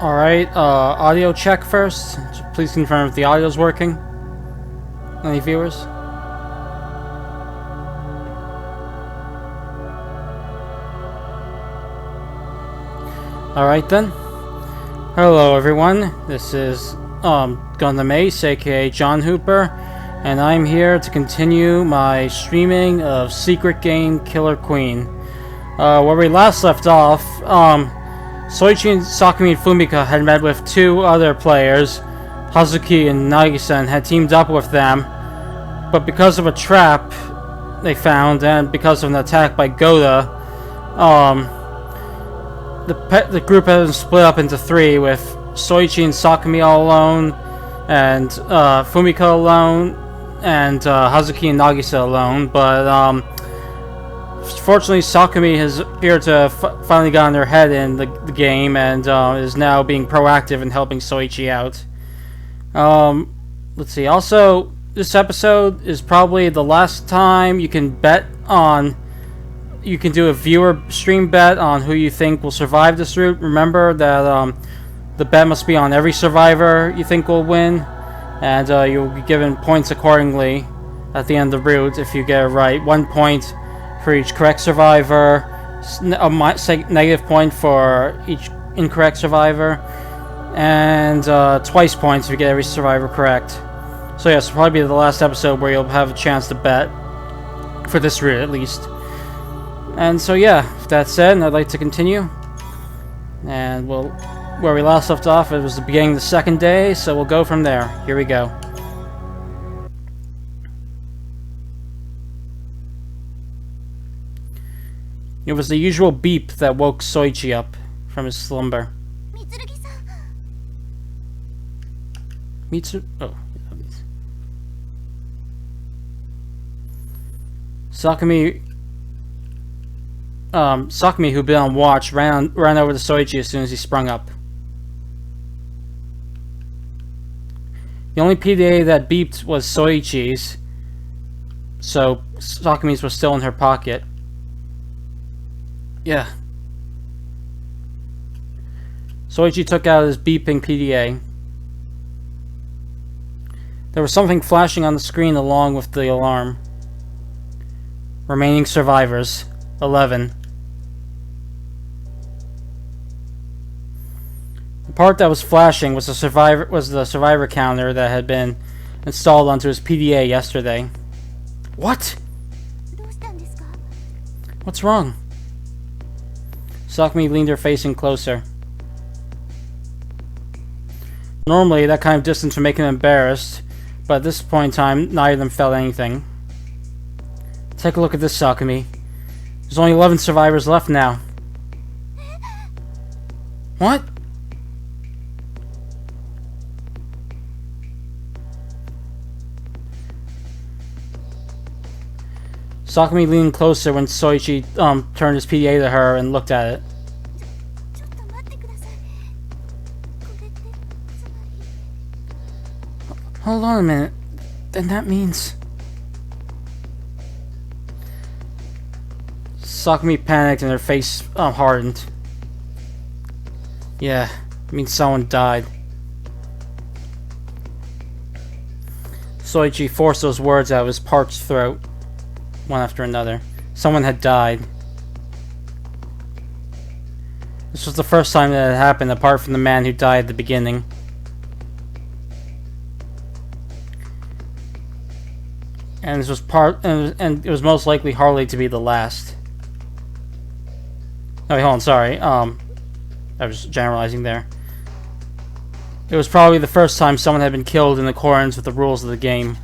Alright, audio check first. Please confirm if the audio's working. Any viewers? Alright then. Hello everyone, this is Gundam Ace, aka John Hooper, and I'm here to continue my streaming of Secret Game Killer Queen. Where we last left off, Soichi and Sakumi and Fumika had met with two other players, Hazuki and Nagisa, and had teamed up with them, but because of a trap they found and because of an attack by Goda, the group has split up into three, with Soichi and Sakumi all alone, and Fumika alone, and Hazuki and Nagisa alone, but fortunately, Sakumi has appeared to have finally gotten her head in the game and is now being proactive in helping Soichi out. Let's see. Also, this episode is probably the last time you can bet on. You can do a viewer stream bet on who you think will survive this route. Remember that the bet must be on every survivor you think will win, and you'll be given points accordingly at the end of the route if you get it right. 1 point for each correct survivor, a negative point for each incorrect survivor, and twice points if you get every survivor correct. So yes, it'll probably be the last episode where you'll have a chance to bet, for this route at least. And so yeah, with that said, I'd like to continue. And where we last left off, it was the beginning of the second day, so we'll go from there. Here we go. It was the usual beep that woke Soichi up from his slumber. Sakumi, who'd been on watch, ran over to Soichi as soon as he sprung up. The only PDA that beeped was Soichi's, so Sakumi's was still in her pocket. Yeah. Soichi took out his beeping PDA. There was something flashing on the screen along with the alarm. Remaining survivors, 11. The part that was flashing was the survivor counter that had been installed onto his PDA yesterday. What? What's wrong? Sakumi leaned her face in closer. Normally, that kind of distance would make him embarrassed, but at this point in time, neither of them felt anything. Take a look at this, Sakumi. There's only 11 survivors left now. What? Sakumi leaned closer when Soichi turned his PDA to her and looked at it. Hold on a minute. Then that means... Sakumi panicked and her face hardened. Yeah, it means someone died. Soichi forced those words out of his parched throat, one after another. Someone had died. This was the first time that it had happened, apart from the man who died at the beginning. And this was and it was most likely hardly to be the last. Oh, wait, hold on, sorry. I was generalizing there. It was probably the first time someone had been killed in accordance with the rules of the game.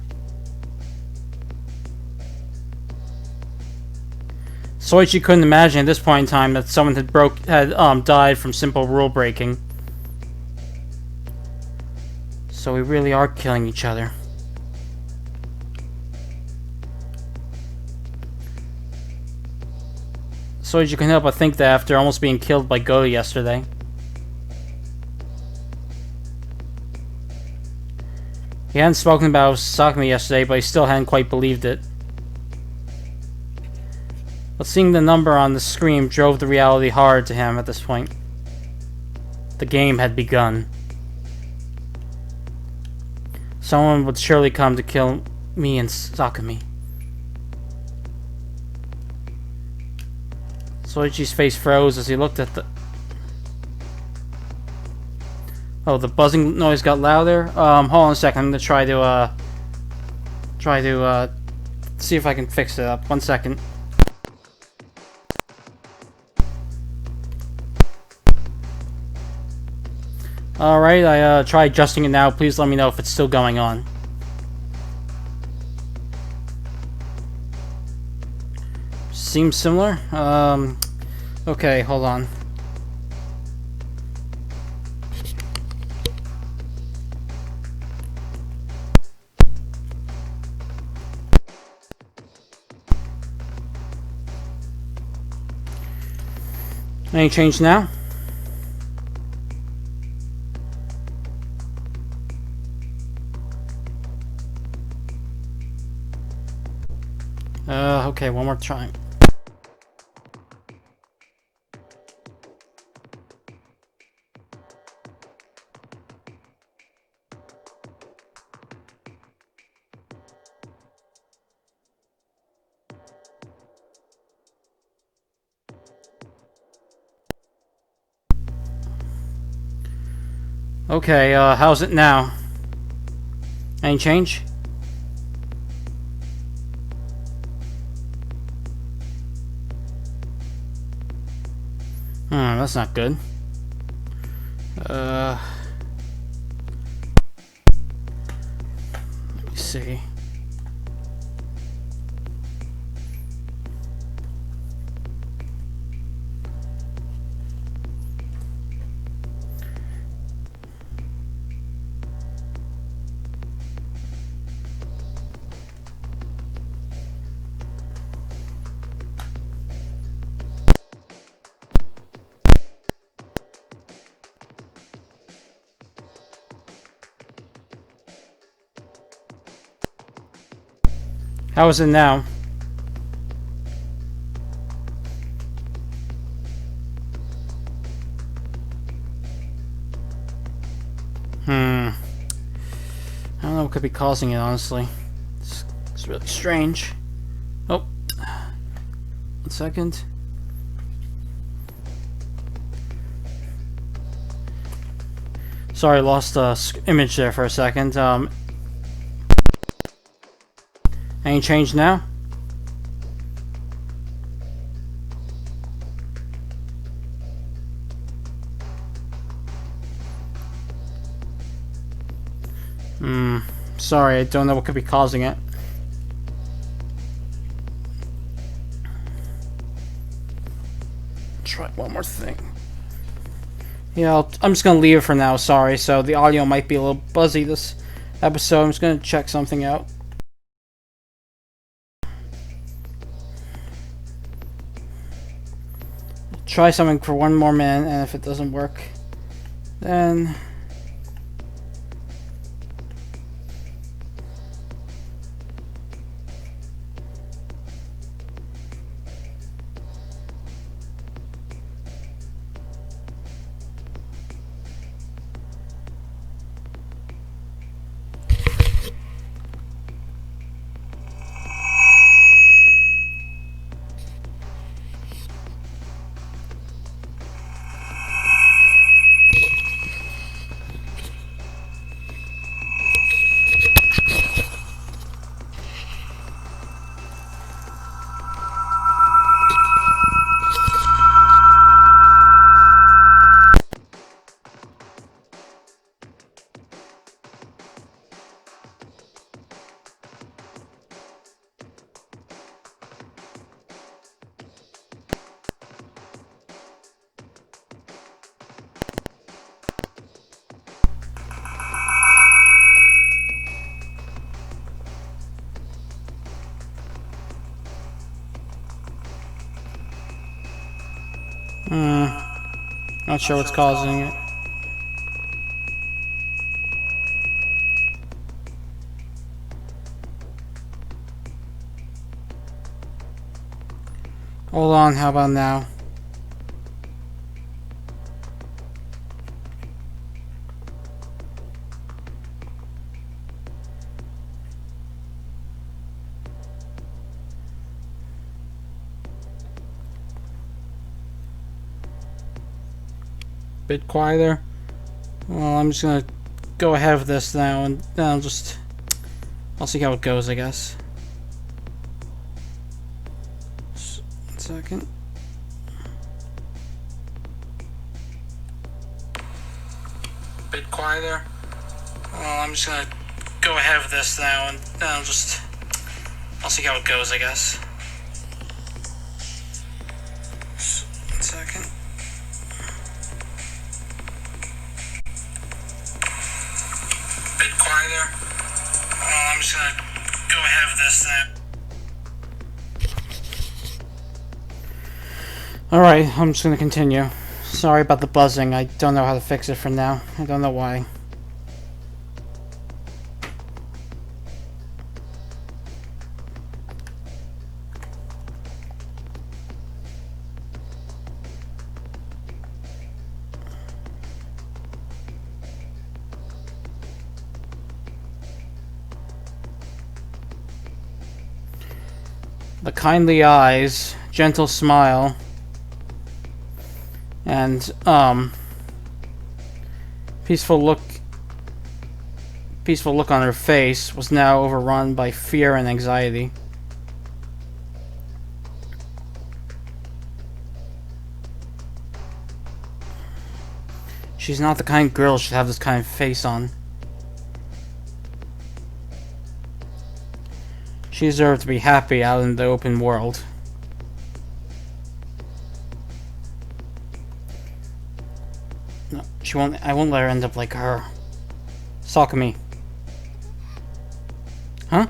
Soichi couldn't imagine at this point in time that someone had died from simple rule breaking. So we really are killing each other. Soichi couldn't help but think that after almost being killed by Goda yesterday. He hadn't spoken about Sakumi yesterday, but he still hadn't quite believed it. But seeing the number on the screen drove the reality hard to him at this point. the game had begun. Someone would surely come to kill me and Sakumi. Soichi's face froze as he looked at the... Oh, the buzzing noise got louder? Hold on a second. I'm gonna try to see if I can fix it up. 1 second. Alright, I tried adjusting it now. Please let me know if it's still going on. Seems similar. Okay, hold on. Any change now? Okay, one more try. Okay, how's it now? Any change? That's not good. Let me see. How is it now? I don't know what could be causing it, honestly. It's really strange. Oh. 1 second. Sorry, lost the image there for a second. Any change now? Sorry, I don't know what could be causing it. Try one more thing. Yeah, I'm just gonna leave it for now, sorry. So the audio might be a little buzzy this episode. I'm just gonna check something out. Try something for 1 more minute, and if it doesn't work, then... Not sure what's causing it. Hold on, how about now? bit quieter. Well, I'm just gonna go ahead with this now, and then I'll see how it goes, I guess. Just 1 second. Bit quieter. Well, I'm just gonna go ahead with this now, and then I'll see how it goes, I guess. Just 1 second. Bit quieter. Well, I'm just gonna go ahead with this now. Alright, I'm just gonna continue. Sorry about the buzzing. I don't know how to fix it for now. I don't know why. The kindly eyes, gentle smile, and peaceful look on her face was now overrun by fear and anxiety. She's not the kind of girl should have this kind of face on. She deserved to be happy out in the open world. No, she won't. I won't let her end up like her. Sakumi. Huh?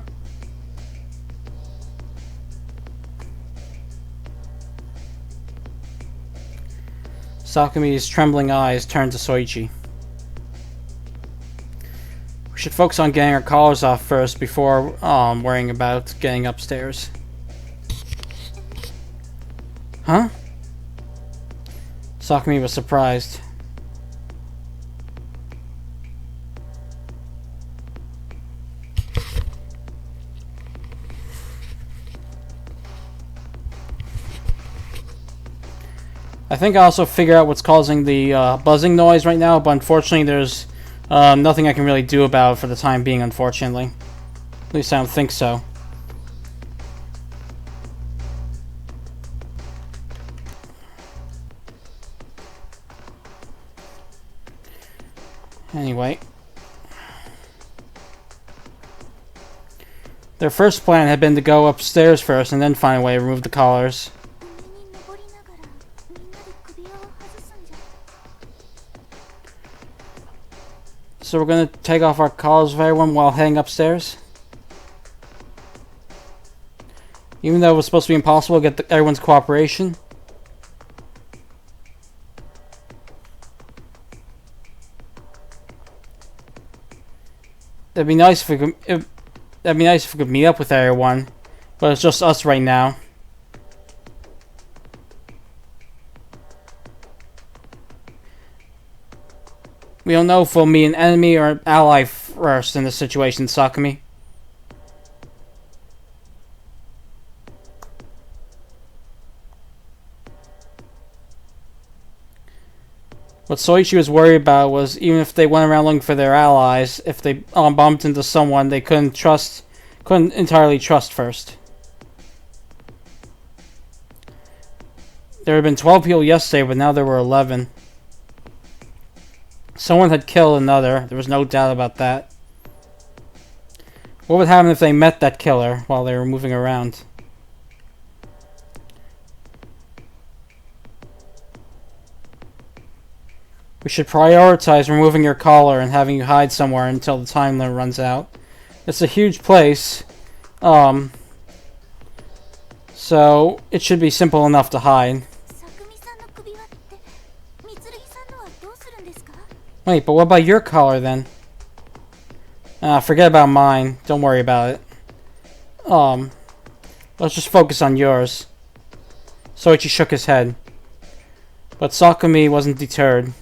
Sakumi's trembling eyes turned to Soichi. We should focus on getting our collars off first before worrying about getting upstairs. Huh? Sakumi was surprised. I think I also figure out what's causing the buzzing noise right now, but unfortunately there's nothing I can really do about it for the time being, unfortunately. At least I don't think so. Anyway. Their first plan had been to go upstairs first and then find a way to remove the collars. So we're going to take off our collars of everyone while heading upstairs? Even though it was supposed to be impossible to get everyone's cooperation? That'd be nice if we could. That'd be nice if we could meet up with everyone, but it's just us right now. We don't know if we'll meet an enemy or an ally first in this situation, Sakumi. What Soichi was worried about was even if they went around looking for their allies, if they bumped into someone they couldn't entirely trust first. There had been 12 people yesterday, but now there were 11. Someone had killed another, there was no doubt about that. What would happen if they met that killer while they were moving around? We should prioritize removing your collar and having you hide somewhere until the time limit runs out. It's a huge place, so it should be simple enough to hide. Wait, but what about your collar then? Forget about mine. Don't worry about it. Let's just focus on yours. Soichi shook his head. But Sakumi wasn't deterred.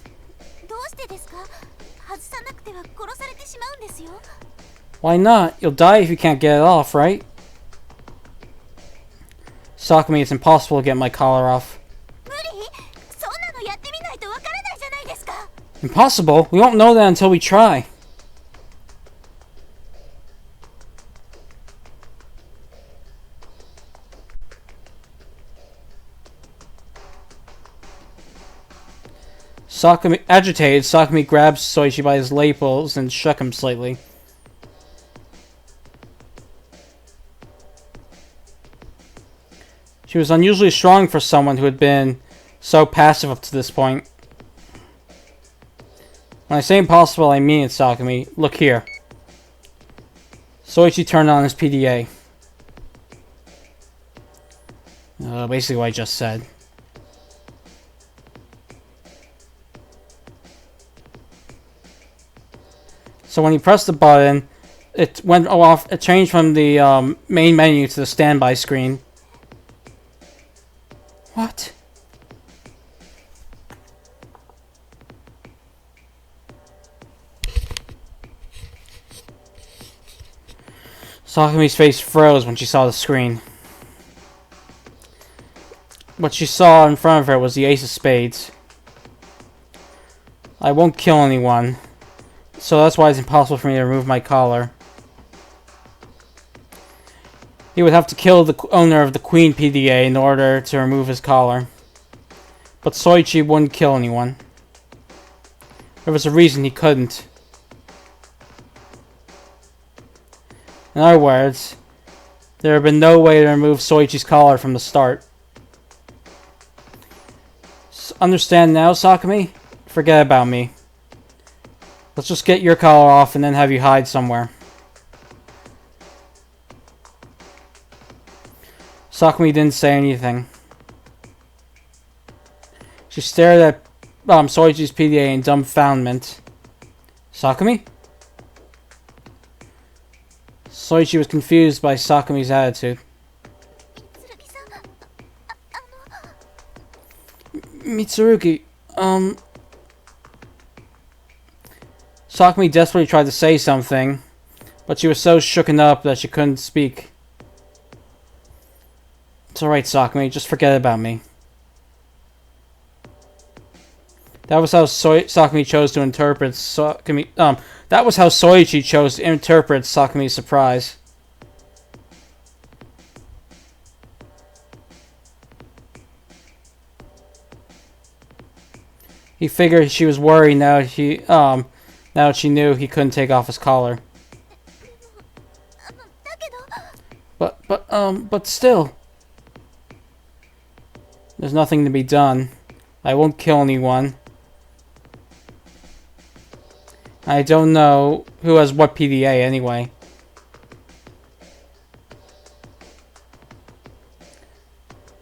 Why not? You'll die if you can't get it off, right? Sakumi, it's impossible to get my collar off. Impossible? We won't know that until we try. Agitated, Sakumi grabbed Soichi by his lapels and shook him slightly. She was unusually strong for someone who had been so passive up to this point. When I say impossible, I mean it, Sakumi. Look here. Soichi turned on his PDA. Basically what I just said. So when he pressed the button, it went off. It changed from the main menu to the standby screen. What? Sakumi's face froze when she saw the screen. What she saw in front of her was the Ace of Spades. I won't kill anyone, so that's why it's impossible for me to remove my collar. He would have to kill the owner of the Queen PDA in order to remove his collar. But Soichi wouldn't kill anyone. There was a reason he couldn't. In other words, there had been no way to remove Soichi's collar from the start. Understand now, Sakumi? Forget about me. Let's just get your collar off and then have you hide somewhere. Sakumi didn't say anything. She stared at Soichi's PDA in dumbfoundment. Sakumi? Soichi was confused by Sakumi's attitude. Mitsurugi, Sakumi desperately tried to say something, but she was so shooken up that she couldn't speak. It's alright, Sakumi, just forget about me. That was how Sakumi chose to interpret that was how Soichi chose to interpret Sakumi's surprise. He figured she was worried now that she knew he couldn't take off his collar. But still. There's nothing to be done. I won't kill anyone. I don't know who has what PDA anyway.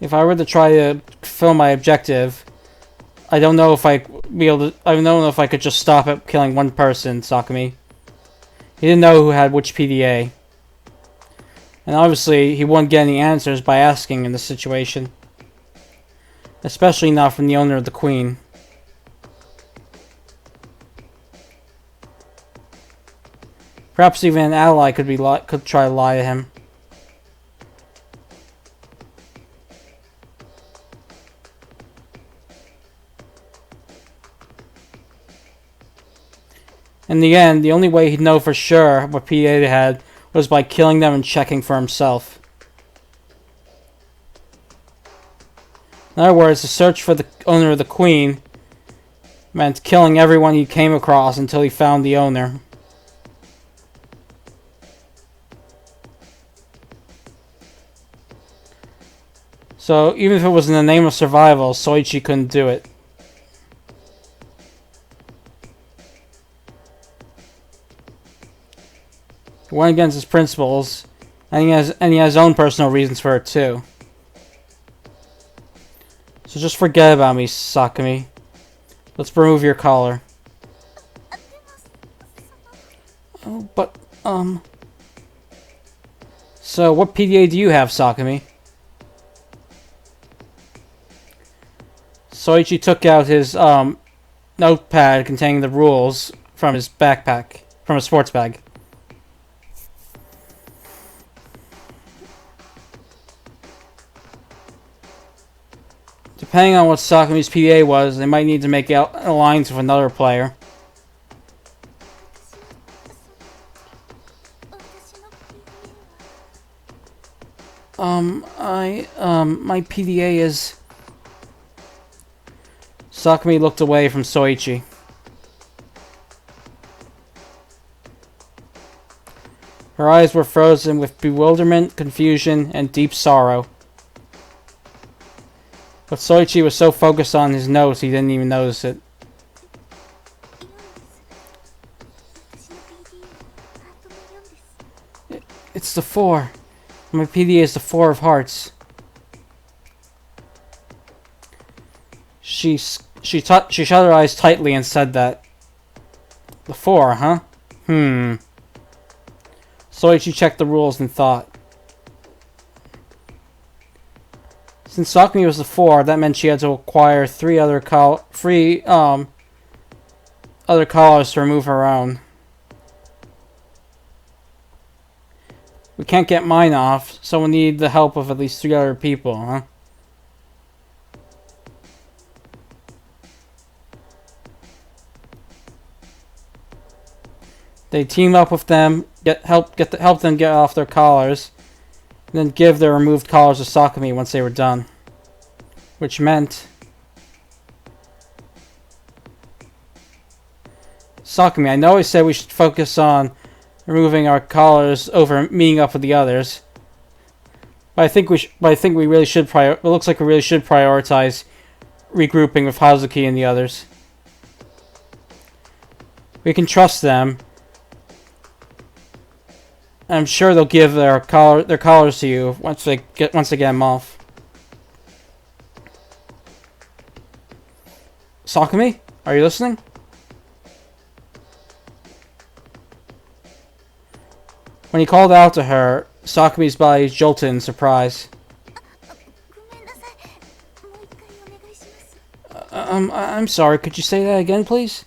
If I were to try to fulfill my objective, I don't know if I don't know if I could just stop at killing one person, Sakumi. He didn't know who had which PDA. And obviously, he wouldn't get any answers by asking in this situation. Especially not from the owner of the Queen. Perhaps even an ally could try to lie to him. In the end, the only way he'd know for sure what PDA they had was by killing them and checking for himself. In other words, the search for the owner of the Queen meant killing everyone he came across until he found the owner. So, even if it was in the name of survival, Soichi couldn't do it. He went against his principles, and he has his own personal reasons for it too. So just forget about me, Sakumi. Let's remove your collar. Oh, but, So, what PDA do you have, Sakumi? Soichi took out his, notepad containing the rules from his backpack, from his sports bag. To Depending on what Sakumi's PDA was, they might need to make an alliance with another player. My PDA is... Sakumi looked away from Soichi. Her eyes were frozen with bewilderment, confusion, and deep sorrow. But Soichi was so focused on his notes he didn't even notice it. It's the 4. My PDA is the 4 of hearts. She shut her eyes tightly and said that. The 4, huh? Soichi checked the rules and thought. Since Sakumi was the 4, that meant she had to acquire 3 other other collars to remove her own. We can't get mine off, so we'll need the help of at least 3 other people, huh? They team up with them, help them get off their collars, and then give their removed collars to Sakumi once they were done. Which meant... Sakumi, I know I said we should focus on removing our collars over meeting up with the others. But I think we really should it looks like we really should prioritize regrouping with Hazuki and the others. We can trust them. I'm sure they'll give their collars to you once they get them off. Sakumi, are you listening? When he called out to her, Sakumi's body jolted in surprise. I'm sorry, could you say that again, please?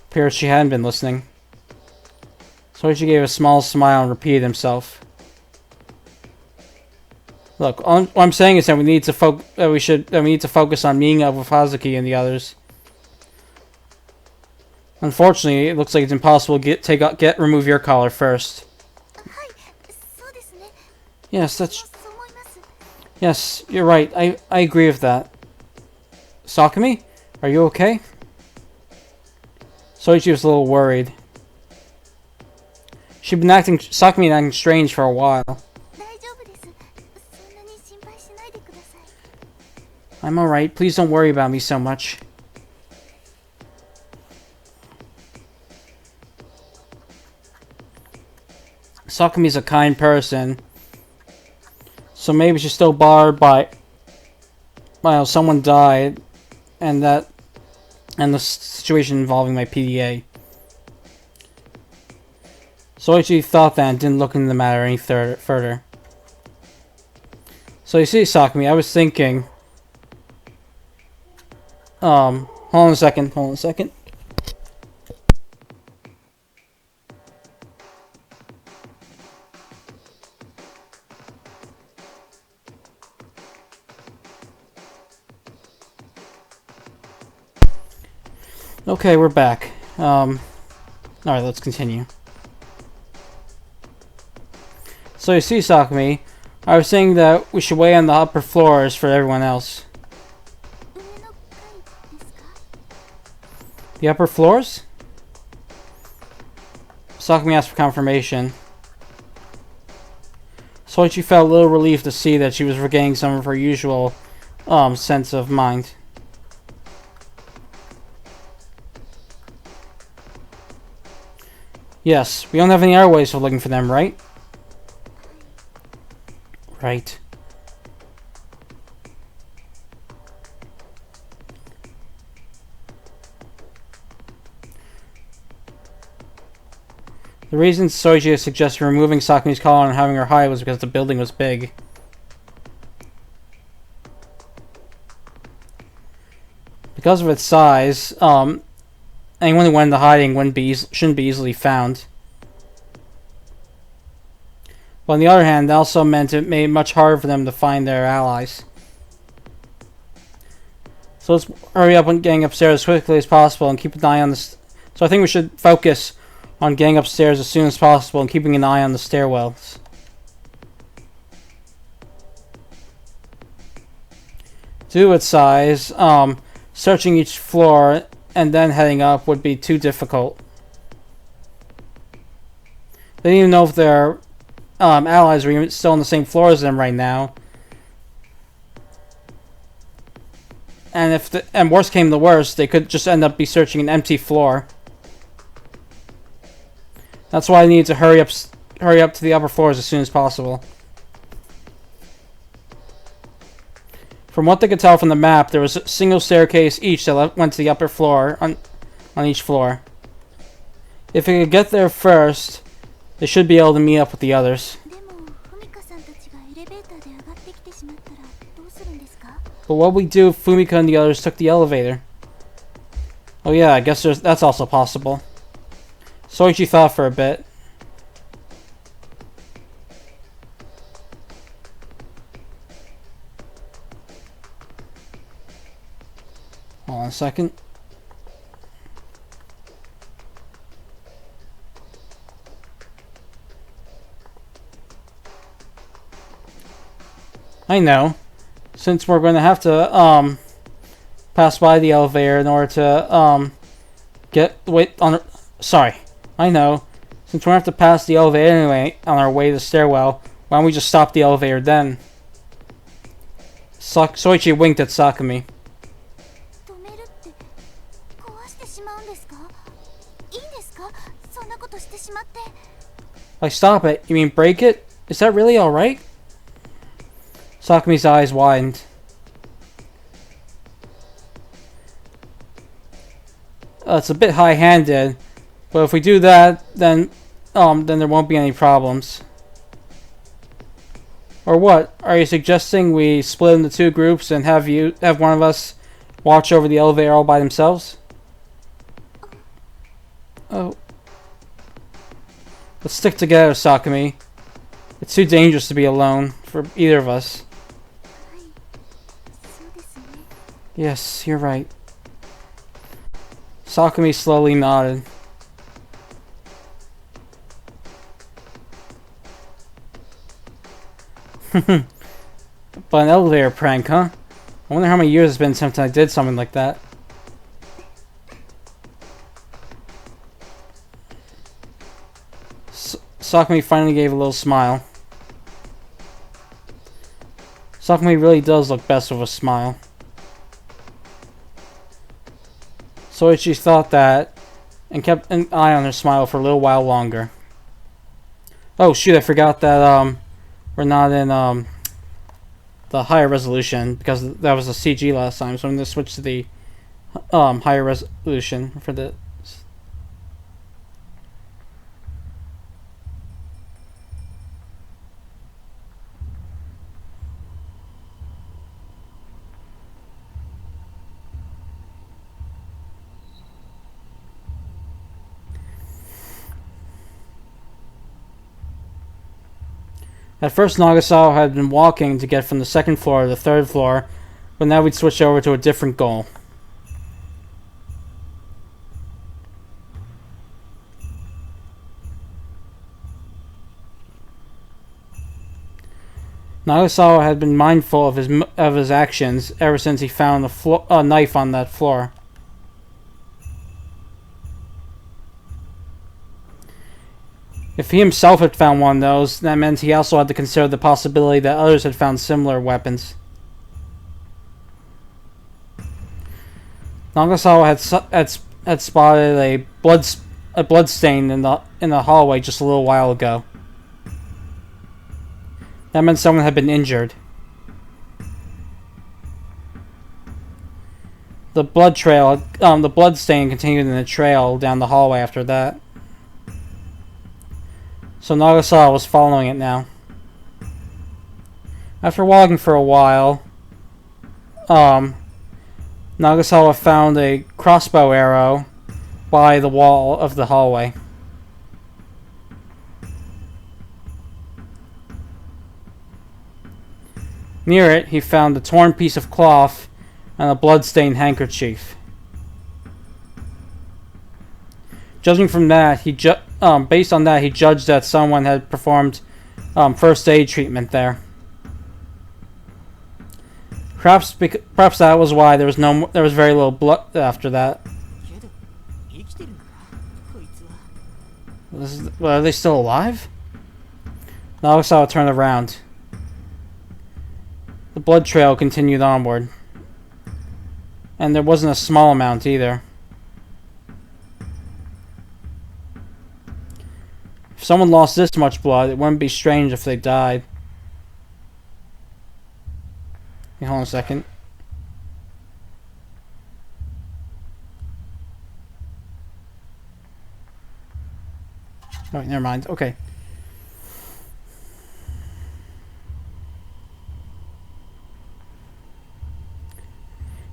Appears she hadn't been listening. Soichi gave a small smile and repeated himself. Look, what I'm saying is that we need to focus on meeting up with Hazuki and the others. Unfortunately, it looks like it's impossible to remove your collar first. Yes, you're right. I agree with that. Sakumi, are you okay? Soichi was a little worried. She'd been acting strange for a while. I'm alright. Please don't worry about me so much. Sakumi's a kind person. So maybe she's still bothered by how someone died and the situation involving my PDA. Soichi thought that and didn't look into the matter any further. So you see, Sakumi, I was thinking... hold on a second. Okay, we're back. Alright, let's continue. So you see, Sakumi, I was saying that we should wait on the upper floors for everyone else. The upper floors? Sakumi asked for confirmation. Soichi felt a little relieved to see that she was regaining some of her usual sense of mind. Yes, we don't have any other ways of looking for them, right? Right. The reason Soichi suggested removing Sakumi's collar and having her hide was because the building was big. Because of its size, anyone who went into hiding shouldn't be easily found. But on the other hand, that also meant it made it much harder for them to find their allies. So let's hurry up on getting upstairs as quickly as possible and keep an eye on this. So I think we should focus on getting upstairs as soon as possible and keeping an eye on the stairwells. Due to its size, searching each floor and then heading up would be too difficult. They didn't even know if their allies were even still on the same floor as them right now. And and worst came to worst, they could just end up be searching an empty floor. That's why I need to hurry up to the upper floors as soon as possible. From what they could tell from the map, there was a single staircase each that went to the upper floor on each floor. If they could get there first, they should be able to meet up with the others. But what would we do if Fumika and the others took the elevator? Oh yeah, I guess that's also possible. Soichi thought for a bit. Hold on a second. I know. Since we're going to have to pass by the elevator in order to sorry. I know. Since we're going to have to pass the elevator anyway on our way to the stairwell, why don't we just stop the elevator then? Soichi winked at Sakumi. Like, stop it? You mean break it? Is that really alright? Sakumi's eyes widened. It's a bit high-handed, but if we do that, then there won't be any problems. Or what? Are you suggesting we split into two groups and have one of us watch over the elevator all by themselves? Oh. Let's stick together, Sakumi. It's too dangerous to be alone for either of us. Yes, you're right. Sakumi slowly nodded. But an elevator prank, huh? I wonder how many years it's been since I did something like that. Sakumi finally gave a little smile. Sakumi really does look best with a smile. Soichi thought that and kept an eye on her smile for a little while longer. Oh shoot, I forgot that we're not in the higher resolution because that was a CG last time, so I'm going to switch to the higher resolution for the. At first, Nagasawa had been walking to get from the second floor to the third floor, but now we'd switch over to a different goal. Nagasawa had been mindful of his actions ever since he found a knife on that floor. If he himself had found one of those, that meant he also had to consider the possibility that others had found similar weapons. Nagasawa had spotted a blood stain in the hallway just a little while ago. That meant someone had been injured. The blood stain continued in the trail down the hallway after that. So Nagasawa was following it now. After walking for a while, Nagasawa found a crossbow arrow by the wall of the hallway. Near it, he found a torn piece of cloth and a blood-stained handkerchief. Judging from that, based on that, he judged that someone had performed first aid treatment there. Perhaps that was why there was very little blood after that. Are they still alive? Nagasawa turned around. The blood trail continued onward. And there wasn't a small amount either. If someone lost this much blood, it wouldn't be strange if they died. Hey, hold on a second. Oh, never mind. Okay.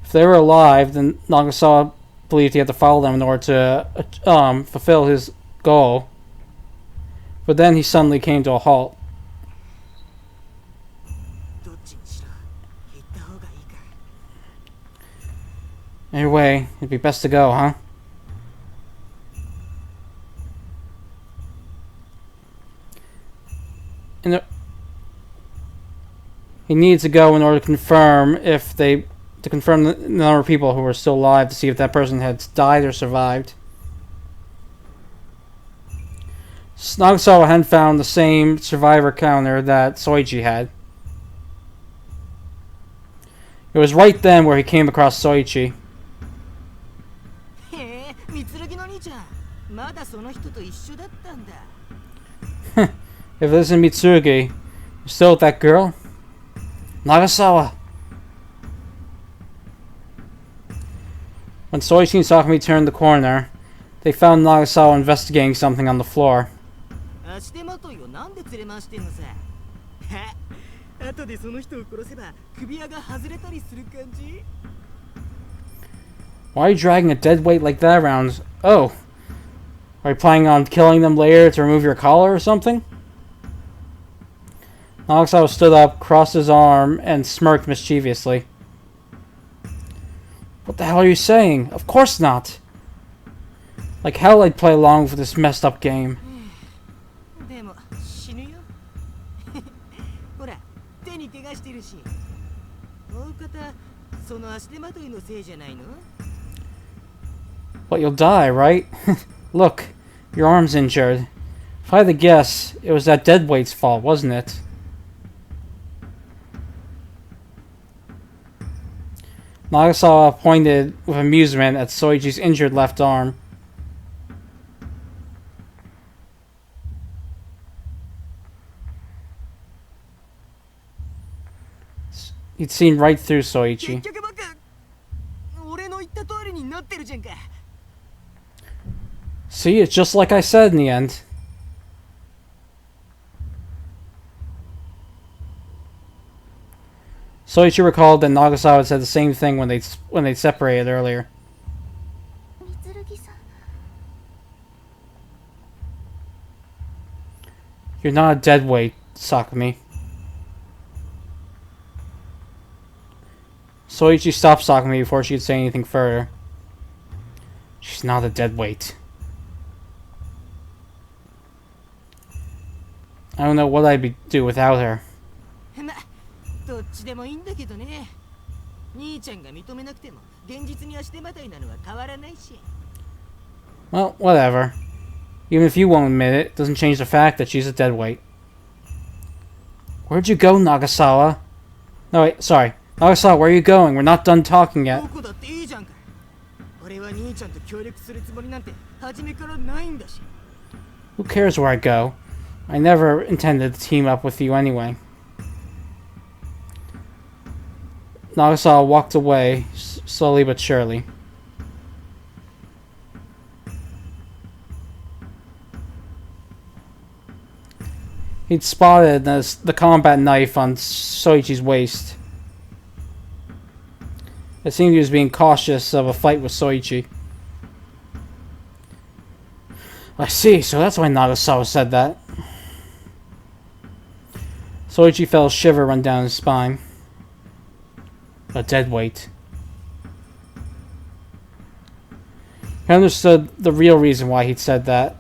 If they were alive, then Nagasawa believed he had to follow them in order to fulfill his goal. But then he suddenly came to a halt. Either way, it'd be best to go, huh? He needs to go in order to confirm the number of people who were still alive to see if that person had died or survived. Nagasawa hadn't found the same survivor counter that Soichi had. It was right then where he came across Soichi. If it isn't Mitsurugi, you're still with that girl? Nagasawa! When Soichi and Sakumi turned the corner, they found Nagasawa investigating something on the floor. Why are you dragging a dead weight like that around? Oh, are you planning on killing them later to remove your collar or something? Nagasawa stood up, crossed his arm, and smirked mischievously. What the hell are you saying? Of course not! Like hell I'd play along with this messed up game. But you'll die, right? Look, your arm's injured. If I had to guess, it was that deadweight's fault, wasn't it? Nagasawa pointed with amusement at Soichi's injured left arm. He'd seen right through Soichi. See, it's just like I said in the end. Soichi recalled that Nagasawa had said the same thing when they separated earlier. You're not a deadweight, Sakumi. Soichi stopped Sakumi before she could say anything further. She's not a deadweight. I don't know what I'd do without her. Well, whatever. Even if you won't admit it, it doesn't change the fact that she's a deadweight. Where'd you go, Nagasawa? No, wait, sorry. Nagasawa, where are you going? We're not done talking yet. Who cares where I go? I never intended to team up with you anyway. Nagasawa walked away, slowly but surely. He'd spotted the combat knife on Soichi's waist. It seemed he was being cautious of a fight with Soichi. I see, so that's why Nagasawa said that. Soichi felt a shiver run down his spine. A deadweight. He understood the real reason why he'd said that.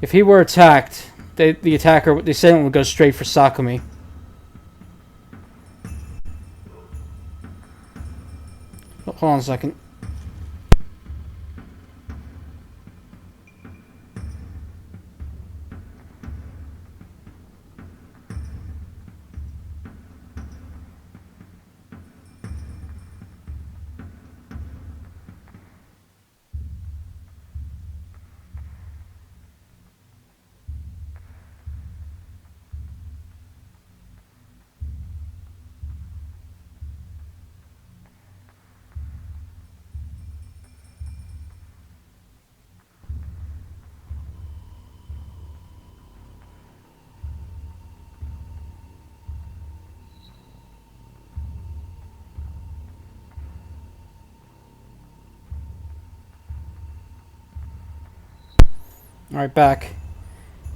If he were attacked, the assailant would go straight for Sakumi. Oh, hold on a second. Alright, back.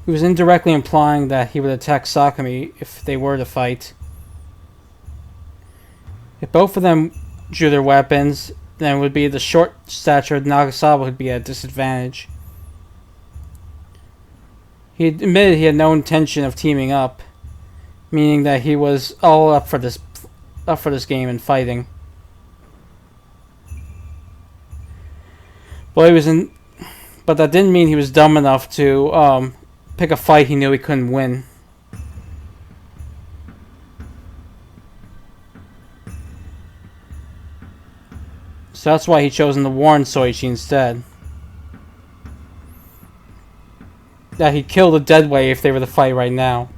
He was indirectly implying that he would attack Sakumi if they were to fight. If both of them drew their weapons, then it would be the short-statured Nagasawa who would be at a disadvantage. He admitted he had no intention of teaming up, meaning that he was all up for this game and fighting. But that didn't mean he was dumb enough to pick a fight he knew he couldn't win. So that's why he chosen to warn Soichi instead. That he'd kill the Deadweight if they were to fight right now.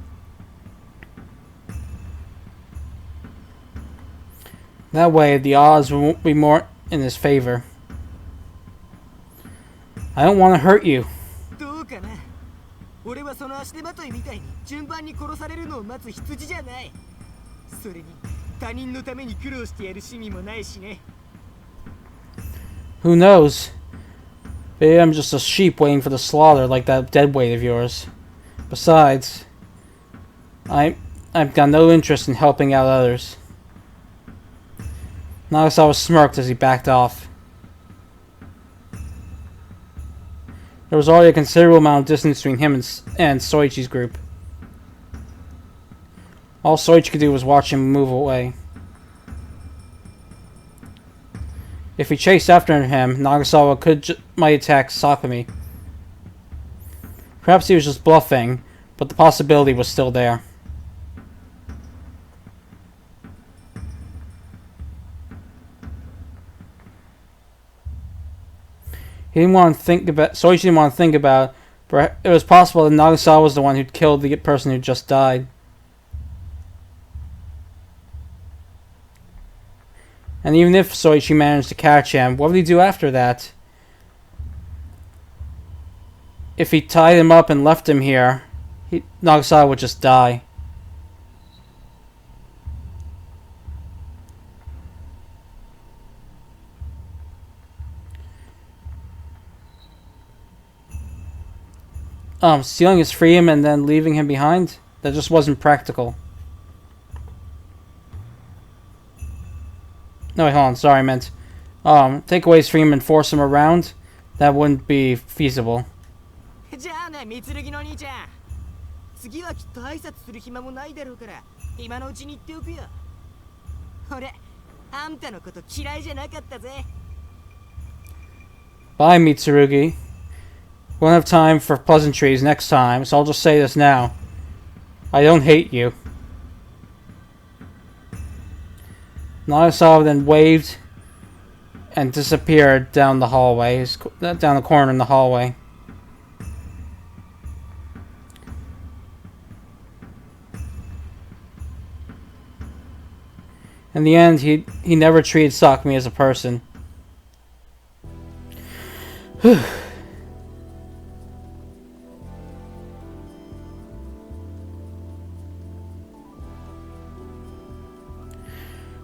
That way, the odds won't be more in his favor. I don't want to hurt you. Who knows? Maybe I'm just a sheep waiting for the slaughter like that Deadweight of yours. Besides, I've got no interest in helping out others. Nagasawa smirked as he backed off. There was already a considerable amount of distance between him and Soichi's group. All Soichi could do was watch him move away. If he chased after him, Nagasawa might attack Sakumi. Perhaps he was just bluffing, but the possibility was still there. Soichi didn't want to think about, but it was possible that Nagasawa was the one who'd killed the person who just died. And even if Soichi managed to catch him, what would he do after that? If he tied him up and left him here, Nagasawa would just die. Stealing his freedom and then leaving him behind? That just wasn't practical. No, wait, hold on. Sorry, I meant take away his freedom and force him around. That wouldn't be feasible. Bye, Mitsurugi. We won't have time for pleasantries next time, so I'll just say this now. I don't hate you. Nagasawa then waved and disappeared down the hallway, down the corner in the hallway. In the end, he never treated Sakumi as a person.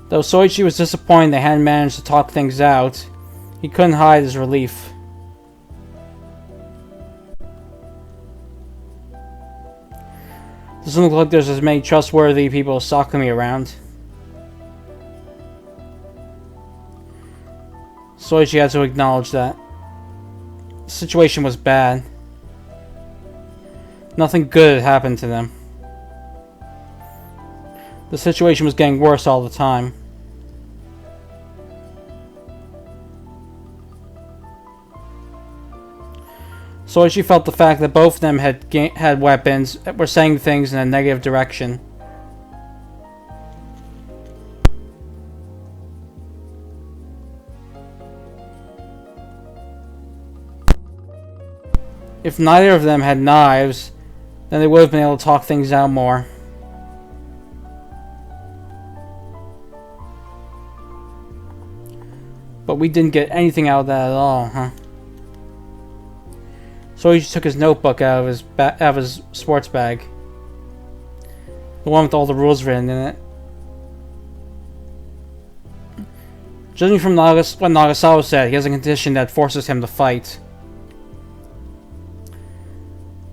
Though Soichi was disappointed they hadn't managed to talk things out, he couldn't hide his relief. Doesn't look like there's as many trustworthy people as Sakumi around. Soichi had to acknowledge that. The situation was bad. Nothing good had happened to them. The situation was getting worse all the time. Soichi felt the fact that both of them had weapons were saying things in a negative direction. If neither of them had knives, then they would have been able to talk things out more. But we didn't get anything out of that at all, huh? So he just took his notebook out of his sports bag. The one with all the rules written in it. Judging from what Nagasawa said, he has a condition that forces him to fight.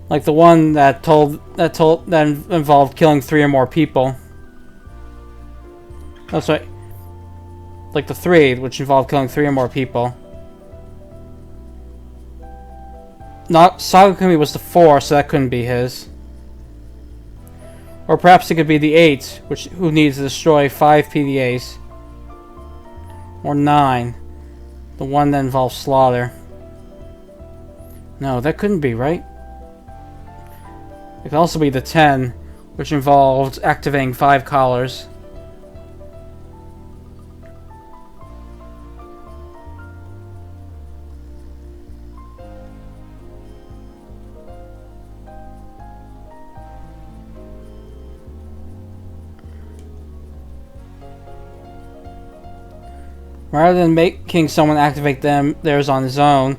Like the one that involved killing 3 or more people. That's right. Like the 3, which involved killing 3 or more people. Sagakumi was the 4, so that couldn't be his. Or perhaps it could be the 8, who needs to destroy 5 PDAs. Or 9, the one that involves slaughter. No, that couldn't be, right? It could also be the 10, which involved activating 5 collars. Rather than making someone activate theirs on his own,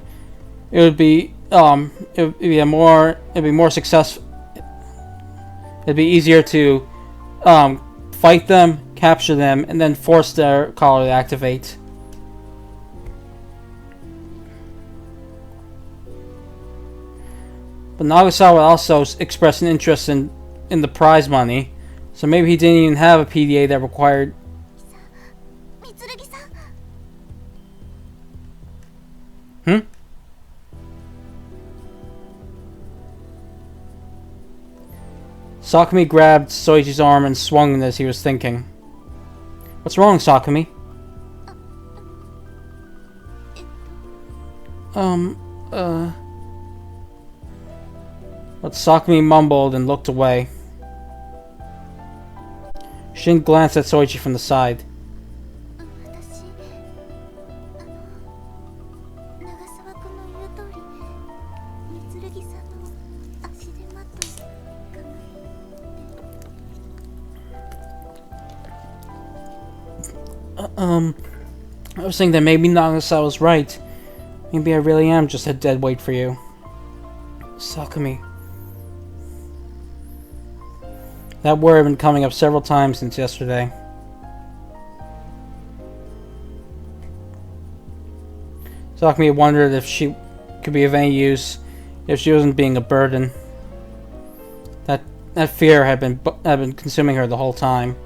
it'd be more successful. It'd be easier to fight them, capture them, and then force their collar to activate. But Nagasawa also expressed an interest in the prize money, so maybe he didn't even have a PDA that required. Sakumi grabbed Soichi's arm and swung him as he was thinking. What's wrong, Sakumi? But Sakumi mumbled and looked away. She didn't glance at Soichi from the side. I was thinking that maybe Nagasawa was right. Maybe I really am just a dead weight for you. Sakumi. That word had been coming up several times since yesterday. Sakumi wondered if she could be of any use if she wasn't being a burden. That fear had been consuming her the whole time.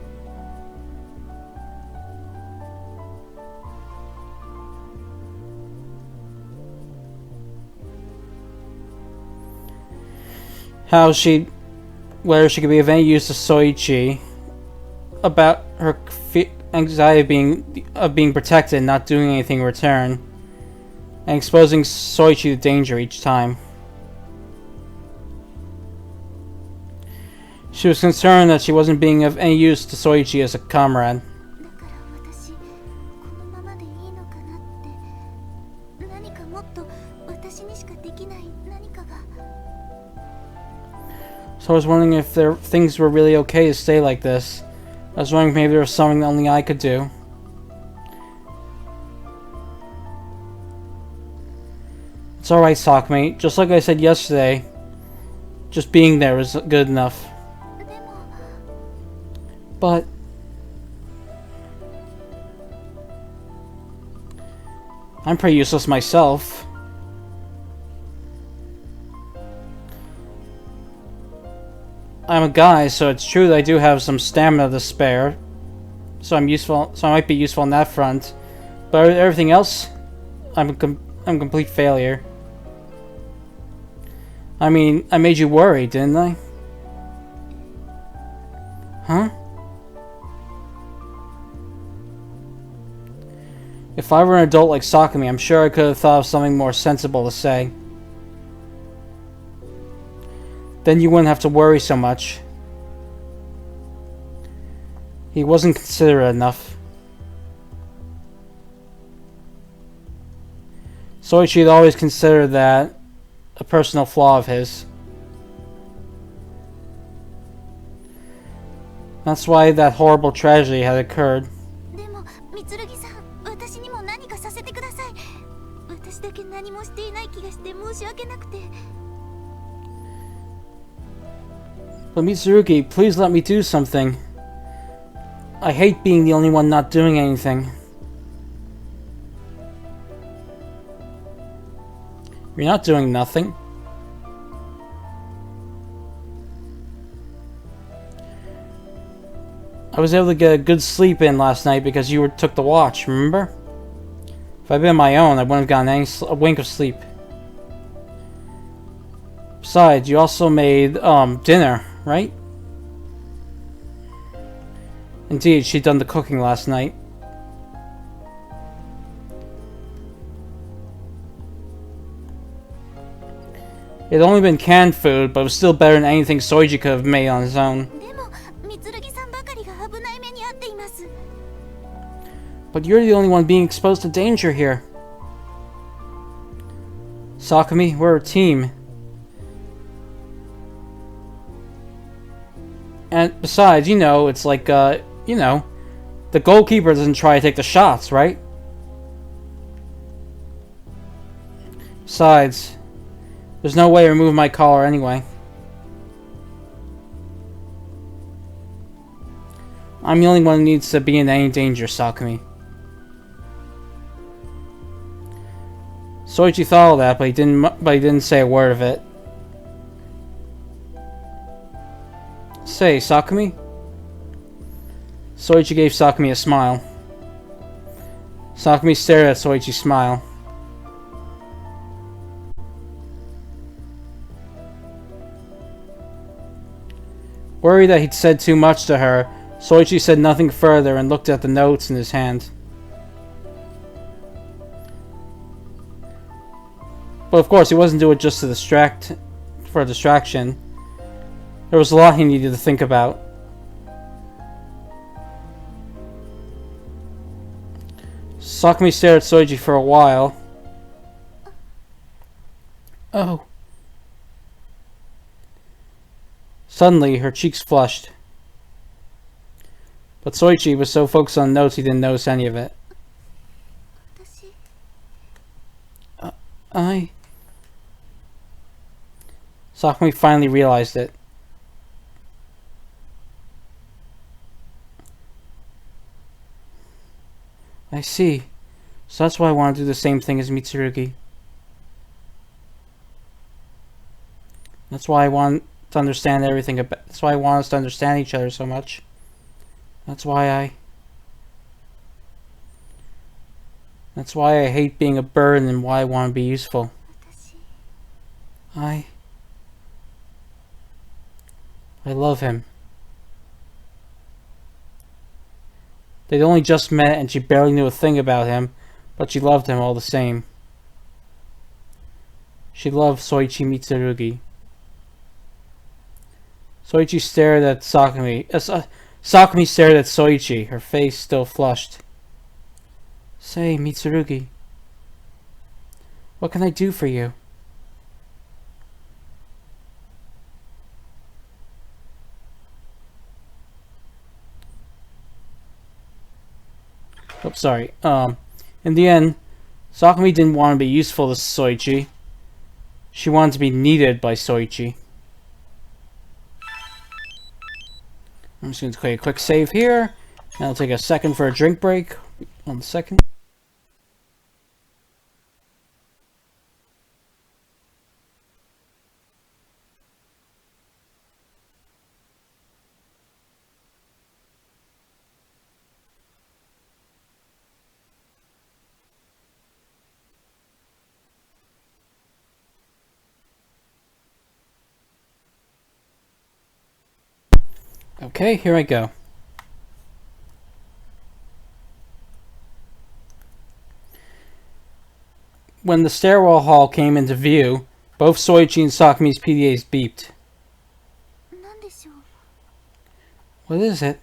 Whether she could be of any use to Soichi about her anxiety of being protected and not doing anything in return, and exposing Soichi to danger each time. She was concerned that she wasn't being of any use to Soichi as a comrade. So I was wondering if things were really okay to stay like this. I was wondering if maybe there was something that only I could do. It's alright, Sakumi. Just like I said yesterday, just being there is good enough. But I'm pretty useless myself. I'm a guy, so it's true that I do have some stamina to spare. So I might be useful on that front. But everything else, I'm a complete failure. I mean, I made you worry, didn't I? Huh? If I were an adult like Sakumi, I'm sure I could have thought of something more sensible to say. Then you wouldn't have to worry so much. He wasn't considerate enough. Soichi had always considered that a personal flaw of his. That's why that horrible tragedy had occurred. But Mitsurugi, please let me do something. I hate being the only one not doing anything. You're not doing nothing. I was able to get a good sleep in last night because you took the watch, remember? If I'd been on my own, I wouldn't have gotten a wink of sleep. Besides, you also made, dinner, right? Indeed, she'd done the cooking last night. It had only been canned food, but it was still better than anything Soichi could have made on his own. But you're the only one being exposed to danger here. Sakumi, we're a team. And besides, you know, it's like, you know, the goalkeeper doesn't try to take the shots, right? Besides, there's no way to remove my collar anyway. I'm the only one who needs to be in any danger, Sakumi. Soichi thought of that, but he didn't say a word of it. Say, Sakumi? Soichi gave Sakumi a smile. Sakumi stared at Soichi's smile. Worried that he'd said too much to her, Soichi said nothing further and looked at the notes in his hand. But of course, he wasn't doing it just to for a distraction. There was a lot he needed to think about. Sakumi stared at Soichi for a while. Oh. Suddenly, her cheeks flushed. But Soichi was so focused on notes he didn't notice any of it. Sakumi finally realized it. I see. So that's why I want to do the same thing as Mitsurugi. That's why I want to understand everything about. That's why I want us to understand each other so much. That's why I hate being a burden and why I want to be useful. I love him. They'd only just met and she barely knew a thing about him, but she loved him all the same. She loved Soichi Mitsurugi. Soichi stared at Sakumi. Sakumi stared at Soichi, her face still flushed. Say, Mitsurugi, what can I do for you? Oh, sorry. In the end, Sakumi didn't want to be useful to Soichi. She wanted to be needed by Soichi. I'm just going to create a quick save here. And I'll take a second for a drink break. 1 second. Okay, here I go. When the stairwell hall came into view, both Soichi and Sakumi's PDAs beeped. What is it?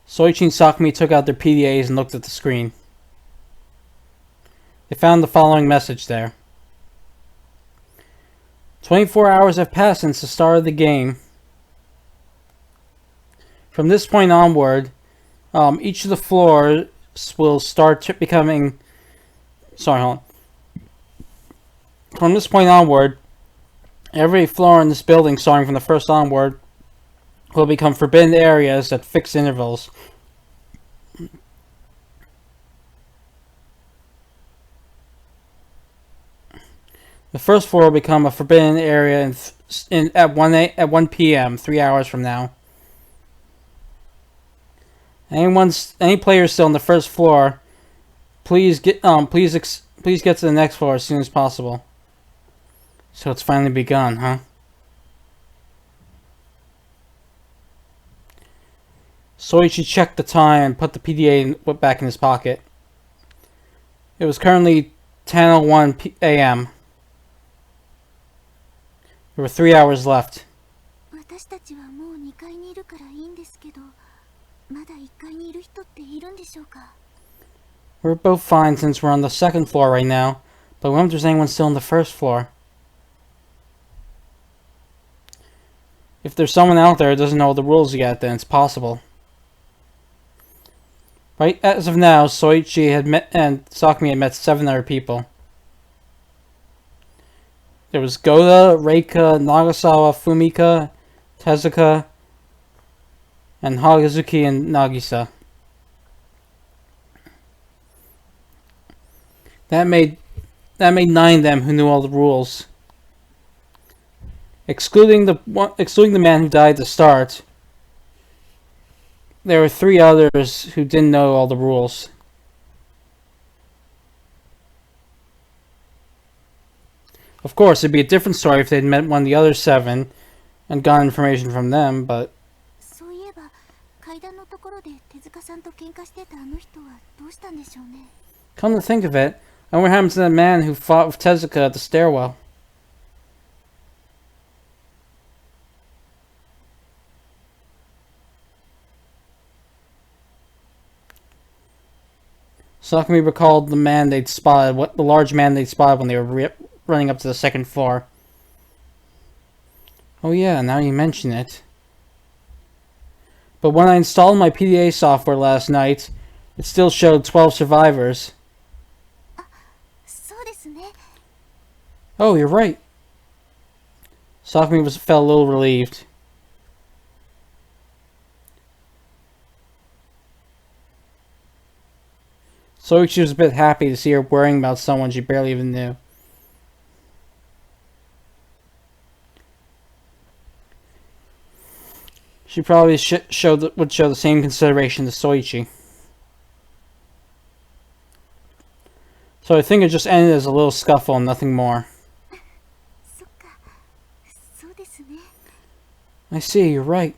Soichi and Sakumi took out their PDAs and looked at the screen. They found the following message there. 24 hours have passed since the start of the game. From this point onward, each of the floors will start becoming... Sorry, hold on. From this point onward, every floor in this building, starting from the first onward, will become forbidden areas at fixed intervals. The first floor will become a forbidden area at 1 p.m. 3 hours from now. Any players still on the first floor, please get to the next floor as soon as possible. So it's finally begun, huh? Soichi checked the time and put the PDA back in his pocket. It was currently 10:01 a.m. There were 3 hours left. We're both fine since we're on the second floor right now, but I wonder if there's anyone still on the first floor. If there's someone out there who doesn't know the rules yet, then it's possible. Right as of now, Soichi and Sakumi had met 7 other people. There was Goda, Reika, Nagasawa, Fumika, Tezuka, and Hagazuki and Nagisa. That made 9 of them who knew all the rules. Excluding the man who died at the start, there were 3 others who didn't know all the rules. Of course, it'd be a different story if they'd met one of the other 7 and gotten information from them, but... Come to think of it, I wonder what happened to that man who fought with Tezuka at the stairwell. Sakumi recalled the large man they'd spotted when they were running up to the second floor. Oh yeah, now you mention it. But when I installed my PDA software last night, it still showed 12 survivors. Oh, you're right. Sakumi felt a little relieved. Soichi was a bit happy to see her worrying about someone she barely even knew. She probably would show the same consideration to Soichi. So I think it just ended as a little scuffle and nothing more. I see, you're right.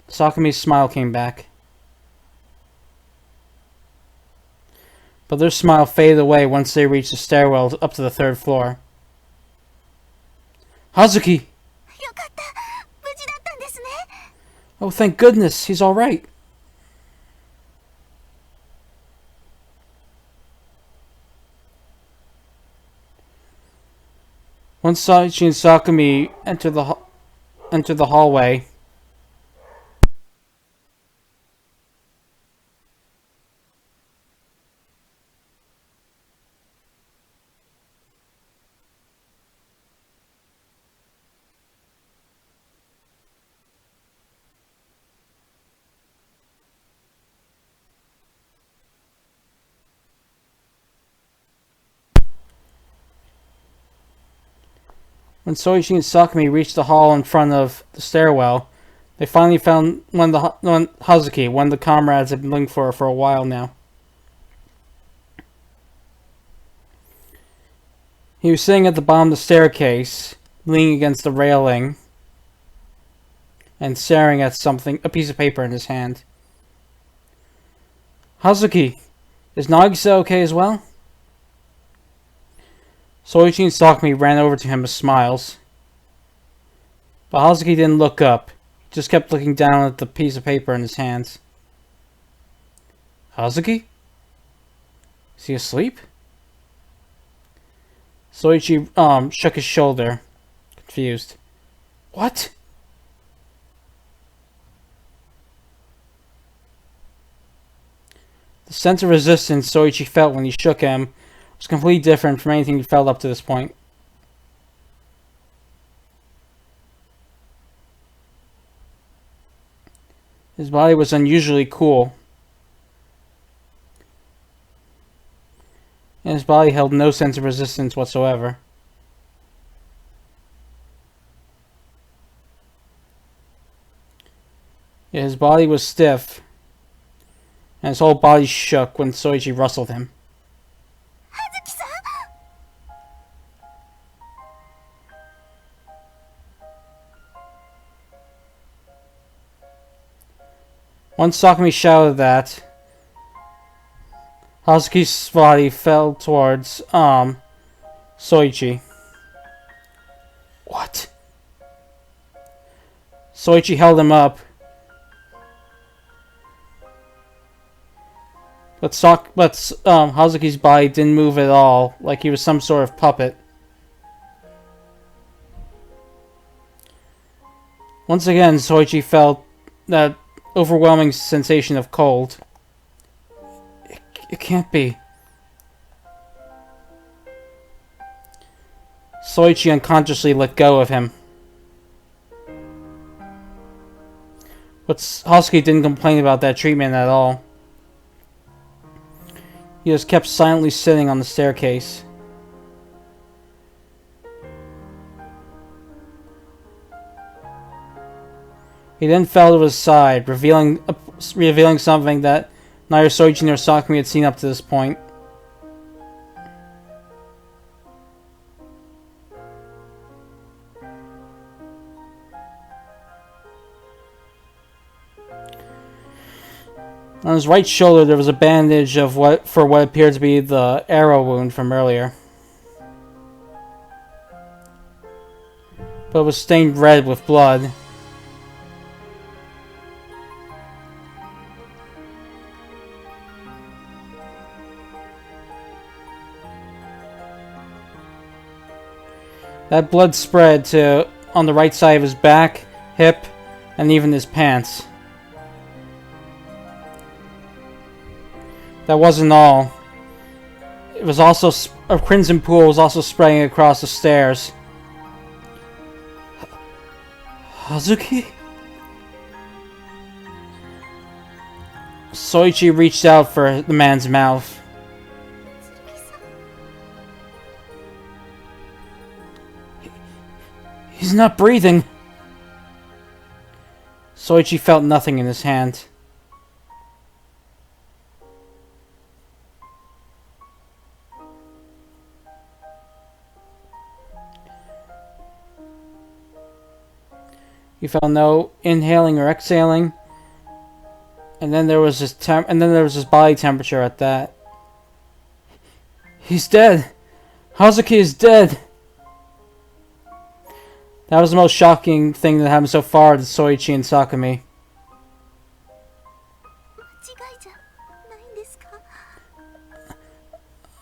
Sakumi's smile came back. But their smile faded away once they reached the stairwell up to the 3rd floor. Hazuki! Oh, thank goodness, he's alright. Once Soichi and Sakumi entered the hallway, when Soichi and Sakumi reached the hall in front of the stairwell, they finally found Hazuki, one of the comrades had been looking for a while now. He was sitting at the bottom of the staircase, leaning against the railing. and staring at something, a piece of paper in his hand. Hazuki, is Nagisa okay as well? Soichi and Sakumi ran over to him with smiles. But Hazuki didn't look up. He just kept looking down at the piece of paper in his hands. Hazuki? Is he asleep? Soichi shook his shoulder, confused. What? The sense of resistance Soichi felt when he shook him was completely different from anything he felt up to this point. His body was unusually cool, and his body held no sense of resistance whatsoever. Yet his body was stiff, and his whole body shook when Soichi rustled him. Once Sakumi shouted that, Hazuki's body fell towards, Soichi. What? Soichi held him up. But Hazuki's body didn't move at all, like he was some sort of puppet. Once again, Soichi felt that overwhelming sensation of cold. It can't be. Soichi unconsciously let go of him. But Hazuki didn't complain about that treatment at all. He just kept silently sitting on the staircase. He then fell to his side, revealing something that neither Soichi nor Sakumi had seen up to this point. On his right shoulder, there was a bandage of what appeared to be the arrow wound from earlier, but it was stained red with blood. That blood spread on the right side of his back, hip, and even his pants. That wasn't all. It was also a crimson pool was also spraying across the stairs. Hazuki? Soichi reached out for the man's mouth. He's not breathing. Soichi felt nothing in his hand. He felt no inhaling or exhaling, and then there was his body temperature at that. He's dead. Hazuki is dead. That was the most shocking thing that happened so far to Soichi and Sakumi.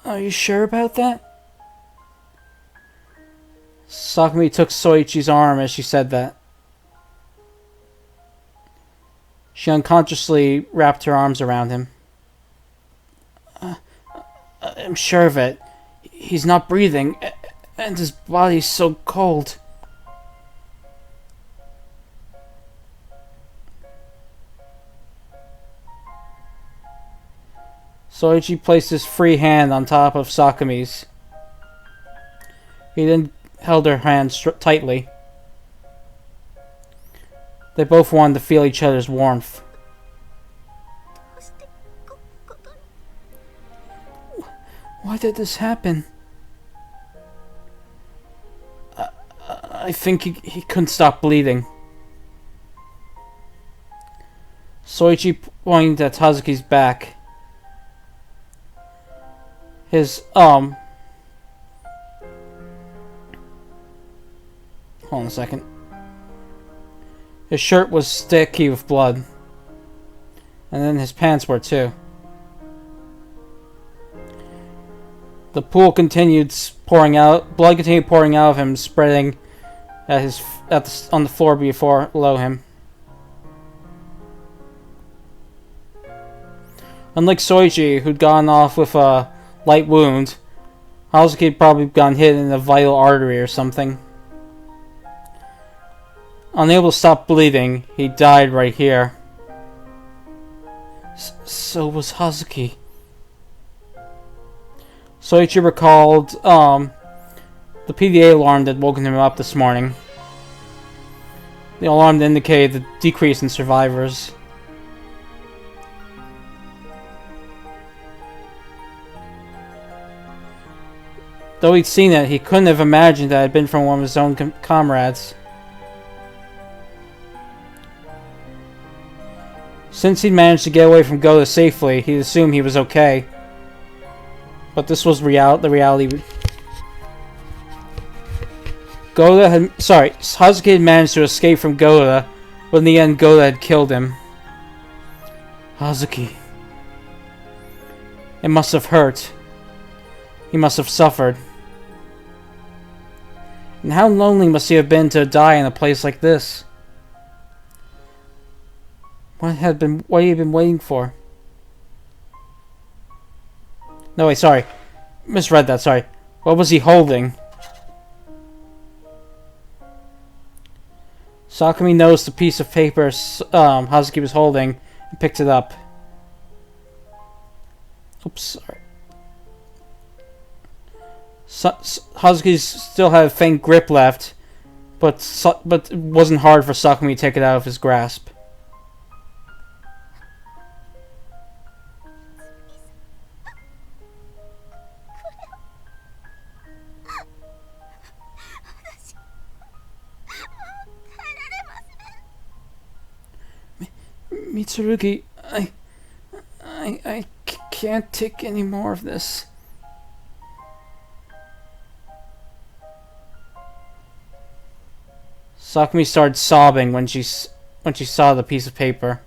Are you sure about that? Sakumi took Soichi's arm as she said that. She unconsciously wrapped her arms around him. I'm sure of it. He's not breathing, and his body's so cold. Soichi placed his free hand on top of Sakumi's. He then held her hand tightly. They both wanted to feel each other's warmth. Why did this happen? I think he couldn't stop bleeding. Soichi pointed at Hazuki's back. His, hold on a second. His shirt was sticky with blood. And then his pants were too. The pool continued pouring out. Blood continued pouring out of him, spreading on the floor below him. Unlike Soichi, who'd gone off with a light wound, Hazuki had probably gotten hit in a vital artery or something. Unable to stop bleeding, he died right here. So was Hazuki. Soichi recalled the PDA alarm that woken him up this morning. The alarm indicated the decrease in survivors. Though he'd seen it, he couldn't have imagined that it had been from one of his own comrades. Since he'd managed to get away from Goda safely, he'd assumed he was okay. But this was the reality. Hazuki had managed to escape from Goda, but in the end Goda had killed him. Hazuki. It must have hurt. He must have suffered. And how lonely must he have been to die in a place like this? What had he been waiting for? No, wait, sorry. Misread that, sorry. What was he holding? Sakumi noticed the piece of paper Hazuki was holding and picked it up. Oops, sorry. Hazuki still had a faint grip left, but it wasn't hard for Sakumi to take it out of his grasp. Mitsurugi, I can't take any more of this. Sakumi started sobbing when she saw the piece of paper.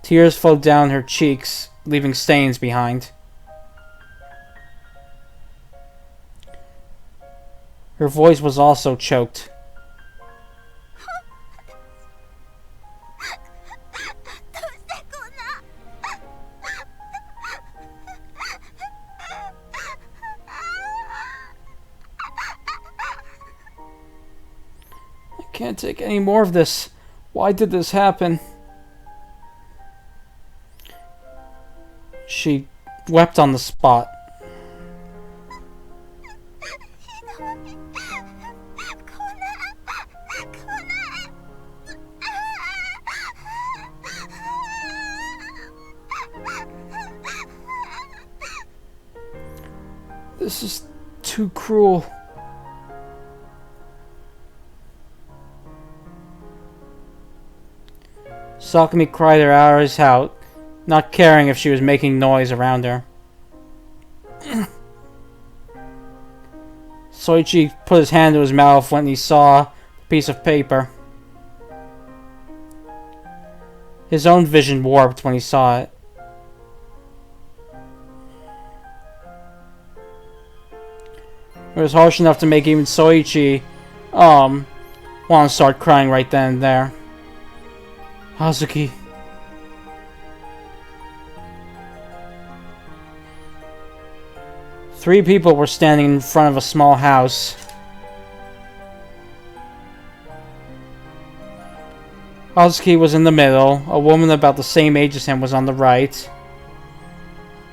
Tears flowed down her cheeks, leaving stains behind. Her voice was also choked. I can't take any more of this. Why did this happen? She wept on the spot. This is too cruel. Sakumi cried her eyes out, not caring if she was making noise around her. Soichi put his hand to his mouth when he saw the piece of paper. His own vision warped when he saw it. It was harsh enough to make even Soichi want to start crying right then and there. Hazuki. Three people were standing in front of a small house. Hazuki was in the middle. A woman about the same age as him was on the right.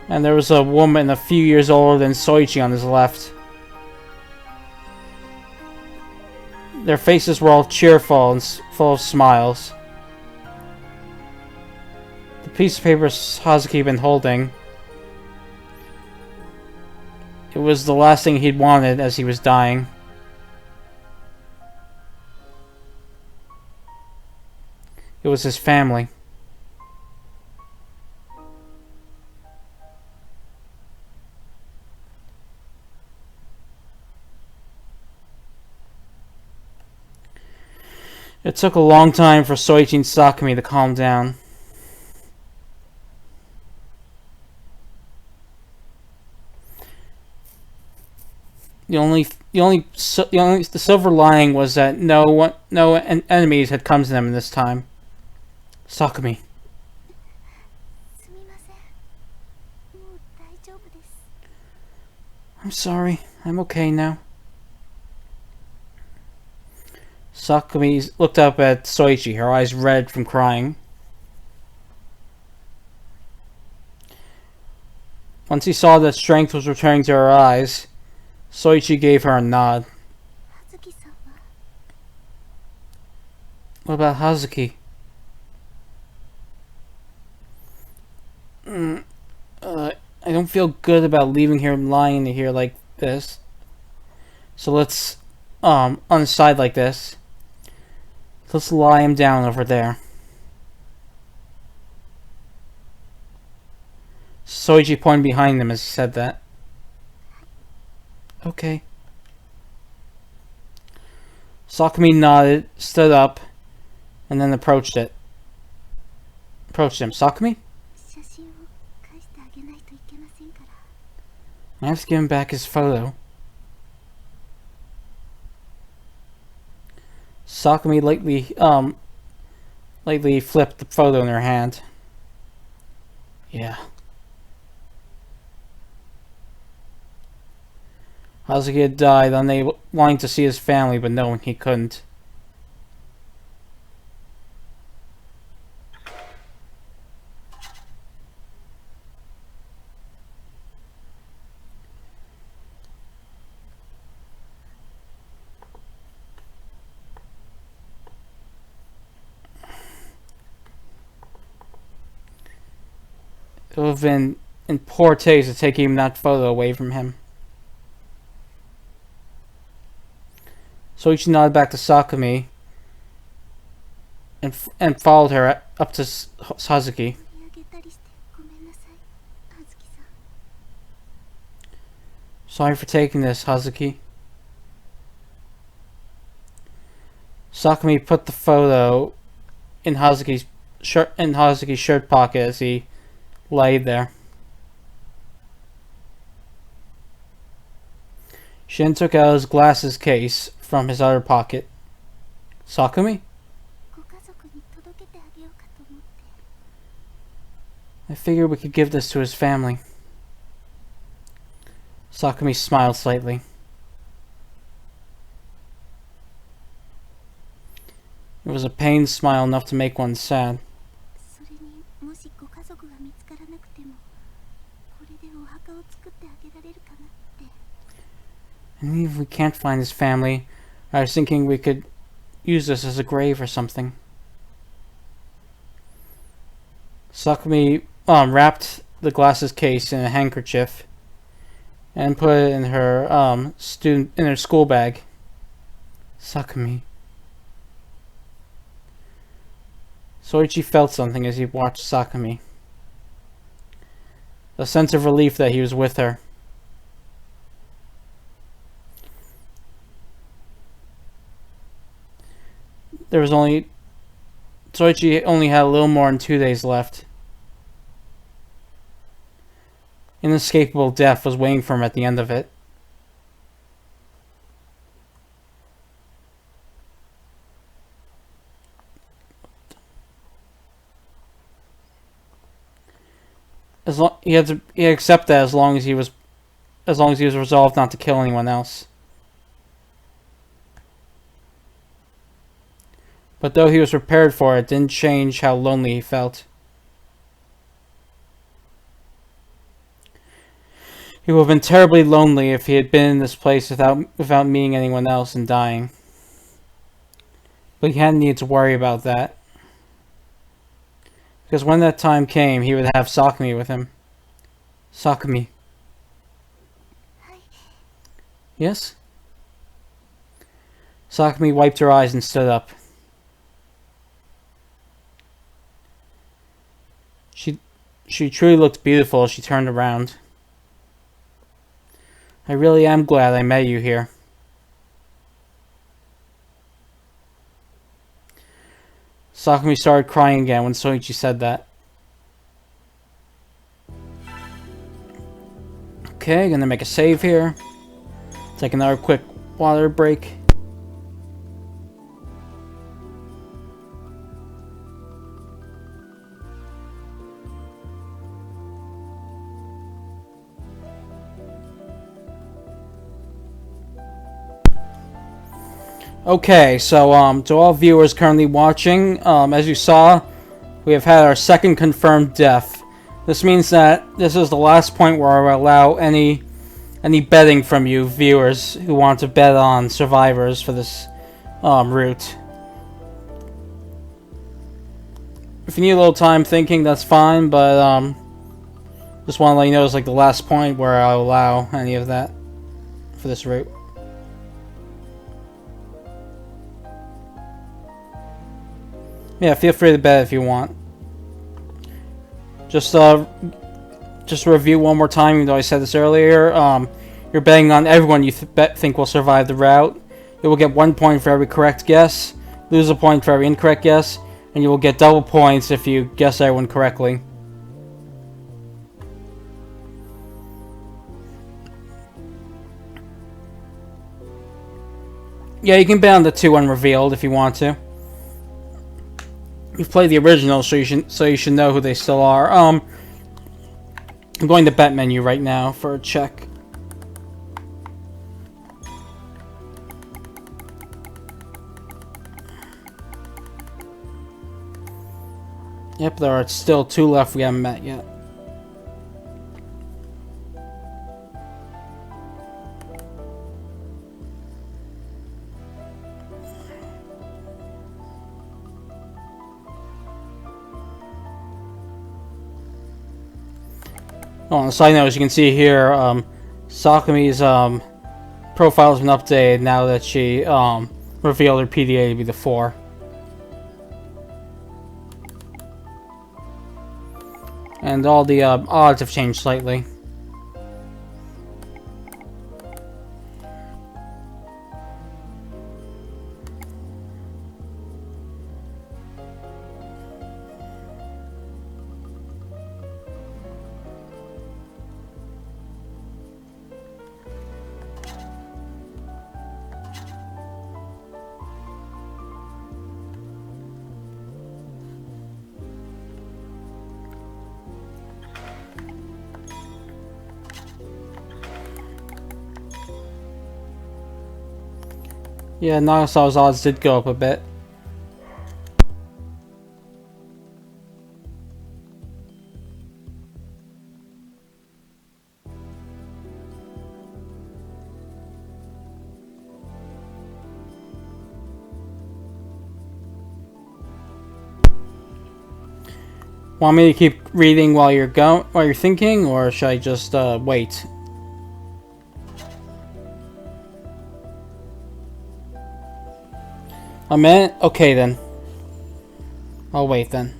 And there was a woman a few years older than Soichi on his left. Their faces were all cheerful and full of smiles. The piece of paper Hazuki had been holding, it was the last thing he'd wanted as he was dying. It was his family. It took a long time for Soichi and Sakumi to calm down. The silver lining was that no enemies had come to them this time. Sakumi. I'm sorry. I'm okay now. Sakumi looked up at Soichi, her eyes red from crying. Once he saw that strength was returning to her eyes, Soichi gave her a nod. What about Hazuki? I don't feel good about leaving him lying here like this. So let's, on the side like this. Let's lie him down over there. Soichi pointed behind him as he said that. Okay. Sakumi nodded, stood up, and then approached him. Sakumi? I have to give him back his photo. Sakumi lightly flipped the photo in her hand. Yeah. Hazuki had died, unable wanting to see his family, but knowing he couldn't. It would have been in poor taste to take even that photo away from him. Soichi nodded back to Sakumi and followed her up to Hazuki. Sorry for taking this, Hazuki. Sakumi put the photo in Hazuki's shirt pocket as he laid there. Shin took out his glasses case from his other pocket. Sakumi? I figured we could give this to his family. Sakumi smiled slightly. It was a pained smile enough to make one sad. And even if we can't find his family, I was thinking we could use this as a grave or something. Sakumi wrapped the glasses case in a handkerchief and put it in her school bag. Sakumi. Soichi felt something as he watched Sakumi. A sense of relief that he was with her. Soichi only had a little more than 2 days left. Inescapable death was waiting for him at the end of it. He had to accept that as long as he was resolved not to kill anyone else. But though he was prepared for it, it didn't change how lonely he felt. He would have been terribly lonely if he had been in this place without meeting anyone else and dying. But he hadn't needed to worry about that. Because when that time came, he would have Sakumi with him. Sakumi. Yes? Sakumi wiped her eyes and stood up. She she truly looked beautiful as she turned around. I really am glad I met you here. Sakumi started crying again when Soichi said that. Okay, gonna make a save here. Take another quick water break. Okay, so to all viewers currently watching, as you saw, we have had our second confirmed death. This means that this is the last point where I will allow any betting from you viewers who want to bet on survivors for this route. If you need a little time thinking, that's fine, but just want to let you know it's like the last point where I'll allow any of that for this route. Yeah, feel free to bet if you want. Just to review one more time, even though I said this earlier, you're betting on everyone you think will survive the route. You will get 1 point for every correct guess, lose a point for every incorrect guess, and you will get double points if you guess everyone correctly. Yeah, you can bet on the 2 unrevealed if you want to. You've played the original, so you should know who they still are. I'm going to bet menu right now for a check. Yep, there are still 2 left we haven't met yet. Oh, on a side note, as you can see here, Sakumi's profile has been updated now that she revealed her PDA to be the 4. And all the odds have changed slightly. Yeah, Nagasawa's odds did go up a bit. Want me to keep reading while you're thinking, or should I just wait? A minute? Okay then. I'll wait then.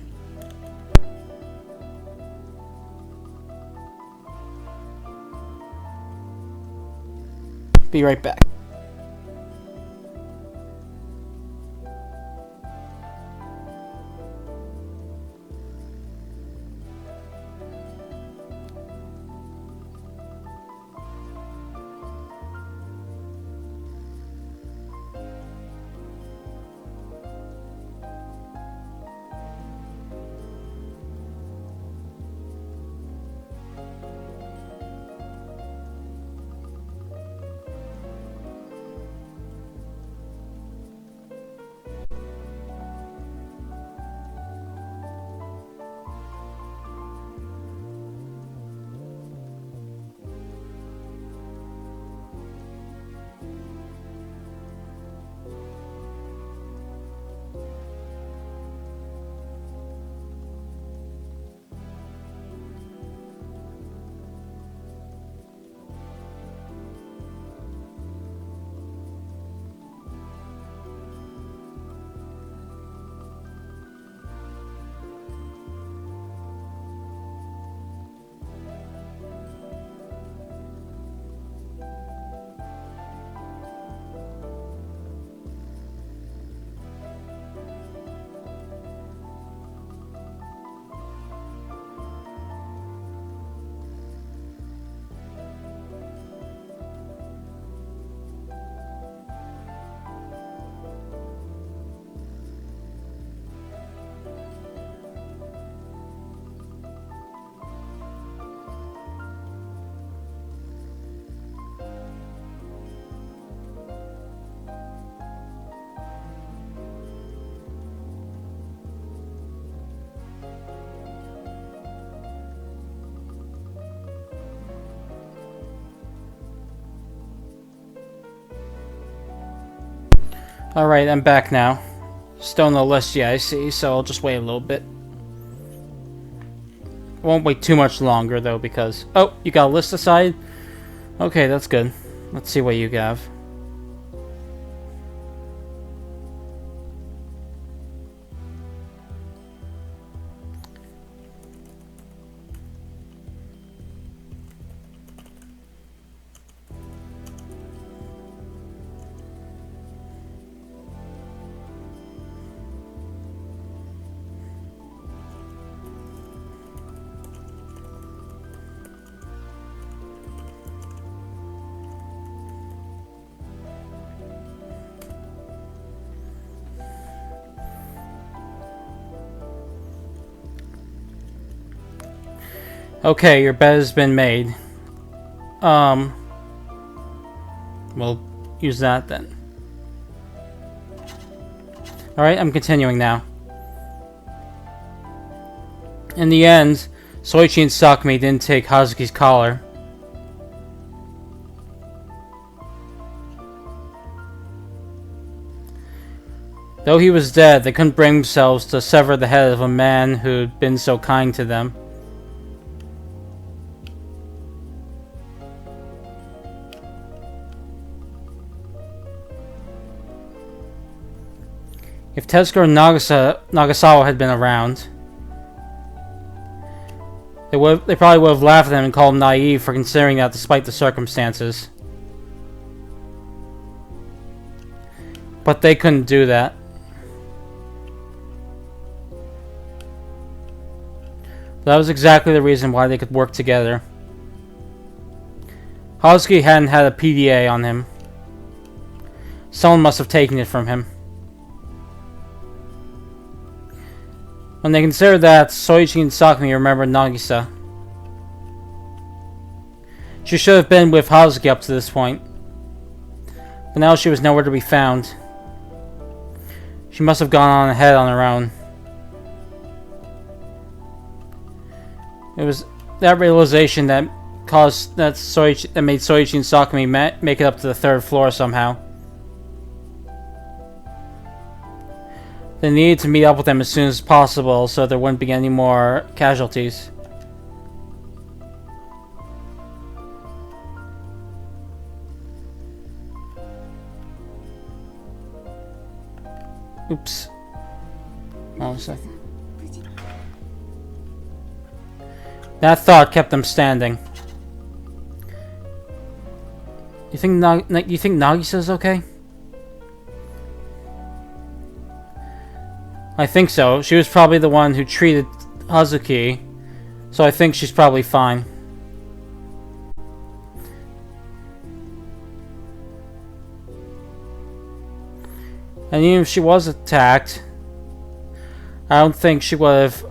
Be right back. Alright, I'm back now. Still on the list, yeah, I see, so I'll just wait a little bit. Won't wait too much longer, though, because... Oh, you got a list aside? Okay, that's good. Let's see what you have. Okay, your bed has been made. We'll use that then. Alright, I'm continuing now. In the end, Soichi and Sakumi didn't take Hazuki's collar. Though he was dead, they couldn't bring themselves to sever the head of a man who'd been so kind to them. If Tezuka and Nagasawa had been around, they probably would have laughed at him and called him naive for considering that despite the circumstances. But they couldn't do that. That was exactly the reason why they could work together. Hazuki hadn't had a PDA on him. Someone must have taken it from him. When they considered that, Soichi and Sakumi remembered Nagisa. She should have been with Hazuki up to this point. But now she was nowhere to be found. She must have gone on ahead on her own. It was that realization that made Soichi and Sakumi make it up to the 3rd floor somehow. They needed to meet up with them as soon as possible so there wouldn't be any more casualties. Oops. Hold on a second. That thought kept them standing. You think Nagisa's okay? I think so. She was probably the one who treated Hazuki, so I think she's probably fine. And even if she was attacked, I don't think she would have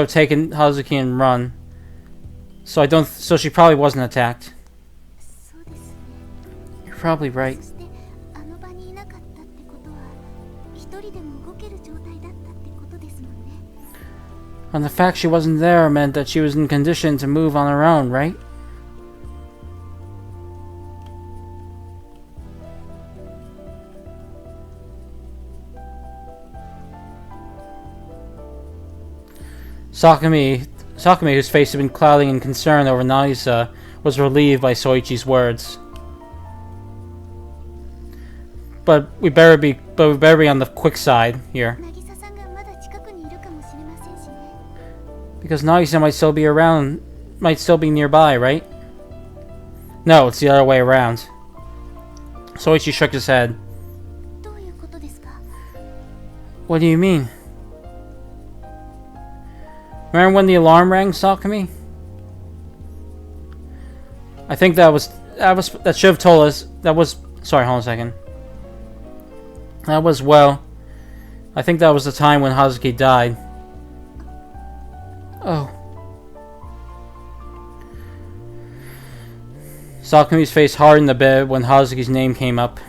taken Hazuki and run. So she probably wasn't attacked. You're probably right. And the fact she wasn't there meant that she was in condition to move on her own, right? Sakumi, whose face had been clouding in concern over Nagisa, was relieved by Soichi's words. But we better be on the quick side here. Because Nagisa might still be nearby, right? No, it's the other way around. Soichi shook his head. What do you mean? Remember when the alarm rang, Sakumi? I think that should have told us. Sorry, hold on a second. I think that was the time when Hazuki died. Oh. Sakumi's face hardened a bit when Hazuki's name came up.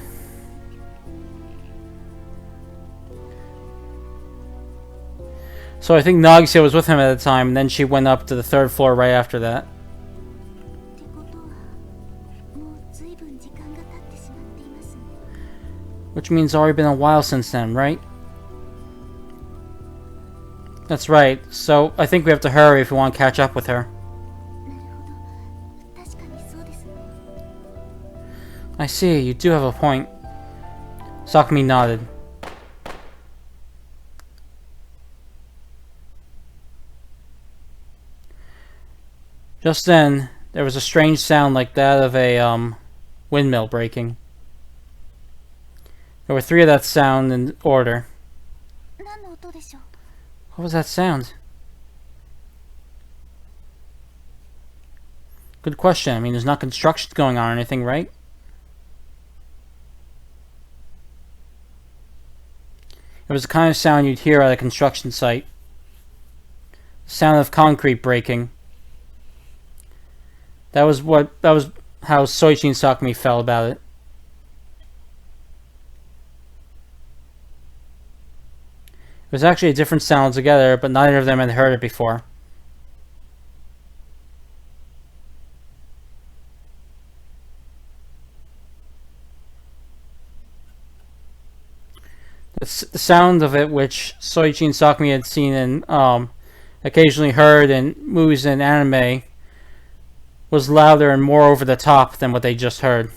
So I think Nagisa was with him at the time, and then she went up to the 3rd floor right after that. Which means it's already been a while since then, right? That's right. So I think we have to hurry if we want to catch up with her. なるほど。確かにそうですね。 I see, you do have a point. Sakumi nodded. Just then, there was a strange sound like that of a windmill breaking. There were 3 of that sound in order. 何の音でしょう。 What was that sound? Good question. I mean, there's not construction going on or anything, right? It was the kind of sound you'd hear at a construction site. The sound of concrete breaking. That was how Soichi and Sakumi felt about it. It was actually a different sound altogether, but neither of them had heard it before. The sound of it, which Soichi and Sakumi had seen and occasionally heard in movies and anime, was louder and more over the top than what they just heard.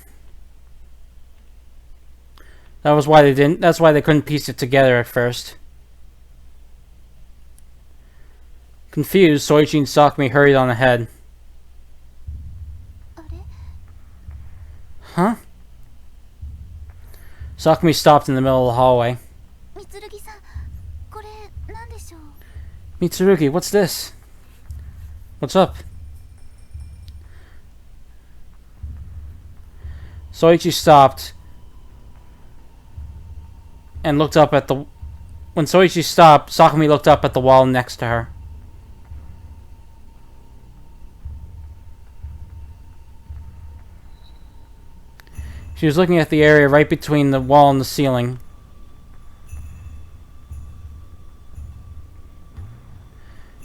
That's why they couldn't piece it together at first. Confused, Soichi and Sakumi hurried on ahead. あれ。 Huh? Sakumi stopped in the middle of the hallway. みつるぎさん、これ何でしょう。 Mitsurugi, what's this? What's up? Soichi stopped and looked up at the... When Soichi stopped, Sakumi looked up at the wall next to her. She was looking at the area right between the wall and the ceiling.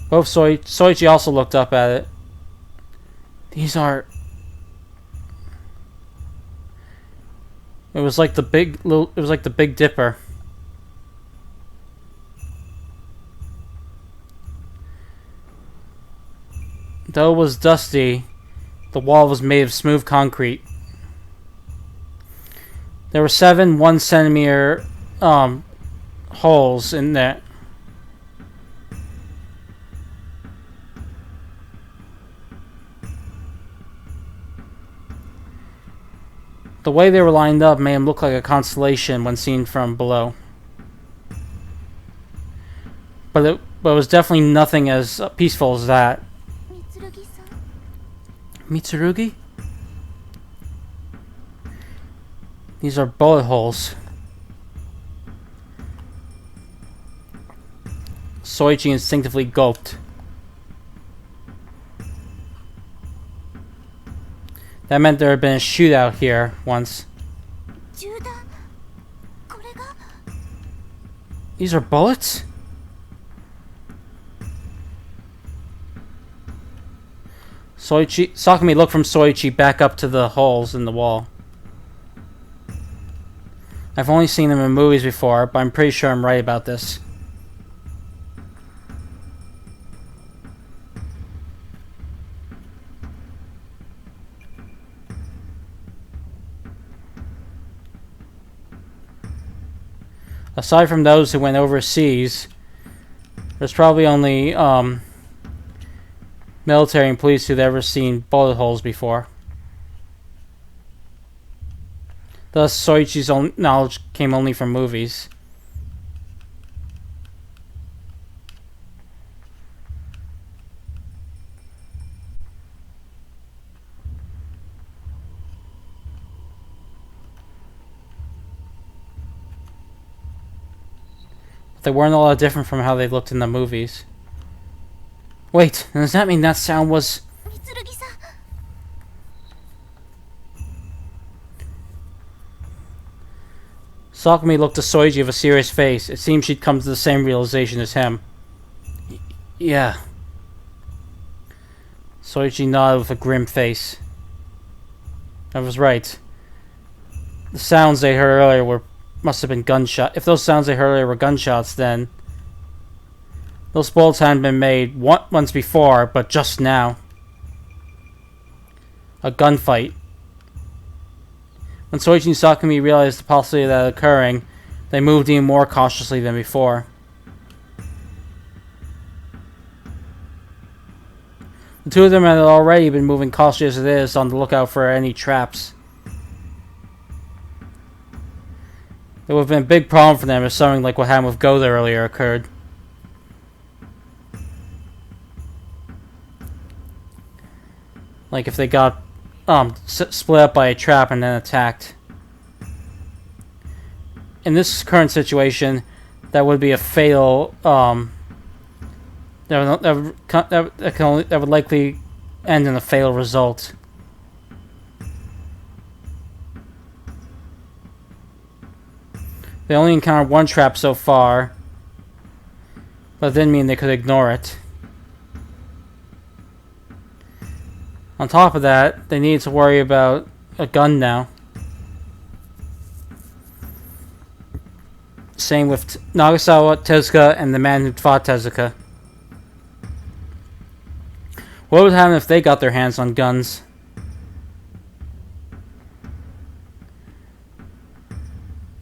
Both Soichi also looked up at it. These are... It was like the Big Dipper. Though it was dusty, the wall was made of smooth concrete. There were 7 1-centimeter holes in there. The way they were lined up made them look like a constellation when seen from below. But it was definitely nothing as peaceful as that. みつるぎさん。 Mitsurugi? These are bullet holes. Soichi instinctively gulped. That meant there had been a shootout here once. 銃弾。これが。 These are bullets? Sakumi looked from Soichi back up to the holes in the wall. I've only seen them in movies before, but I'm pretty sure I'm right about this. Aside from those who went overseas, there's probably only military and police who've ever seen bullet holes before. Thus, Soichi's own knowledge came only from movies. But they weren't all that different from how they looked in the movies. Wait, does that mean that sound was... みつるぎさん。 Sakumi looked to Soichi with a serious face. It seemed she'd come to the same realization as him. Yeah. Soichi nodded with a grim face. I was right. The sounds they heard earlier were must have been gunshot. If those sounds they heard earlier were gunshots, then those bullets hadn't been made once before, but just now. A gunfight. When Soichi and Sakumi realized the possibility of that occurring, they moved even more cautiously than before. The two of them had already been moving cautiously as it is, on the lookout for any traps. It would have been a big problem for them if something like what happened with Goda earlier occurred. Like if they got split up by a trap and then attacked. In this current situation, that would be a fatal. That would likely end in a fatal result. They only encountered one trap so far, but it didn't mean they could ignore it. On top of that, they needed to worry about a gun now. Same with Nagasawa, Tezuka, and the man who fought Tezuka. What would happen if they got their hands on guns?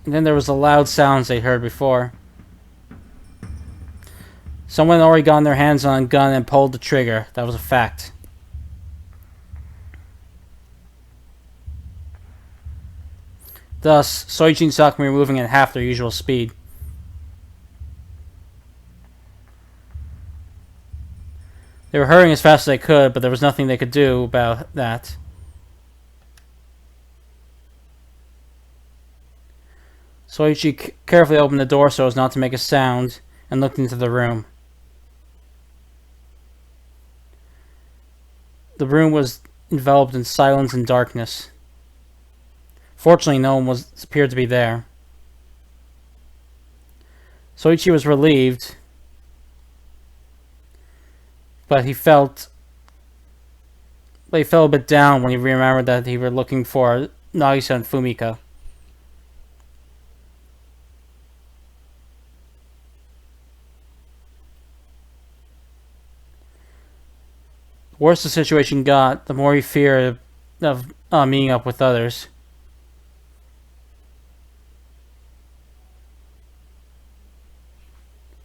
And then there was the loud sounds they heard before. Someone had already gotten their hands on a gun and pulled the trigger. That was a fact. Thus, Soichi and Sakumi were moving at half their usual speed. They were hurrying as fast as they could, but there was nothing they could do about that. Soichi carefully opened the door so as not to make a sound, and looked into the room. The room was enveloped in silence and darkness. Fortunately, no one appeared to be there. Soichi was relieved, but he felt a bit down when he remembered that he were looking for Nagisa and Fumika. The worse the situation got, the more he feared of meeting up with others.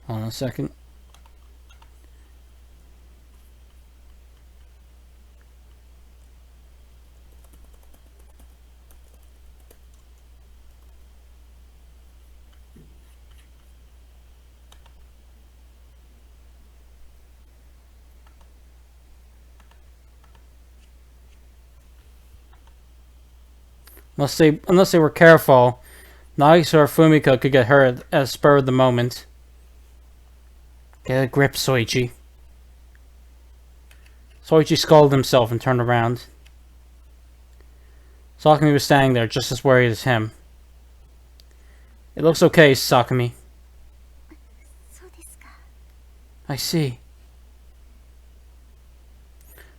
Hold on a second. Unless they were careful, Nagisa or Fumika could get hurt at a spur of the moment. Get a grip, Soichi. Soichi scolded himself and turned around. Sakumi was standing there, just as worried as him. It looks okay, Sakumi. I see.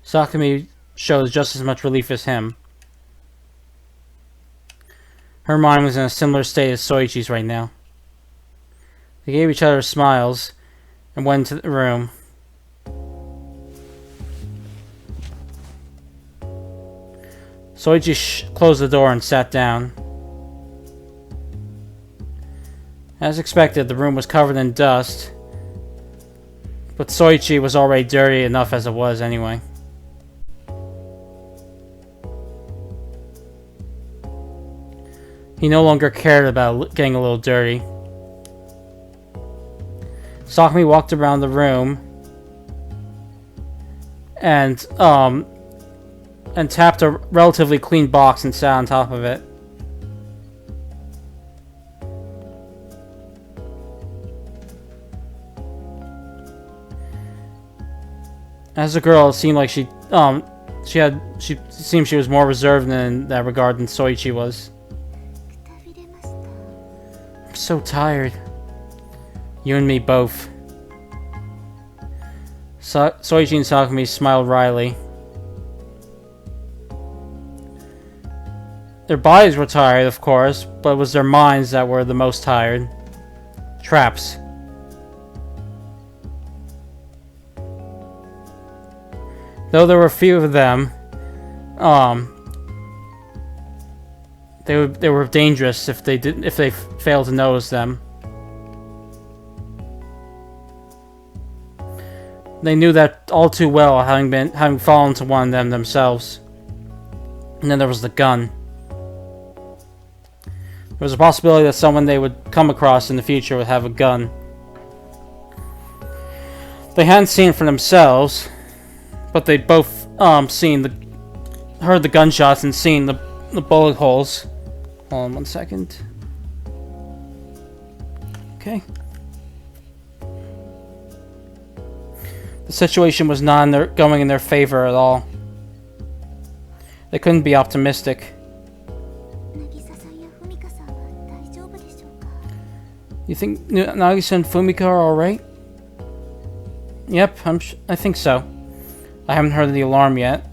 Sakumi shows just as much relief as him. Her mind was in a similar state as Soichi's right now. They gave each other smiles and went into the room. Soichi closed the door and sat down. As expected, the room was covered in dust, but Soichi was already dirty enough as it was anyway. He no longer cared about getting a little dirty. Sakumi walked around the room and tapped a relatively clean box and sat on top of it. As a girl, it seemed like she seemed she was more reserved in that regard than Soichi was. I'm so tired. You and me both. Soichi and Sakumi smiled wryly. Their bodies were tired, of course, but it was their minds that were the most tired. Traps. Though there were few of them, they were dangerous if they failed to notice them. They knew that all too well, having fallen to one of them themselves. And then there was the gun. There was a possibility that someone they would come across in the future would have a gun. They hadn't seen it for themselves, but they'd both heard the gunshots and seen the bullet holes. Hold on 1 second. Okay. The situation was not going in their favor at all. They couldn't be optimistic. You think Nagisa and Fumika are alright? Yep, I think so. I haven't heard the alarm yet.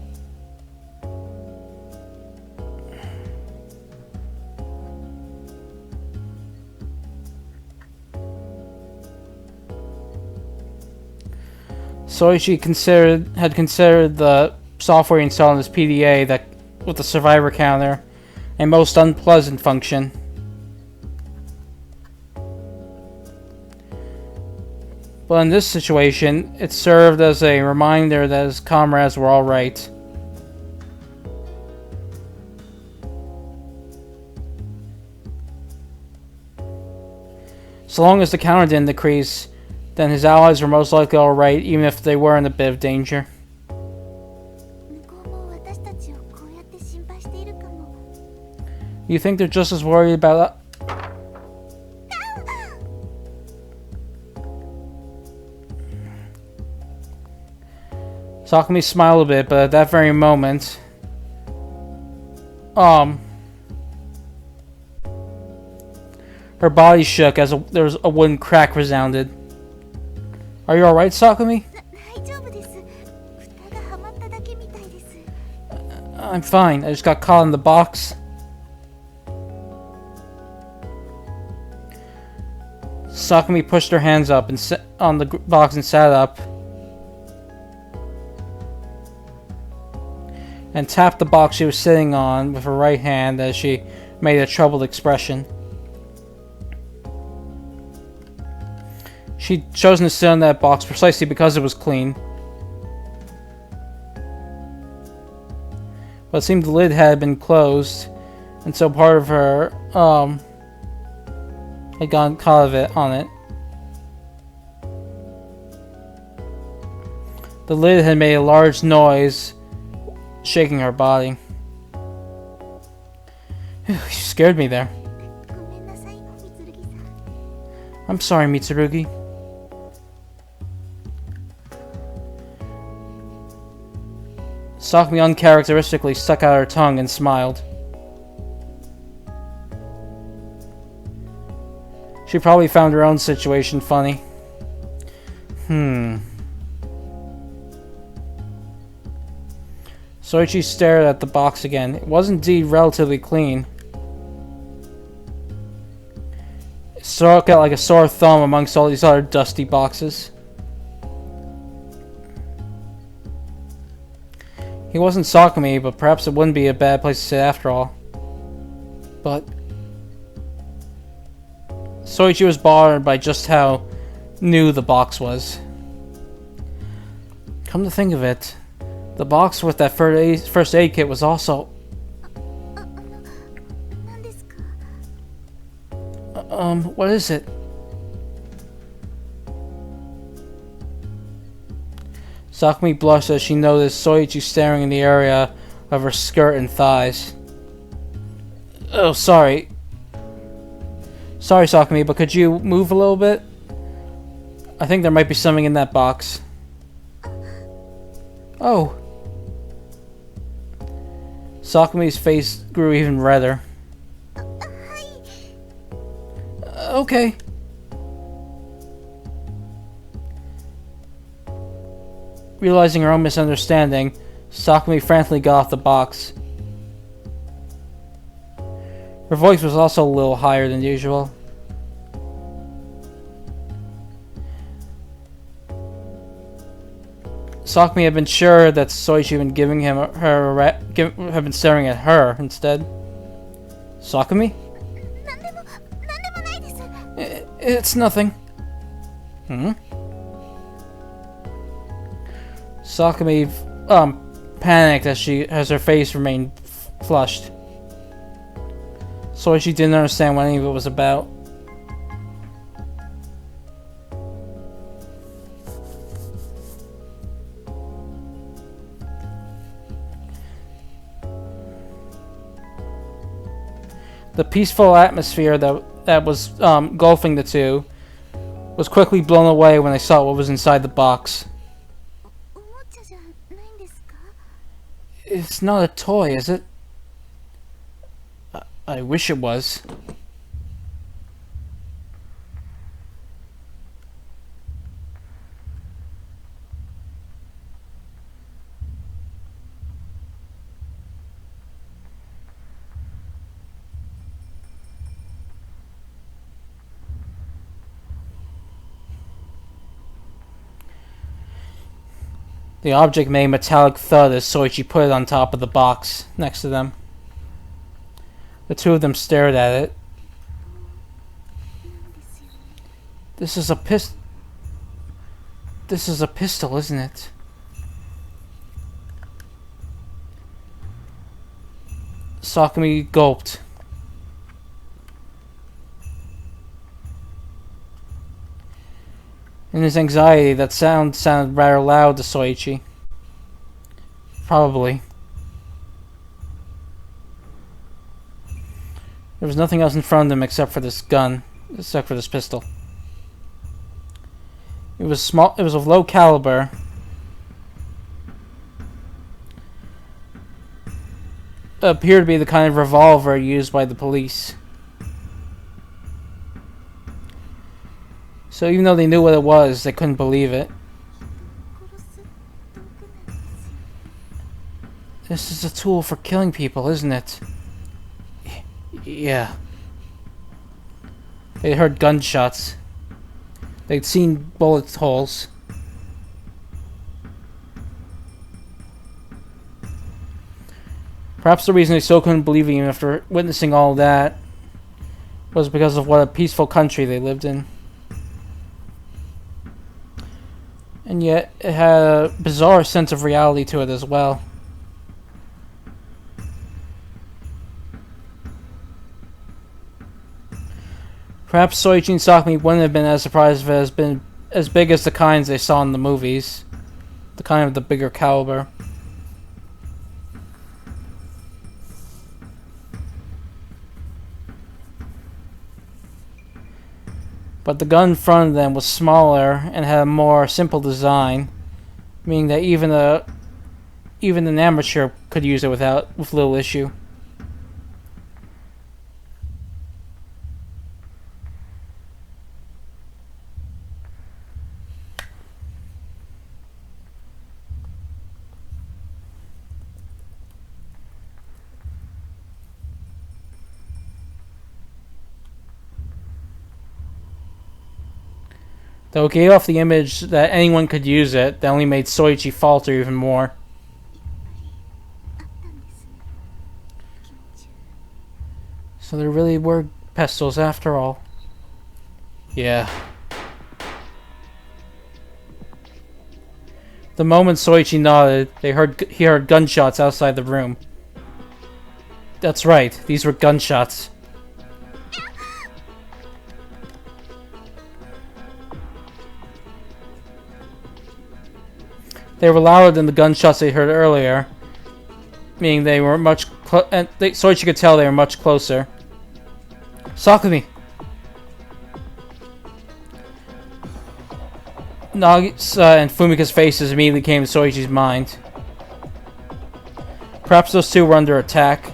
Soichi had considered the software installed in his PDA that with the survivor counter a most unpleasant function. But in this situation, it served as a reminder that his comrades were all right. So long as the counter didn't decrease, then his allies were most likely all right, even if they were in a bit of danger. You think they're just as worried about Sakumi smiled a bit, but at that very moment, her body shook as there was a wooden crack resounded. Are you alright, Sakumi? I'm fine. I just got caught in the box. Sakumi pushed her hands up and on the box and sat up. And tapped the box she was sitting on with her right hand as she made a troubled expression. She'd chosen to sit on that box precisely because it was clean. But it seemed the lid had been closed, and so part of her had gotten caught on it. The lid had made a large noise, shaking her body. You scared me there. I'm sorry, Mitsurugi. Sakumi uncharacteristically stuck out her tongue and smiled. She probably found her own situation funny. Soichi stared at the box again. It was indeed relatively clean. It stuck out like a sore thumb amongst all these other dusty boxes. He wasn't Sakumi, but perhaps it wouldn't be a bad place to sit after all. But Soichi was bothered by just how new the box was. Come to think of it, the box with that first aid kit was also... what is it? Sakumi blushed as she noticed Soichi staring in the area of her skirt and thighs. Oh, sorry. Sorry, Sakumi, but could you move a little bit? I think there might be something in that box. Oh. Sakumi's face grew even redder. Okay. Realizing her own misunderstanding, Sakumi frantically got off the box. Her voice was also a little higher than usual. Sakumi had been sure that Soichi had been giving him had been staring at her instead. Sakumi? It's nothing. Sakumi panicked as her face remained flushed. Soichi didn't understand what any of it was about. The peaceful atmosphere that was engulfing the two was quickly blown away when they saw what was inside the box. It's not a toy, is it? I wish it was. The object made a metallic thud as Soichi put it on top of the box next to them. The two of them stared at it. This is a pistol, isn't it? Sakumi gulped. In his anxiety, that sounded rather loud to Soichi. Probably. There was nothing else in front of him except for this gun, except for this pistol. It was small. It was of low caliber. It appeared to be the kind of revolver used by the police. So even though they knew what it was, they couldn't believe it. This is a tool for killing people, isn't it? Yeah. They heard gunshots. They'd seen bullet holes. Perhaps the reason they still couldn't believe it even after witnessing all that was because of what a peaceful country they lived in. And yet, it had a bizarre sense of reality to it as well. Perhaps Soichi and Sakumi wouldn't have been as surprised if it has been as big as the kinds they saw in the movies. The kind of the bigger caliber. But the gun in front of them was smaller and had a more simple design, meaning that even an amateur could use it with little issue. Though it gave off the image that anyone could use it, that only made Soichi falter even more. So there really were pistols after all. Yeah. The moment Soichi nodded, he heard gunshots outside the room. That's right, these were gunshots. They were louder than the gunshots they heard earlier, meaning they were much Soichi could tell they were much closer. Sakumi! Nagisa and Fumika's faces immediately came to Soichi's mind. Perhaps those two were under attack.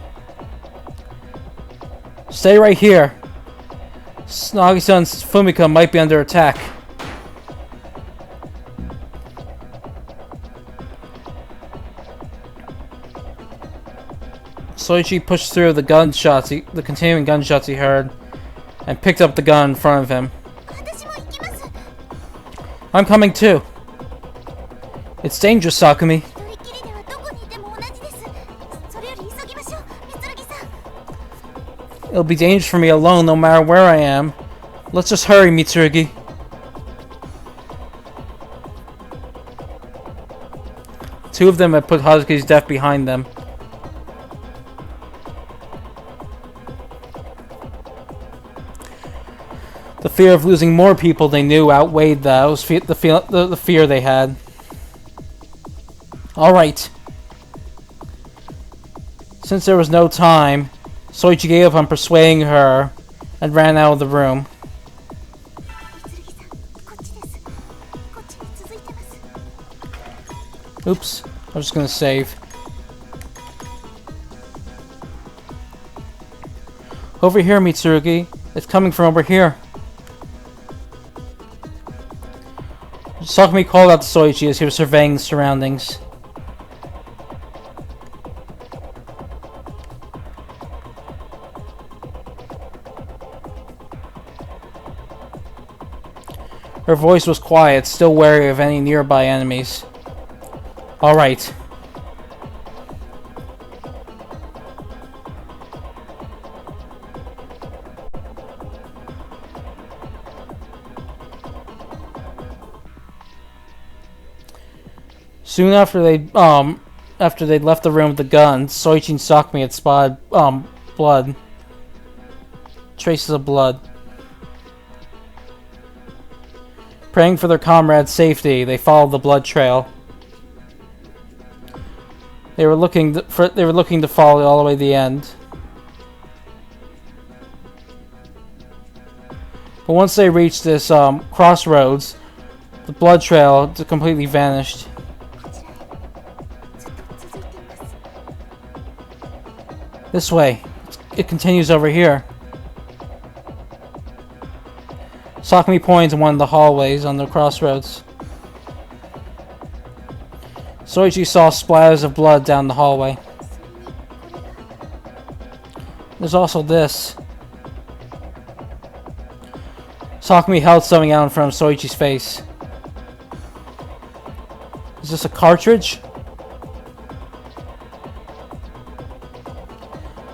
Stay right here. Nagisa and Fumika might be under attack. Soichi pushed through the gunshots, the continuing gunshots he heard, and picked up the gun in front of him. 私も行きます。 I'm coming too. It's dangerous, Sakumi. 一人きりではどこにいても同じです。それより急ぎましょう、三剣さん。 It'll be dangerous for me alone no matter where I am. Let's just hurry, Mitsurugi. Two of them had put Hazuki's death behind them. The fear of losing more people they knew outweighed that. It was the fear they had. Alright. Since there was no time, Soichi gave up on persuading her and ran out of the room. 三剣さん、こっちです。こっちに続いてます。 Oops, I was just gonna save. Over here, Mitsurugi. It's coming from over here. Sakumi called out to Soichi as he was surveying the surroundings. Her voice was quiet, still wary of any nearby enemies. Alright. Soon after they'd left the room with the guns, Soichi and Sakumi had spotted blood. Traces of blood. Praying for their comrade's safety, they followed the blood trail. They were looking to follow it all the way to the end. But once they reached this crossroads, the blood trail completely vanished. こちらへ。ずっと続いています。 This way. It continues over here. Sakumi points in one of the hallways on the crossroads. Soichi saw splatters of blood down the hallway. それに、これが。 There's also this. Sakumi held something out in front of Soichi's face. Is this a cartridge?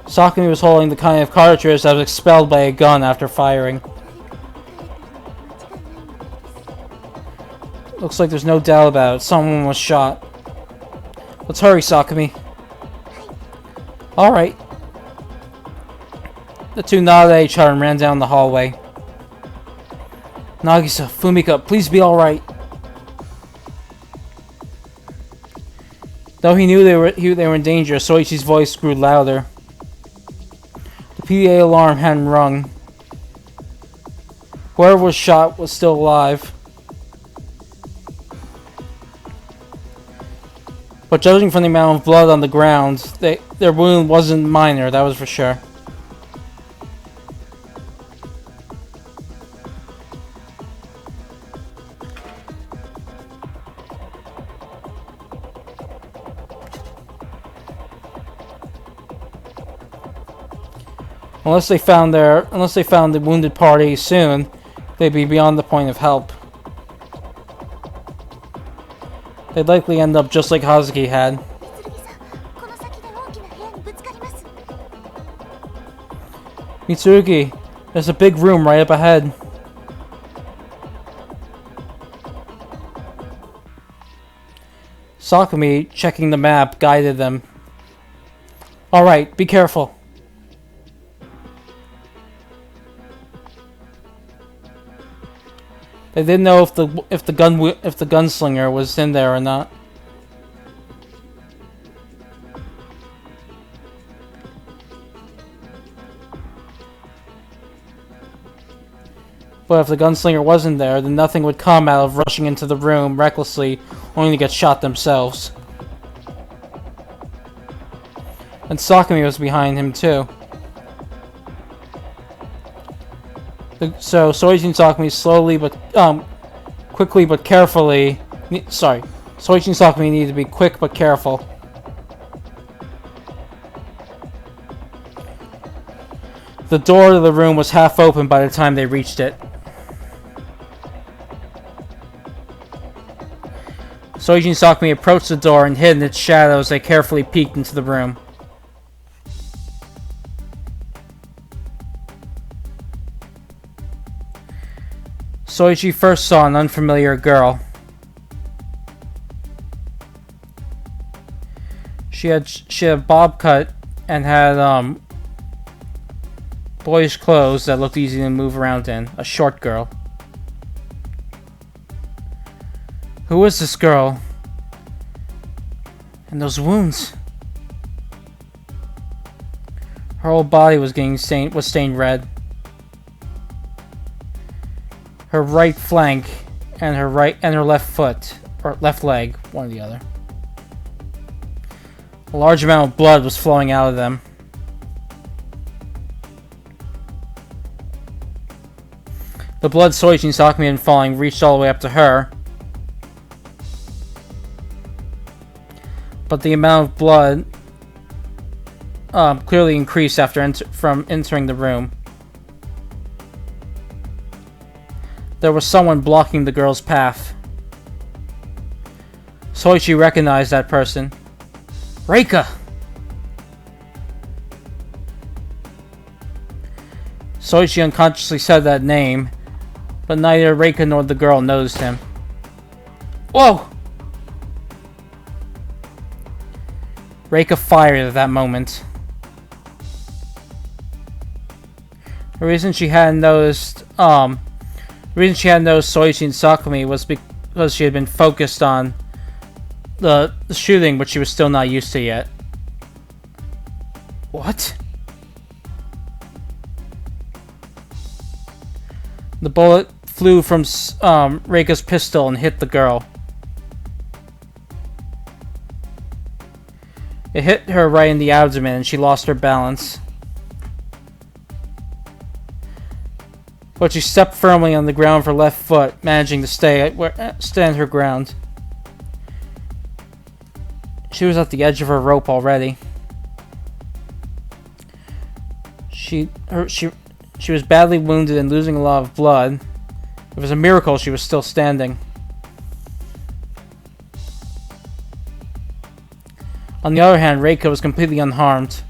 Sakumi was holding the kind of cartridge that was expelled by a gun after firing. 誰かが撃たれているのに間違いないみたいです。 Looks like there's no doubt about it. Someone was shot. Let's hurry, Sakumi. Alright. The two nodded at each other and ran down the hallway. Nagisa, Fumika, please be alright. Though he knew they were in danger, Soichi's voice grew louder. The PA alarm hadn't rung. Whoever was shot was still alive. But judging from the amount of blood on the ground, their wound wasn't minor, that was for sure. Unless they found the wounded party soon, they'd be beyond the point of help. They'd likely end up just like Hazuki had. 三剣さん、この先で大きな部屋にぶつかります。 Mitsurugi, there's a big room right up ahead. Sakumi, checking the map, guided them. Alright, be careful. They didn't know if the gunslinger was in there or not. But if the gunslinger wasn't there, then nothing would come out of rushing into the room recklessly, only to get shot themselves. And Sakumi was behind him too. So Soichi and Sakumi quickly but carefully. Soichi and Sakumi need to be quick but careful. The door to the room was half open by the time they reached it. Soichi and Sakumi approached the door and hid in its shadow as they carefully peeked into the room. Soichi first saw an unfamiliar girl. She had a bob cut and had boyish clothes that looked easy to move around in. A short girl. Who is this girl? And those wounds. Her whole body was stained red. Her right flank and her left foot, or left leg, one or the other. A large amount of blood was flowing out of them. The blood Soichi and Sakumi had been falling reached all the way up to her. But the amount of blood clearly increased after from entering the room. There was someone blocking the girl's path. Soichi recognized that person. Reika! Soichi unconsciously said that name, but neither Reika nor the girl noticed him. Whoa! Reika fired at that moment. The reason she hadn't noticed Soichi and Sakumi was because she had been focused on the shooting, which she was still not used to yet. What? The bullet flew from Reika's pistol and hit the girl. It hit her right in the abdomen and she lost her balance. But she stepped firmly on the ground with her left foot, managing to stand her ground. She was at the edge of her rope already. She was badly wounded and losing a lot of blood. It was a miracle she was still standing. On the other hand, Reika was completely unharmed.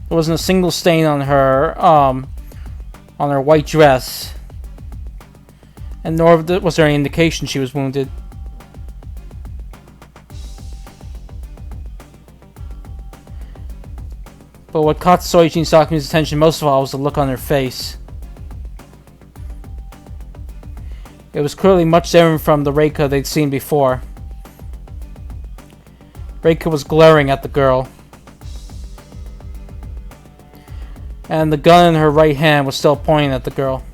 There wasn't a single stain on her white dress, and nor was there any indication she was wounded. But what caught Soichi and Sakumi's attention most of all was the look on her face. It was clearly much different from the Reika they'd seen before. Reika was glaring at the girl. And the gun in her right hand was still pointing at the girl.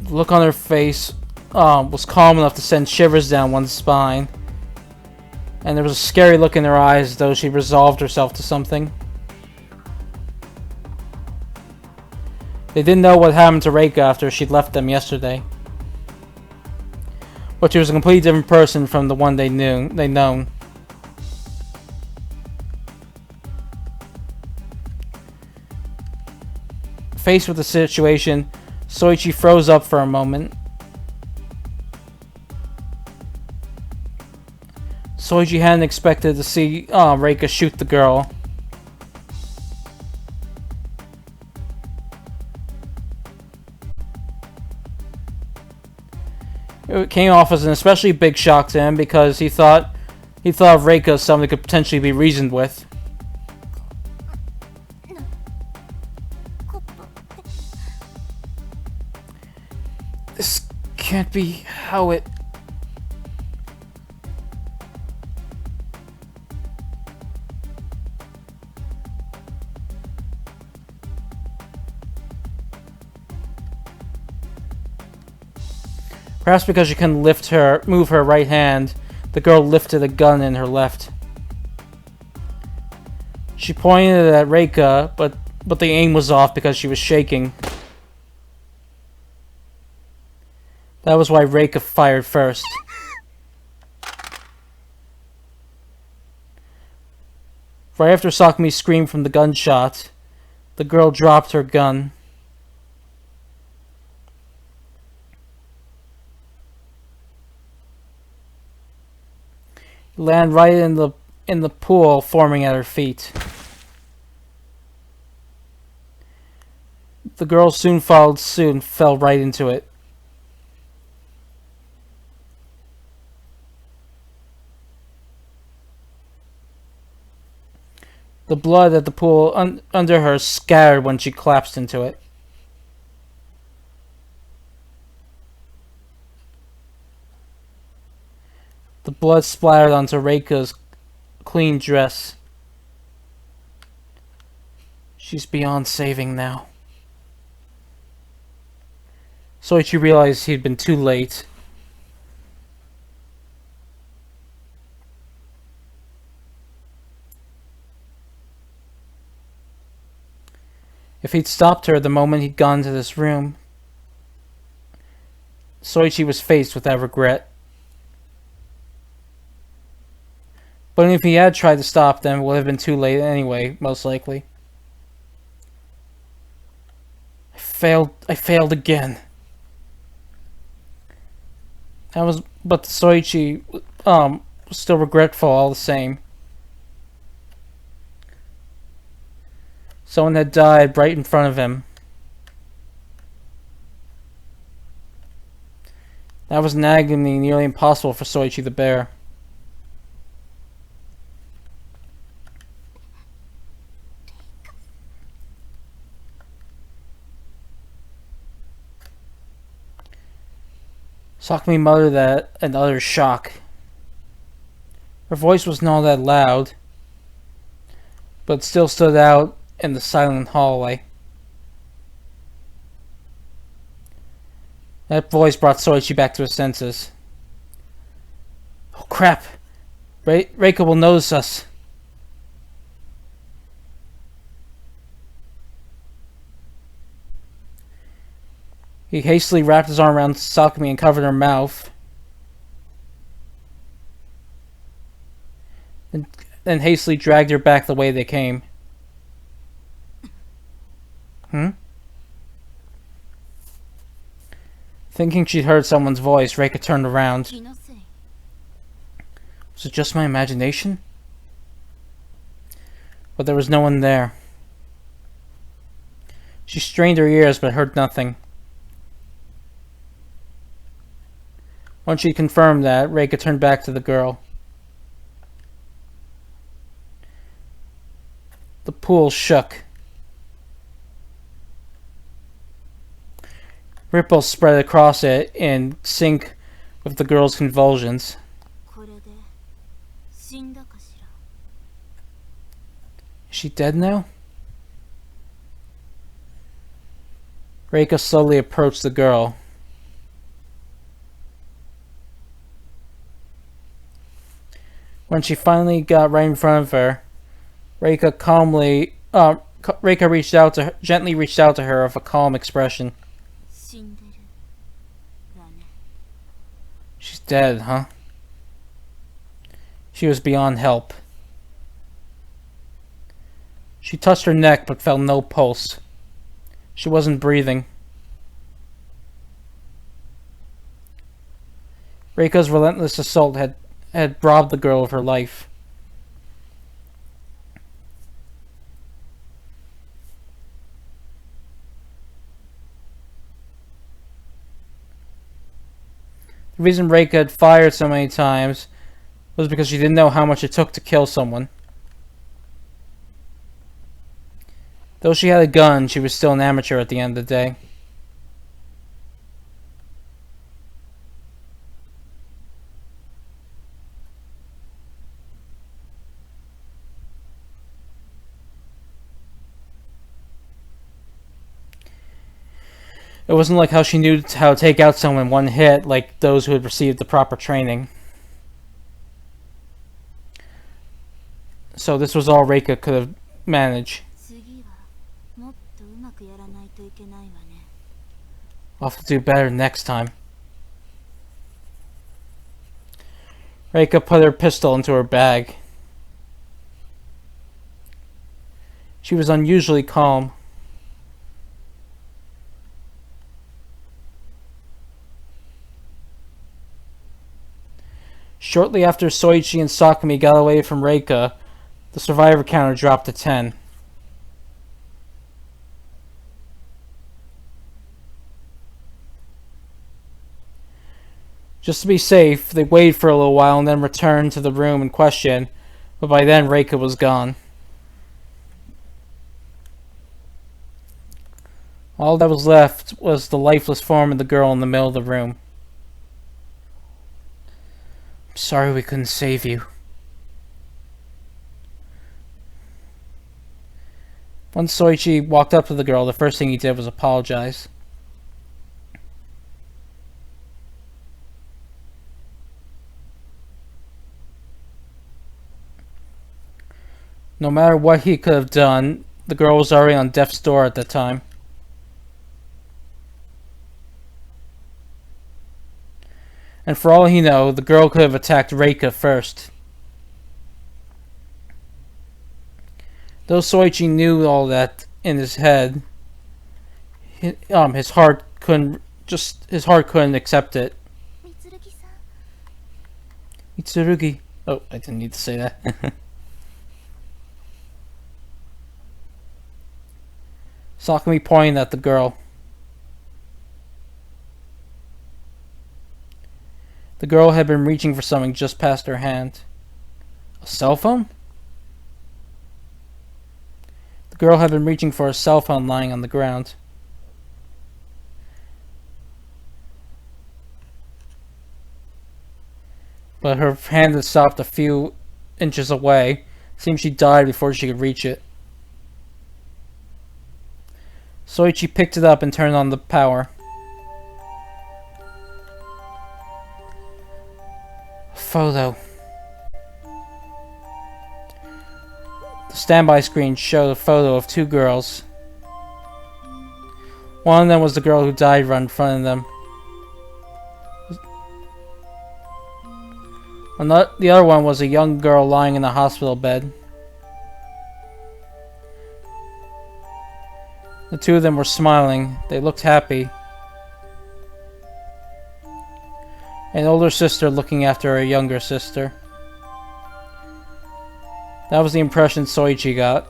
The look on her face was calm enough to send shivers down one's spine. And there was a scary look in her eyes as though she resolved herself to something. They didn't know what happened to Reika after she'd left them yesterday. But she was a completely different person from the one they'd known. Faced with the situation, Soichi froze up for a moment. Soichi hadn't expected to see Reika shoot the girl. It came off as an especially big shock to him because he thought of Reika as someone that could potentially be reasoned with. This can't be how it... Perhaps because she couldn't move her right hand, the girl lifted a gun in her left. She pointed it at Reika, but the aim was off because she was shaking. That was why Reika fired first. Right after Sakumi screamed from the gunshot, the girl dropped her gun. It landed right in the pool forming at her feet. The girl soon followed suit and fell right into it. The blood at the pool under her scattered when she collapsed into it. The blood splattered onto Reika's clean dress. She's beyond saving now. Soichi realized he'd been too late. If he'd stopped her the moment he'd gone into this room, Soichi was faced with that regret. But if he had tried to stop them, it would have been too late anyway, most likely. I failed again. But Soichi was still regretful all the same. Someone had died right in front of him. That was an agony nearly impossible for Soichi to bear. Sakumi muttered that in utter shock. Her voice wasn't all that loud, but still stood out in the silent hallway. That voice brought Soichi back to his senses. Oh crap! Reika will notice us. He hastily wrapped his arm around Sakumi and covered her mouth. Then hastily dragged her back the way they came. Thinking she'd heard someone's voice, Reika turned around. Was it just my imagination? But there was no one there. She strained her ears but heard nothing. Once she confirmed that, Reika turned back to the girl. The pool shook. Ripples spread across it in sync with the girl's convulsions. Is she dead now? Reika slowly approached the girl. When she finally got right in front of her, Reika gently reached out to her with a calm expression. She's dead, huh? She was beyond help. She touched her neck but felt no pulse. She wasn't breathing. Reika's relentless assault had robbed the girl of her life. The reason Reika had fired so many times was because she didn't know how much it took to kill someone. Though she had a gun, she was still an amateur at the end of the day. It wasn't like how she knew how to take out someone in one hit like those who had received the proper training. So this was all Reika could have managed. I'll have to do better next time. Reika put her pistol into her bag. She was unusually calm. Shortly after Soichi and Sakumi got away from Reika, the survivor counter dropped to 10. Just to be safe, they waited for a little while and then returned to the room in question, but by then Reika was gone. All that was left was the lifeless form of the girl in the middle of the room. I'm sorry we couldn't save you. Once Soichi walked up to the girl, the first thing he did was apologize. No matter what he could have done, the girl was already on death's door at the time. And for all he knew, the girl could have attacked Reika first. Though Soichi knew all that in his head, his heart couldn't accept it. Mitsurugi. Oh, I didn't need to say that. Sakumi pointed at the girl. The girl had been reaching for something just past her hand. A cell phone? The girl had been reaching for a cell phone lying on the ground. But her hand had stopped a few inches away. It seemed she died before she could reach it. Soichi picked it up and turned on the power. A photo. The standby screen showed a photo of two girls. One of them was the girl who died right in front of them. The other one was a young girl lying in a hospital bed. The two of them were smiling. They looked happy. An older sister looking after a younger sister. That was the impression Soichi got.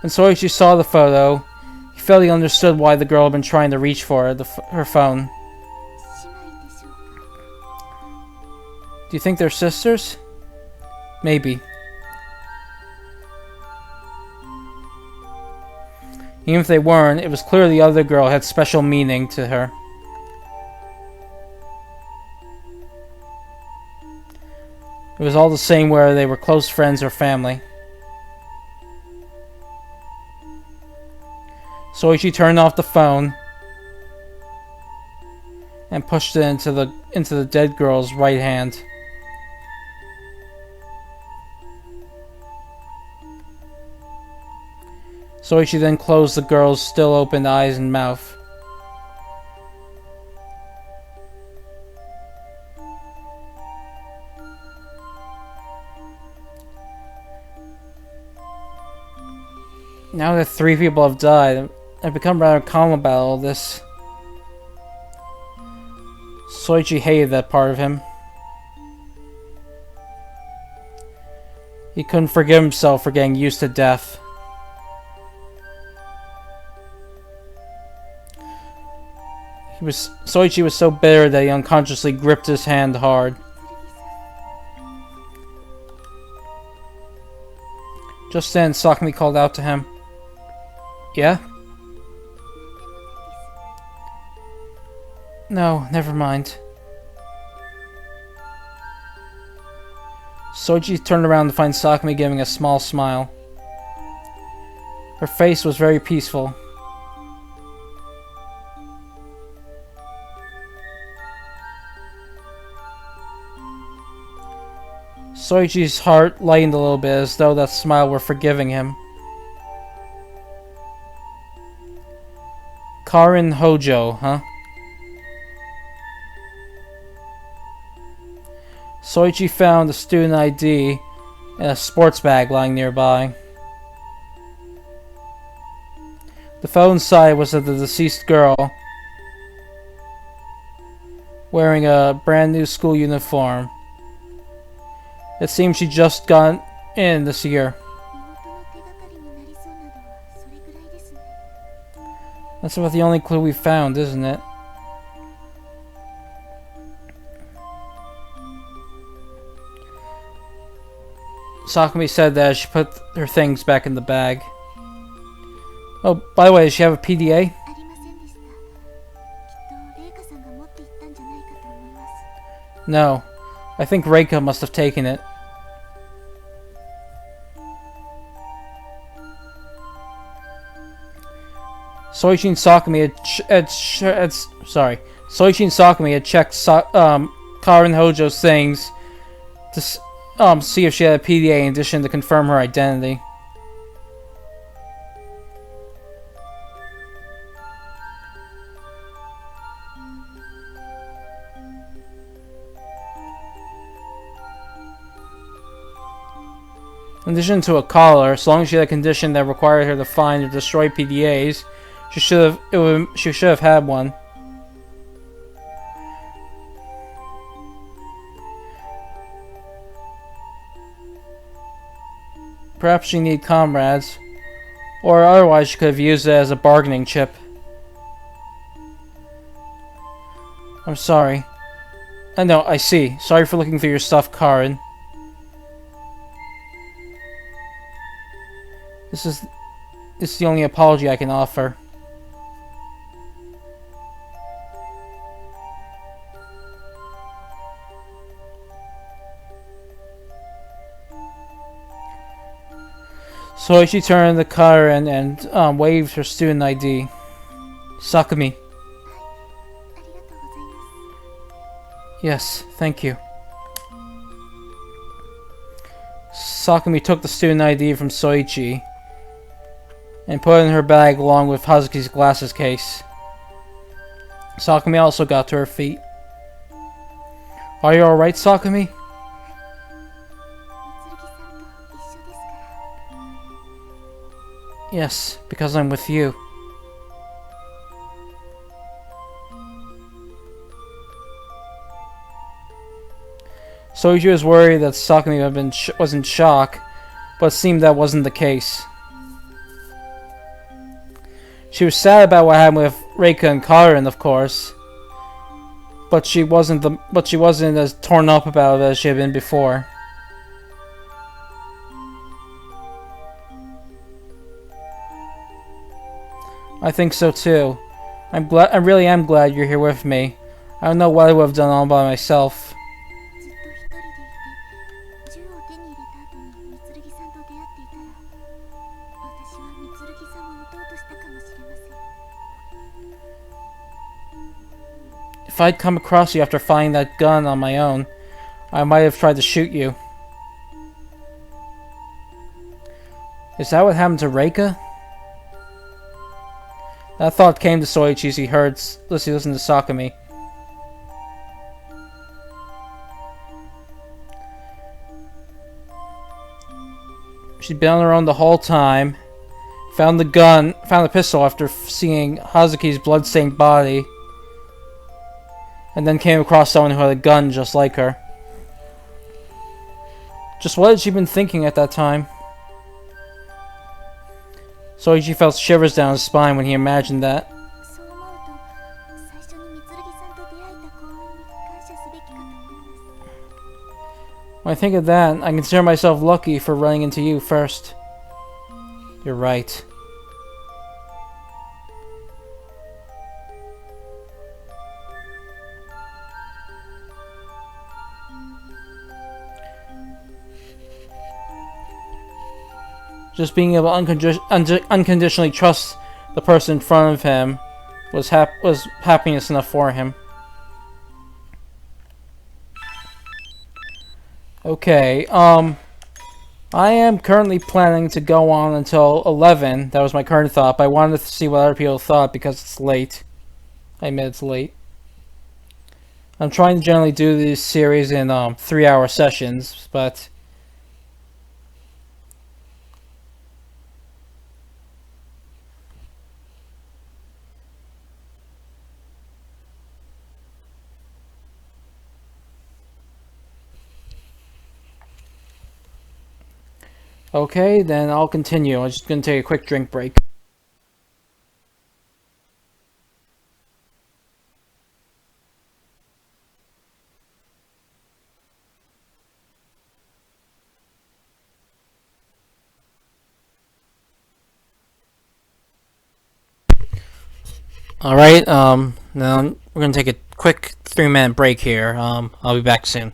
When Soichi saw the photo, he felt he understood why the girl had been trying to reach for her phone. Do you think they're sisters? Maybe. Even if they weren't, it was clear the other girl had special meaning to her. It was all the same whether they were close friends or family. Soichi turned off the phone and pushed it into the dead girl's right hand. Soichi then closed the girl's still open eyes and mouth. Now that 3 people have died, I've become rather calm about all this. Soichi hated that part of him. He couldn't forgive himself for getting used to death. Soichi was so bitter that he unconsciously gripped his hand hard. Just then, Sakumi called out to him. Yeah? No, never mind. Soichi turned around to find Sakumi giving a small smile. Her face was very peaceful. Soichi's heart lightened a little bit as though that smile were forgiving him. Karin Hojo, huh? Soichi found a student ID in a sports bag lying nearby. The photo inside was of the deceased girl wearing a brand new school uniform. It seems she just got in this year. That's about the only clue we found, isn't it? Sakumi said that she put her things back in the bag. Oh, by the way, does she have a PDA? No. I think Reika must have taken it. Soichi and Sakumi had checked Karin Hojo's things to see if she had a PDA in addition to confirm her identity. In addition to a collar, as long as she had a condition that required her to find or destroy PDAs, she should have had one. Perhaps she needed comrades, or otherwise she could have used it as a bargaining chip. I'm sorry. I know, I see. Sorry for looking through your stuff, Karin. This is the only apology I can offer. So she turned to Karin and waved her student ID. Sakumi. Yes, thank you. Sakumi took the student ID from Soichi and put it in her bag along with Hazuki's glasses case. Sakumi also got to her feet. Are you alright, Sakumi? Yes, because I'm with you. Soichi was worried that Sakumi was in shock, but it seemed that wasn't the case. She was sad about what happened with Reika and Karin, of course, but she wasn't as torn up about it as she had been before. I think so too. I really am glad you're here with me. I don't know what I would have done all by myself. If I'd come across you after finding that gun on my own, I might have tried to shoot you. Is that what happened to Reika? That thought came to Soichi as he listened to Sakumi. She'd been on her own the whole time, found the pistol after seeing Hazuki's blood-stained body, and then came across someone who had a gun just like her. Just what had she been thinking at that time? Soichi felt shivers down his spine when he imagined that. When I think of that, I consider myself lucky for running into you first. You're right. Just being able to unconditionally trust the person in front of him was happiness enough for him. Okay, I am currently planning to go on until 11. That was my current thought, but I wanted to see what other people thought because it's late. I admit it's late. I'm trying to generally do this series in 3-hour sessions, but okay, then I'll continue. I'm just going to take a quick drink break. Alright, now we're going to take a quick 3-minute break here. I'll be back soon.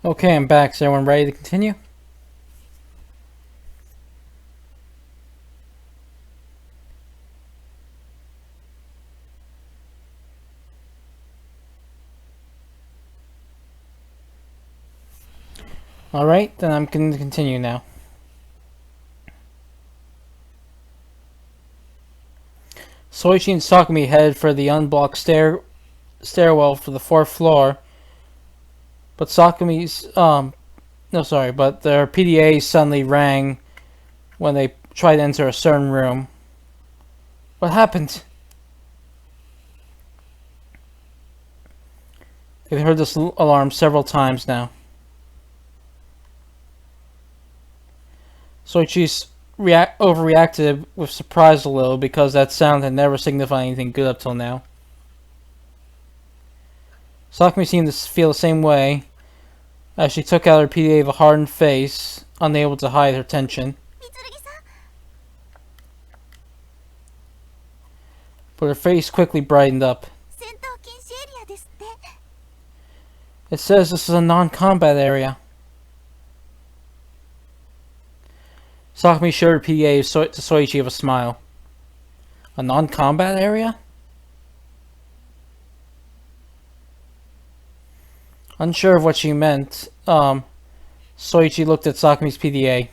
Okay, I'm back. Is everyone ready to continue? Alright, then I'm going to continue now. Soichi and Sakumi headed for the unblocked stairwell for the 4th floor, but but their PDA suddenly rang when they tried to enter a certain room. What happened? They've heard this alarm several times now. Soichi's overreacted with surprise a little because that sound had never signified anything good up till now. Sakumi seemed to feel the same way as she took out her PDA with a hardened face, unable to hide her tension. But her face quickly brightened up. It says this is a non-combat area. Sakumi showed her PDA to Soichi with a smile. A non-combat area? Unsure of what she meant, Soichi looked at Sakumi's PDA.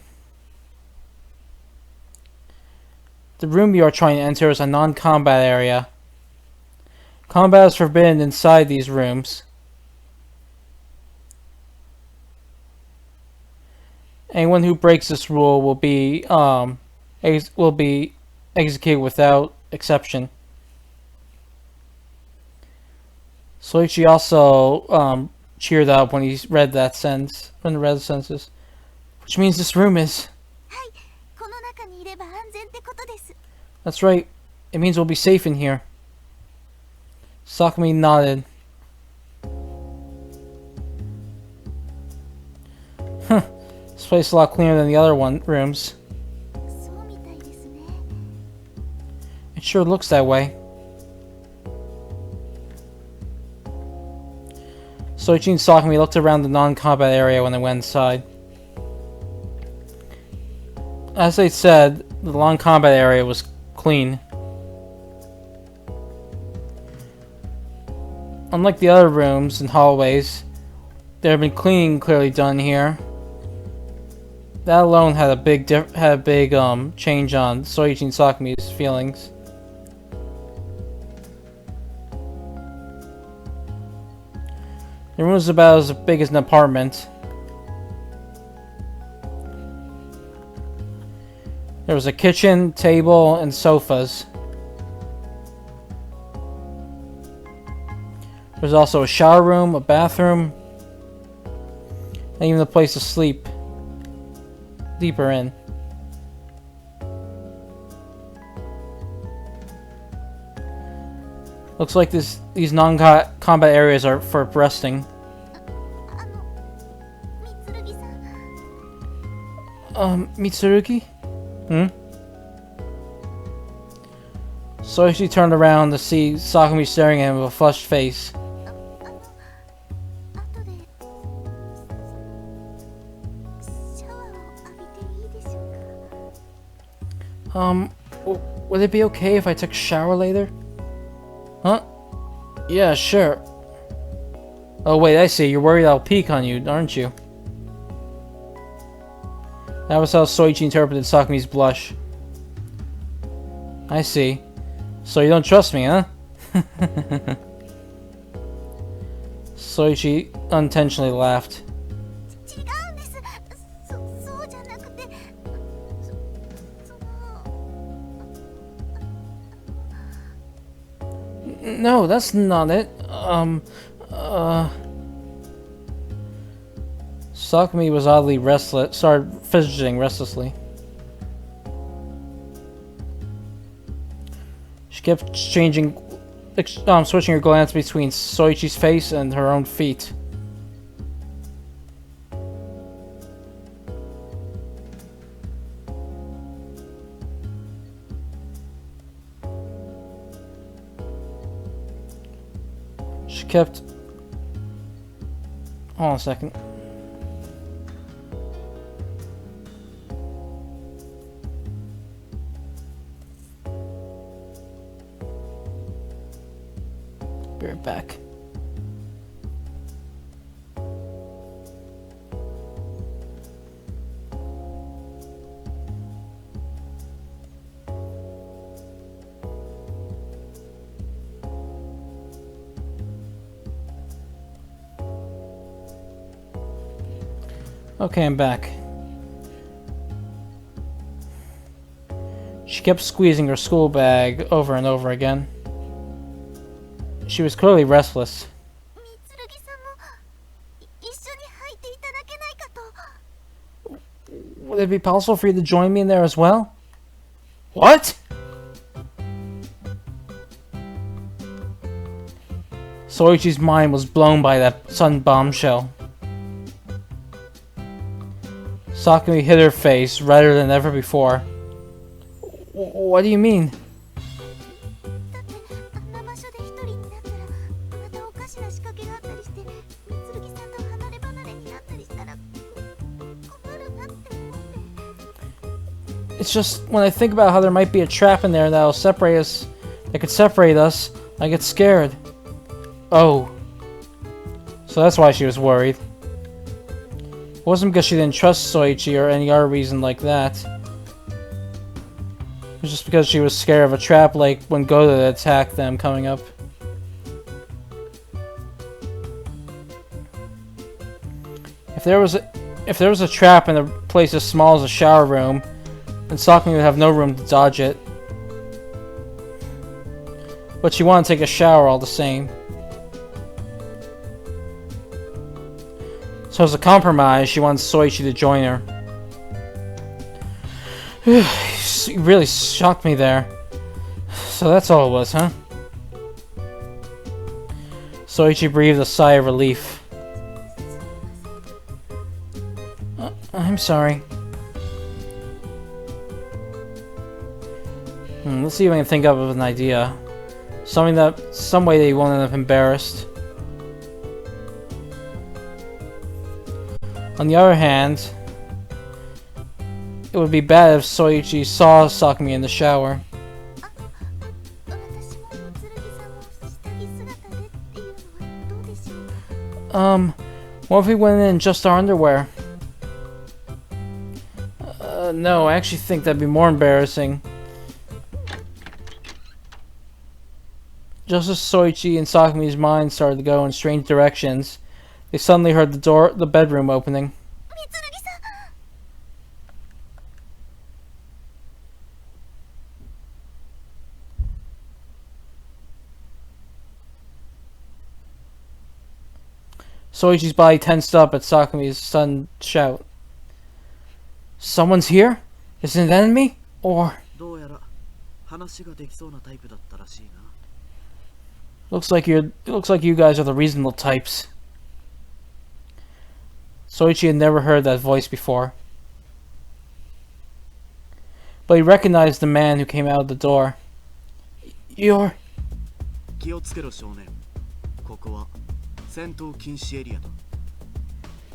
The room you are trying to enter is a non-combat area. Combat is forbidden inside these rooms. Anyone who breaks this rule will be executed without exception. Soichi also cheered up when he read that sentence, which means this room is. はい、この中にいれば安全ってことです。 That's right. It means we'll be safe in here. Sakumi nodded. Huh. This place is a lot cleaner than the other rooms. そうみたいですね。 It sure looks that way. Soichi and Sakumi looked around the non-combat area when they went inside. As they said, the non-combat area was clean. Unlike the other rooms and hallways, there had been cleaning clearly done here. That alone had a big change on Soichi and Sakumi's feelings. The room was about as big as an apartment. There was a kitchen, table, and sofas. There was also a shower room, a bathroom, and even a place to sleep deeper in. Looks like these non-combat areas are for resting. 三剣さん。 Mitsurugi? So she turned around to see Sakumi staring at him with a flushed face. 後でシャワーを浴びていいでしょうか。Would it be okay if I took a shower later? Huh? Yeah, sure. Oh wait, I see. You're worried I'll peek on you, aren't you? That was how Soichi interpreted Sakumi's blush. I see. So you don't trust me, huh? Soichi unintentionally laughed. 違うんです。そうじゃなくて、No, that's not it. Sakumi was oddly restless, started fidgeting restlessly. She kept switching her glance between Soichi's face and her own feet. She kept... Hold on a second. Be right back. Okay, I'm back. She kept squeezing her school bag over and over again. She was clearly restless. 三剣さんも一緒に入っていただけないかと。 Would it be possible for you to join me in there as well? What? Soichi's mind was blown by that sudden bombshell. Sakumi hid her face redder than ever before. What do you mean? だってあんな場所で一人になったらまたおかしな仕掛けがあったりして三剣さんと離れ離れになったりしたら困るなって思って。It's just when I think about how there might be a trap in there that'll separate us, that could separate us, I get scared. Oh. So that's why she was worried. It wasn't because she didn't trust Soichi or any other reason like that. It was just because she was scared of a trap like when Goda attacked them coming up. If there was a trap in a place as small as a shower room, then Sakumi would have no room to dodge it. But she wanted to take a shower all the same. So as a compromise, she wanted Soichi to join her. You really shocked me there. So that's all it was, huh? Soichi breathed a sigh of relief. I'm sorry. Let's see if I can think of an idea. Some way that you won't end up embarrassed. On the other hand, it would be bad if Soichi saw Sakumi in the shower. What if we went in just our underwear? No, I actually think that'd be more embarrassing. Just as Soichi and Sakumi's minds started to go in strange directions, they suddenly heard the bedroom opening. Soichi's body tensed up at Sakumi's sudden shout. Someone's here? Is it an enemy? Or... Looks like you guys are the reasonable types. Soichi had never heard that voice before. But he recognized the man who came out of the door. You're...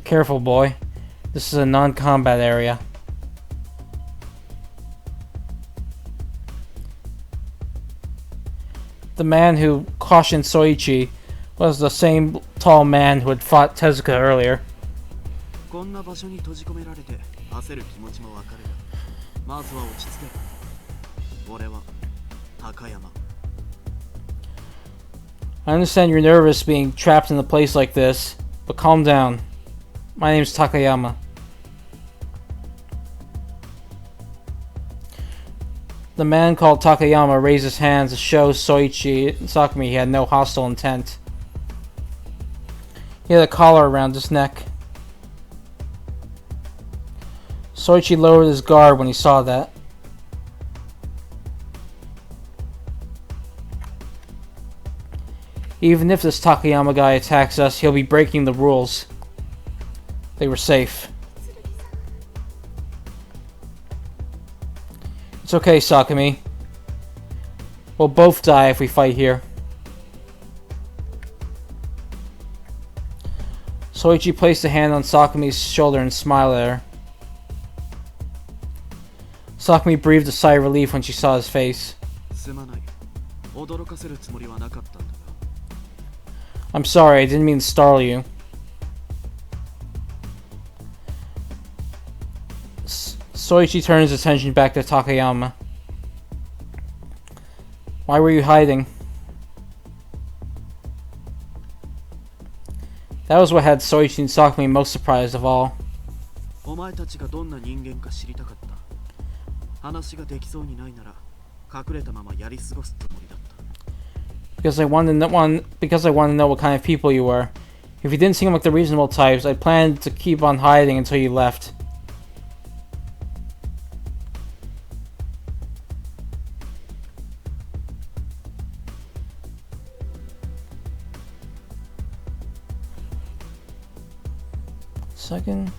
Careful, boy. This is a non-combat area. The man who cautioned Soichi was the same tall man who had fought Tezuka earlier. I understand you're nervous being trapped in a place like this, but calm down. My name's Takayama. The man called Takayama raised his hands to show Soichi and Sakumi he had no hostile intent. He had a collar around his neck. Soichi lowered his guard when he saw that. Even if this Takayama guy attacks us, he'll be breaking the rules. They were safe. It's okay, Sakumi. We'll both die if we fight here. Soichi placed a hand on Sakumi's shoulder and smiled at her. Sakumi breathed a sigh of relief when she saw his face. I'm sorry, I didn't mean to startle you. Soichi turned his attention back to Takayama. Why were you hiding? That was what had Soichi and Sakumi most surprised of all. Because I wanted to know what kind of people you were. If you didn't seem like the reasonable types, I planned to keep on hiding until you left. Second.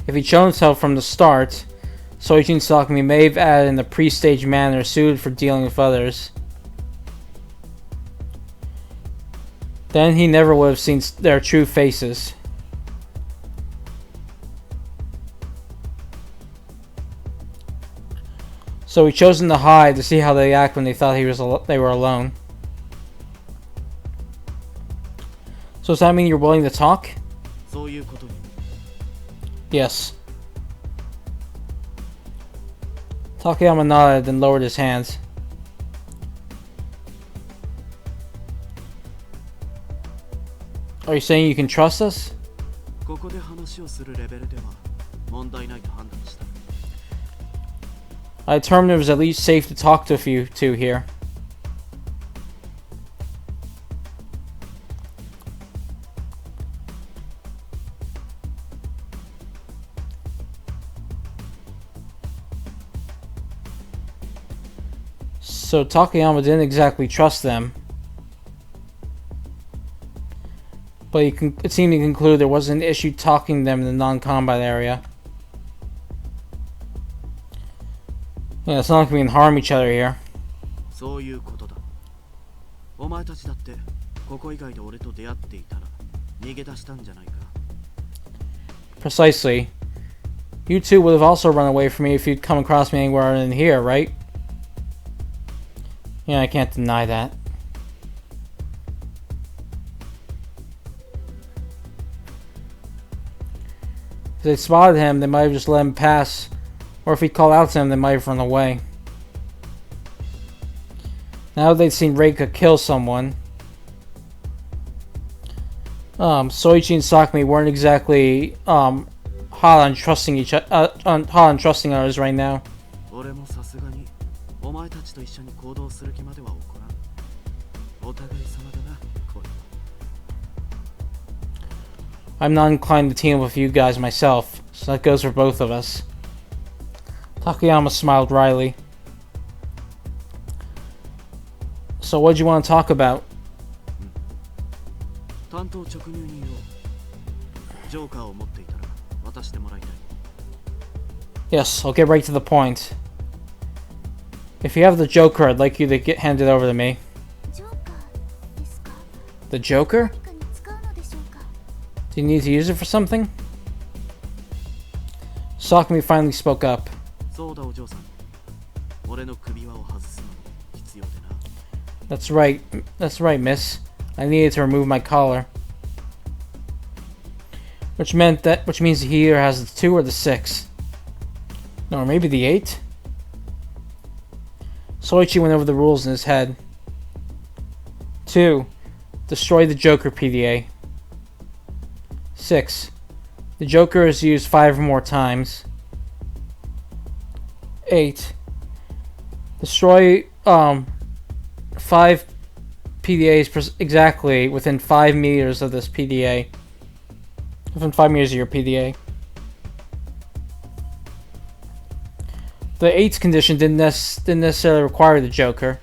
If he'd shown himself from the start, Soichi and Sakumi may have acted in a pre-staged manner suited for dealing with others. Then he never would have seen their true faces. So he chosen to hide to see how they act when they thought they were alone. So does that mean you're willing to talk? そういうことに Yes. Takayama nodded and lowered his hands. Are you saying you can trust us? ここで話をするレベルでは問題ないと判断した I determined it was at least safe to talk to a few two here. So Takayama didn't exactly trust them. But it seemed to conclude there wasn't an issue talking to them in the non-combat area. Yeah, it's not like we can harm each other here. そういうことだお前たちだってここ以外で俺と出会っていたら逃げ出したんじゃないか Precisely. You two would have also run away from me if you'd come across me anywhere in here, right? Yeah, I can't deny that. If they spotted him, they might have just let him pass. Or if he called out to them, they might have run away. Now they'd seen Reika kill someone. Soichi and Sakumi weren't exactly hot on trusting others right now. 俺もさすがにお前たちと一緒に行動する気までは起こらんお互い様だなこれ I'm not inclined to team up with you guys myself, so that goes for both of us. Takayama smiled wryly. So what do you want to talk about? 担当直入人をジョーカーを持っていたら渡してもらいたい Yes, I'll get right to the point. If you have the Joker, I'd like you to hand it over to me. ジョーカーですか The Joker? 何かに使うのでしょうか Do you need to use it for something? Sakumi finally spoke up. そうだお嬢さん俺の首輪を外すのも必要でな That's right, miss. I needed to remove my collar. Which means he either has the 2 or the 6. No, or maybe the 8? Soichi went over the rules in his head. 2. Destroy the Joker PDA. 6. The Joker is used 5 or more times. 8. Destroy 5 PDAs exactly within 5 meters of this PDA. Within 5 meters of your PDA. The 8th condition didn't necessarily require the Joker.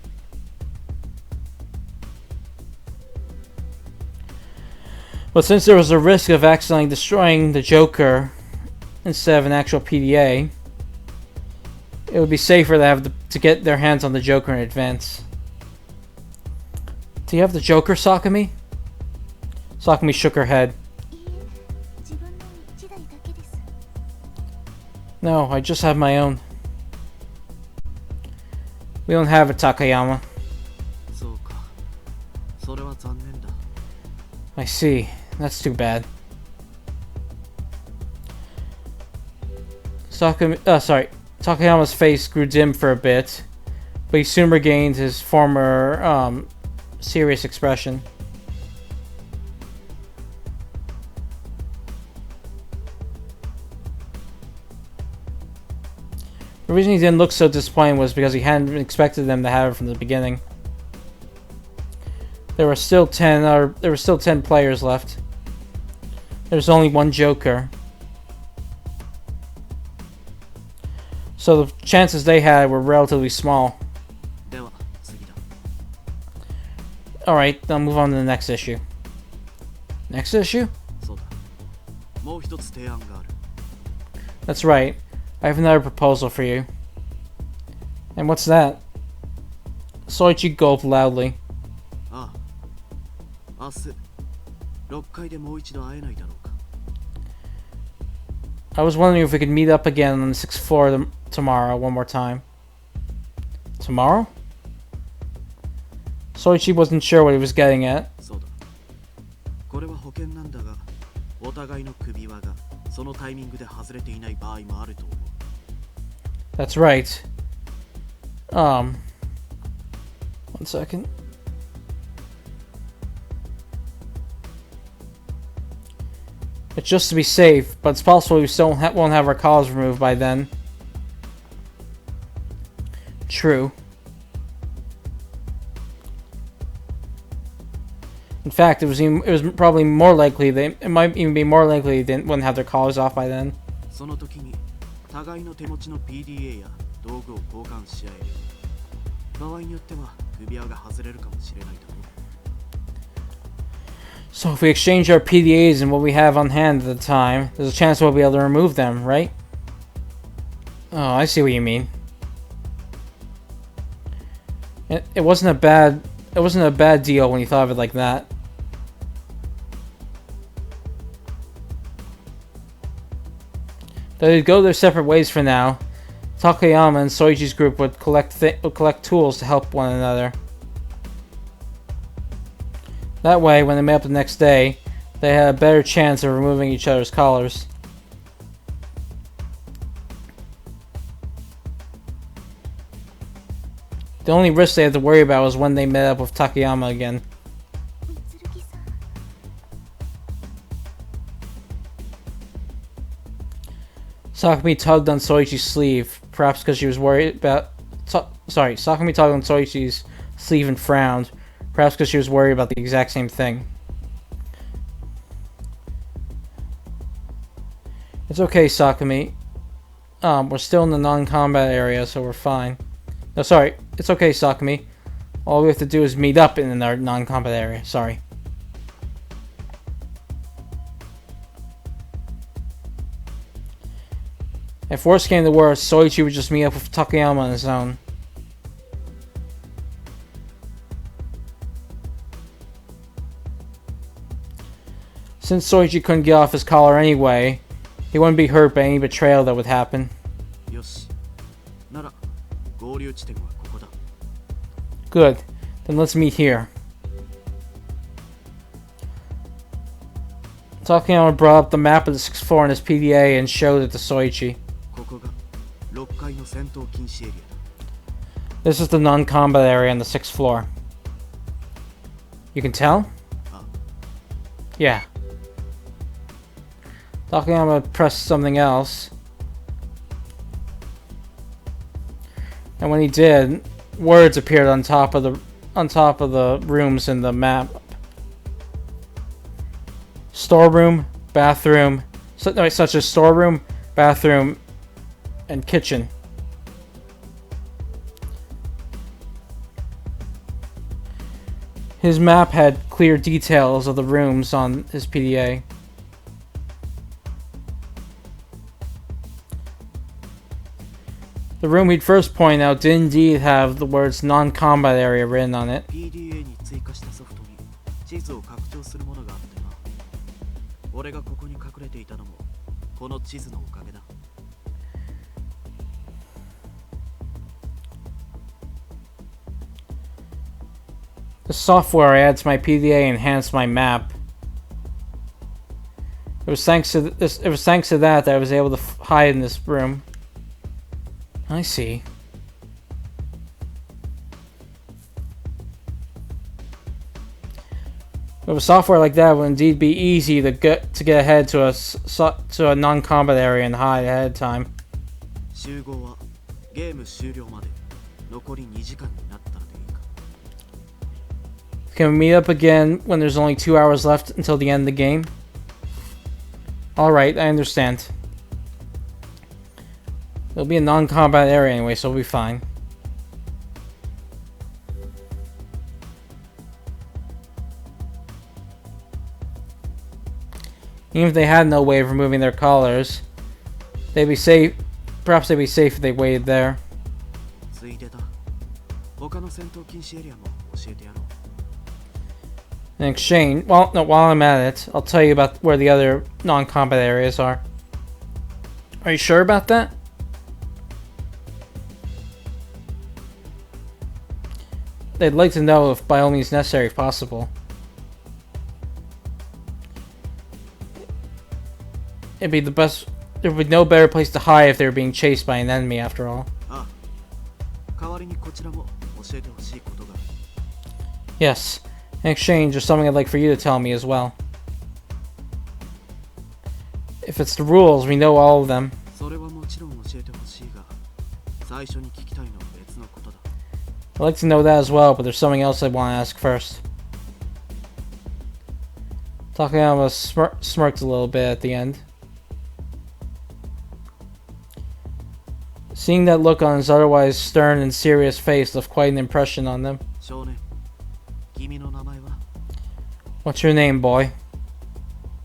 But since there was a risk of accidentally destroying the Joker instead of an actual PDA, it would be safer to get their hands on the Joker in advance. Do you have the Joker, Sakumi? Sakumi shook her head. いいえ自分の1台だけです No, I just have my own. We don't have it, Takayama. そうかそれは残念だ I see. That's too bad. Takayama's face grew dim for a bit, but he soon regained his former, serious expression. The reason he didn't look so disappointed was because he hadn't expected them to have it from the beginning. There were still 10 players left. There's only one Joker. So the chances they had were relatively small. では次だ Alright, I'll move on to the next issue. Next issue? そうだもう一つ提案がある That's right. I have another proposal for you. And what's that? Soichi gulped loudly. ああ明日6階でもう一度会えないだろうか。 I was wondering if we could meet up again on the 6th floor tomorrow one more time. Tomorrow? Soichi wasn't sure what he was getting at. そうだ。これは保険なんだが、お互いの首輪がそのタイミングで外れていない場合もあると思う。 That's right. One second. It's just to be safe, but it's possible we still won't have our collars removed by then. True. In fact, it was probably more likely it might even be more likely they wouldn't have their collars off by then. その時に互いの手持ちの PDA や道具を交換し合える。場合によっては首輪が外れるかもしれないだろう。 So if we exchange our PDAs and what we have on hand at the time, there's a chance we'll be able to remove them, right? Oh, I see what you mean. It wasn't a bad deal when you thought of it like that. They'd go their separate ways for now. Takayama and Soichi's group would collect tools to help one another. That way, when they met up the next day, they had a better chance of removing each other's collars. The only risk they had to worry about was when they met up with Takayama again. 三剣さん、 Sakumi tugged on Soichi's sleeve, perhaps because she was worried about... Sakumi tugged on Soichi's sleeve and frowned, perhaps because she was worried about the exact same thing. It's okay, Sakumi. We're still in the non-combat area, so we're fine. No, sorry. It's okay, Sakumi. All we have to do is meet up in our non-combat area. Sorry. If worse came to worse, Soichi would just meet up with Takayama on his own. Since Soichi couldn't get off his collar anyway, he wouldn't be hurt by any betrayal that would happen. よし。なら合流地点はここだ。 Good. Then let's meet here. Takayama brought up the map of the 6th floor in his PDA and showed it to Soichi. ここが6階の戦闘禁止エリアだ。 This is the non-combat area on the 6th floor. You can tell? Yeah. Takayama pressed something else. And when he did, words appeared on top of the rooms in the map. Storeroom, bathroom, such as storeroom, bathroom, and kitchen. His map had clear details of the rooms on his PDA. The room he'd first pointed out did indeed have the words non-combat area written on it. PDA に追加したソフトに地図を拡張するものがあってな。俺がここに隠れていたのもこの地図のおかげだ。 The software I added to my PDA enhanced my map. It was thanks to that I was able to hide in this room. I see. With a software like that, it would indeed be easy to get ahead to a non-combat area and hide ahead of time. 集合はゲーム終了まで残り2時間になったらでいいか。 Can we meet up again when there's only 2 hours left until the end of the game? Alright, I understand. It'll be a non-combat area anyway, so we'll be fine. Even if they had no way of removing their collars, they'd be safe. Perhaps they'd be safe if they waited there. ついでだ。他の戦闘禁止エリアも教えてやろう。In exchange, well, no, while I'm at it, I'll tell you about where the other non-combat areas are. Are you sure about that? They'd like to know if by all means necessary if possible. It'd be the best. There would be no better place to hide if they were being chased by an enemy after all. ああ、代わりにこちらも教えてほしいことが。Yes. In exchange, there's something I'd like for you to tell me as well. If it's the rules, we know all of them. それはもちろん教えてほしいが、最初に聞きたいのは別のことだ。I'd like to know that as well, but there's something else I want to ask first. Takayama smirked a little bit at the end. Seeing that look on his otherwise stern and serious face left quite an impression on them. 少年、君の名前は？ What's your name, boy?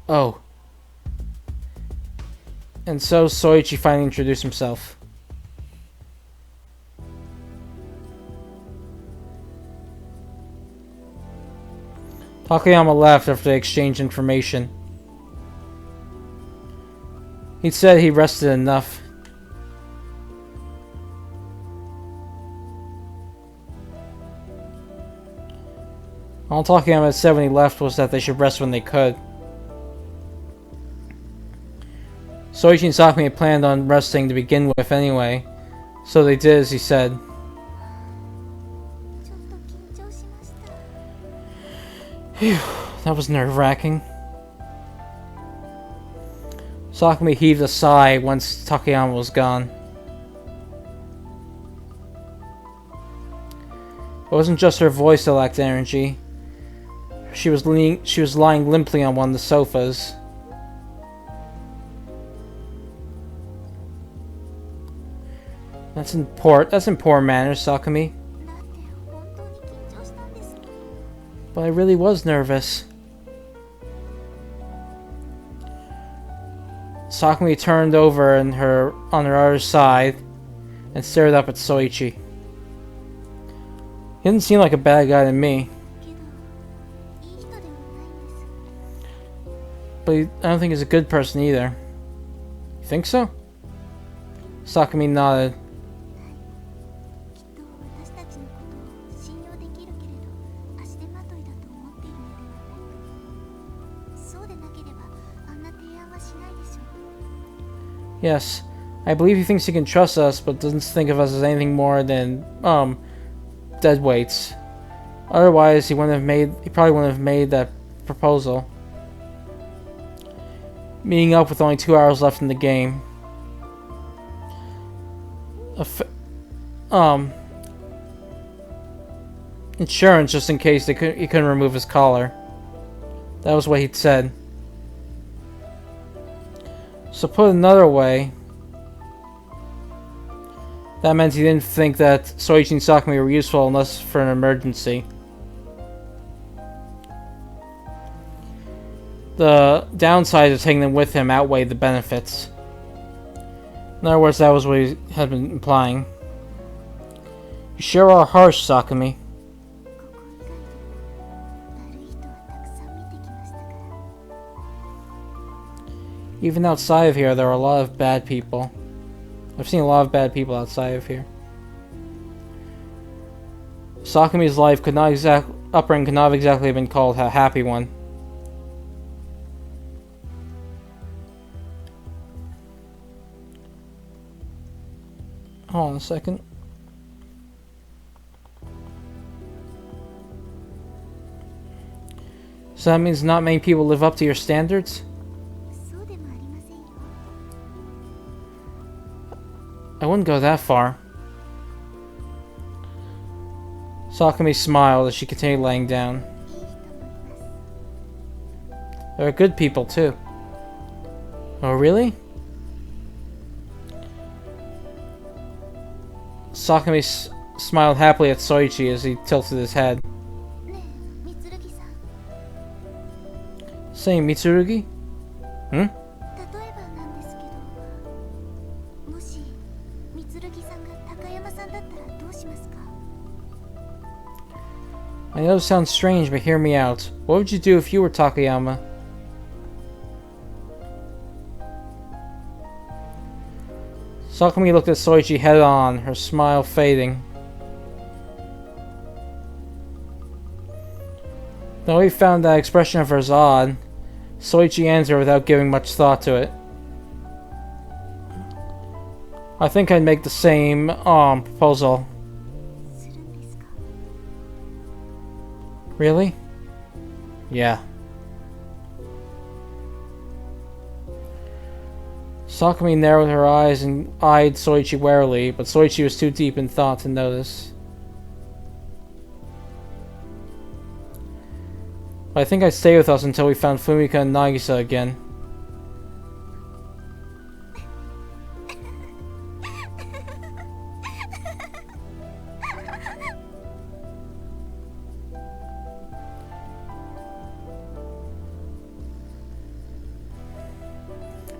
Oh. And so Soichi finally introduced himself. Takayama left after they exchanged information. He said he rested enough. All Takayama said when he left was that they should rest when they could. Soichi and Sakumi had planned on resting to begin with anyway, so they did as he said. ちょっと緊張しました。 Phew, that was nerve-wracking. Sakumi heaved a sigh once Takayama was gone. It wasn't just her voice that lacked energy. She was lying limply on one of the sofas. That's in poor manners, Sakumi. だって本当に緊張したんですもん。 But I really was nervous. Sakumi turned over on her other side and stared up at Soichi. He didn't seem like a bad guy to me, けど、いい人ではないんです。 but I don't think he's a good person either. You think so? Sakumi nodded. きっと私たちのことを信用できるけれど足手まといだと思っているのではないか。そうでなければあんな提案はしないでしょう。 Yes, I believe he thinks he can trust us, but doesn't think of us as anything more than, dead weights. Otherwise, he probably wouldn't have made that proposal. Meeting up with only 2 hours left in the game. Insurance just in case he couldn't remove his collar. That was what he'd said. So put another way, that meant he didn't think that Soichi and Sakumi were useful unless for an emergency. The downsides of taking them with him outweighed the benefits. In other words, that was what he had been implying. You sure are harsh, Sakumi. ここ以外でも悪い人はたくさん見てきましたから。 Even outside of here, there are a lot of bad people. I've seen a lot of bad people outside of here. Sakumi's life upbringing could not exactly have been called a happy one. Hold on a second. So that means not many people live up to your standards? そうでもありませんよ。 I wouldn't go that far. Sakumi smiled as she continued laying down. いい人もいます。 There are good people too. Oh, really? Sakumi smiled happily at Soichi as he tilted his head. ねえ、みつるぎさん。 Saying Mitsurugi? Hmm? 例えばなんですけど、もしみつるぎさんが高山さんだったらどうしますか？ I know it sounds strange, but hear me out. What would you do if you were Takayama? Sakumi looked at Soichi head on, her smile fading. Though he found that expression of hers odd, Soichi answered without giving much thought to it. I think I'd make the same proposal. するんですか？ Really? Yeah. Sakumi narrowed her eyes and eyed Soichi warily, but Soichi was too deep in thought to notice. I think I'd stay with us until we found Fumika and Nagisa again.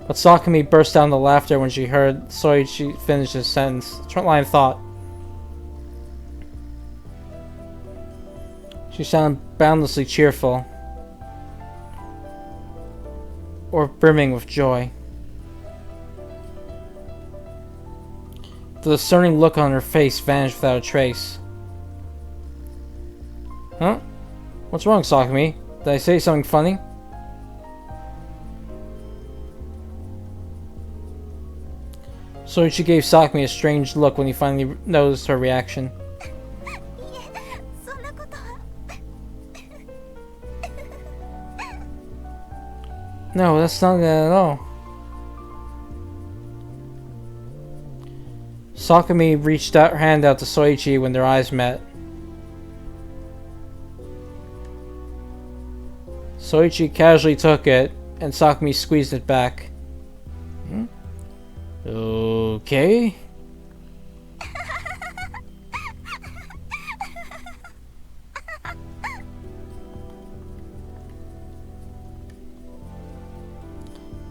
But Sakumi burst down into laughter when she heard Soichi finish his sentence. Line of thought. She sounded boundlessly cheerful. Or brimming with joy. The discerning look on her face vanished without a trace. Huh? What's wrong, Sakumi? Did I say something funny? Soichi gave Sakumi a strange look when he finally noticed her reaction. いえ、そんなことは。No, that's not it at all. Sakumi reached out her hand out to Soichi when their eyes met. Soichi casually took it, and Sakumi squeezed it back. Hmm? Okay.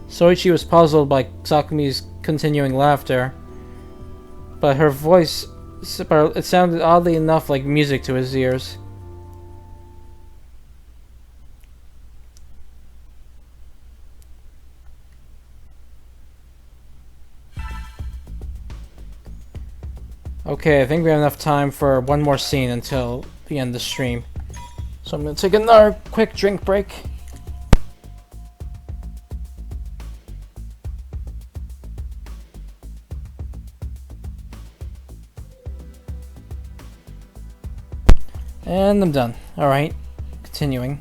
Soichi was puzzled by Sakumi's continuing laughter, but her voice, it sounded oddly enough like music to his ears. Okay, I think we have enough time for one more scene until the end of the stream. So I'm going to take another quick drink break. And I'm done. Alright, continuing.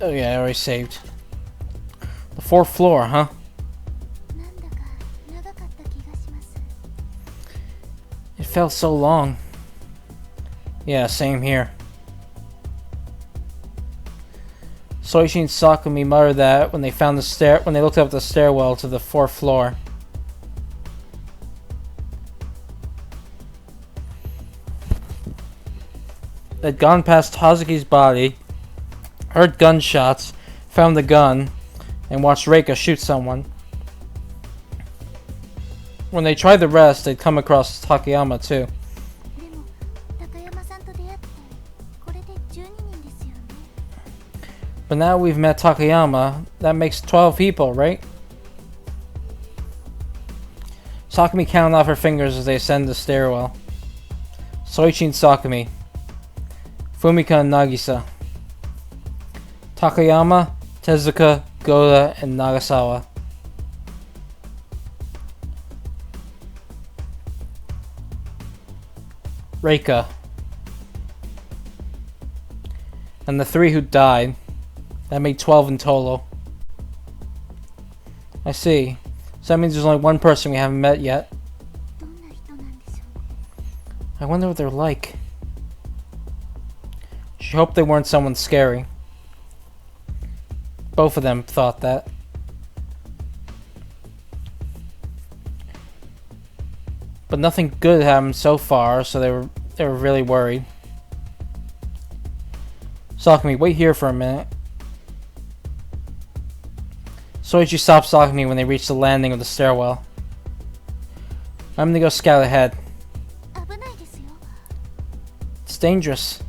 Oh yeah, I already saved. The fourth floor, huh? なんだか長かった気がします。 It felt so long. Yeah, same here. Soichi and Sakumi muttered that when they looked up the stairwell to the fourth floor. They'd gone past Hazuki's body, heard gunshots, found the gun, and watched Reika shoot someone. When they tried the rest, they'd come across Takayama too. でも、高山さんと出会って、これで12人ですよね。 But now we've met Takayama, that makes 12 people, right? Sakumi counted off her fingers as they ascended the stairwell. Soichi and Sakumi. Fumika and Nagisa. Takayama, Tezuka, Goda, and Nagasawa. Reika. And the 3 who died. That made 12 in total. I see. So that means there's only one person we haven't met yet. どんな人なんでしょうね。 I wonder what they're like. She hoped they weren't someone scary. Both of them thought that. But nothing good happened so far, so they were really worried. Sakumi, wait here for a minute. Soichi stopped Sakumi when they reached the landing of the stairwell. I'm gonna go scout ahead. 危ないです It's dangerous.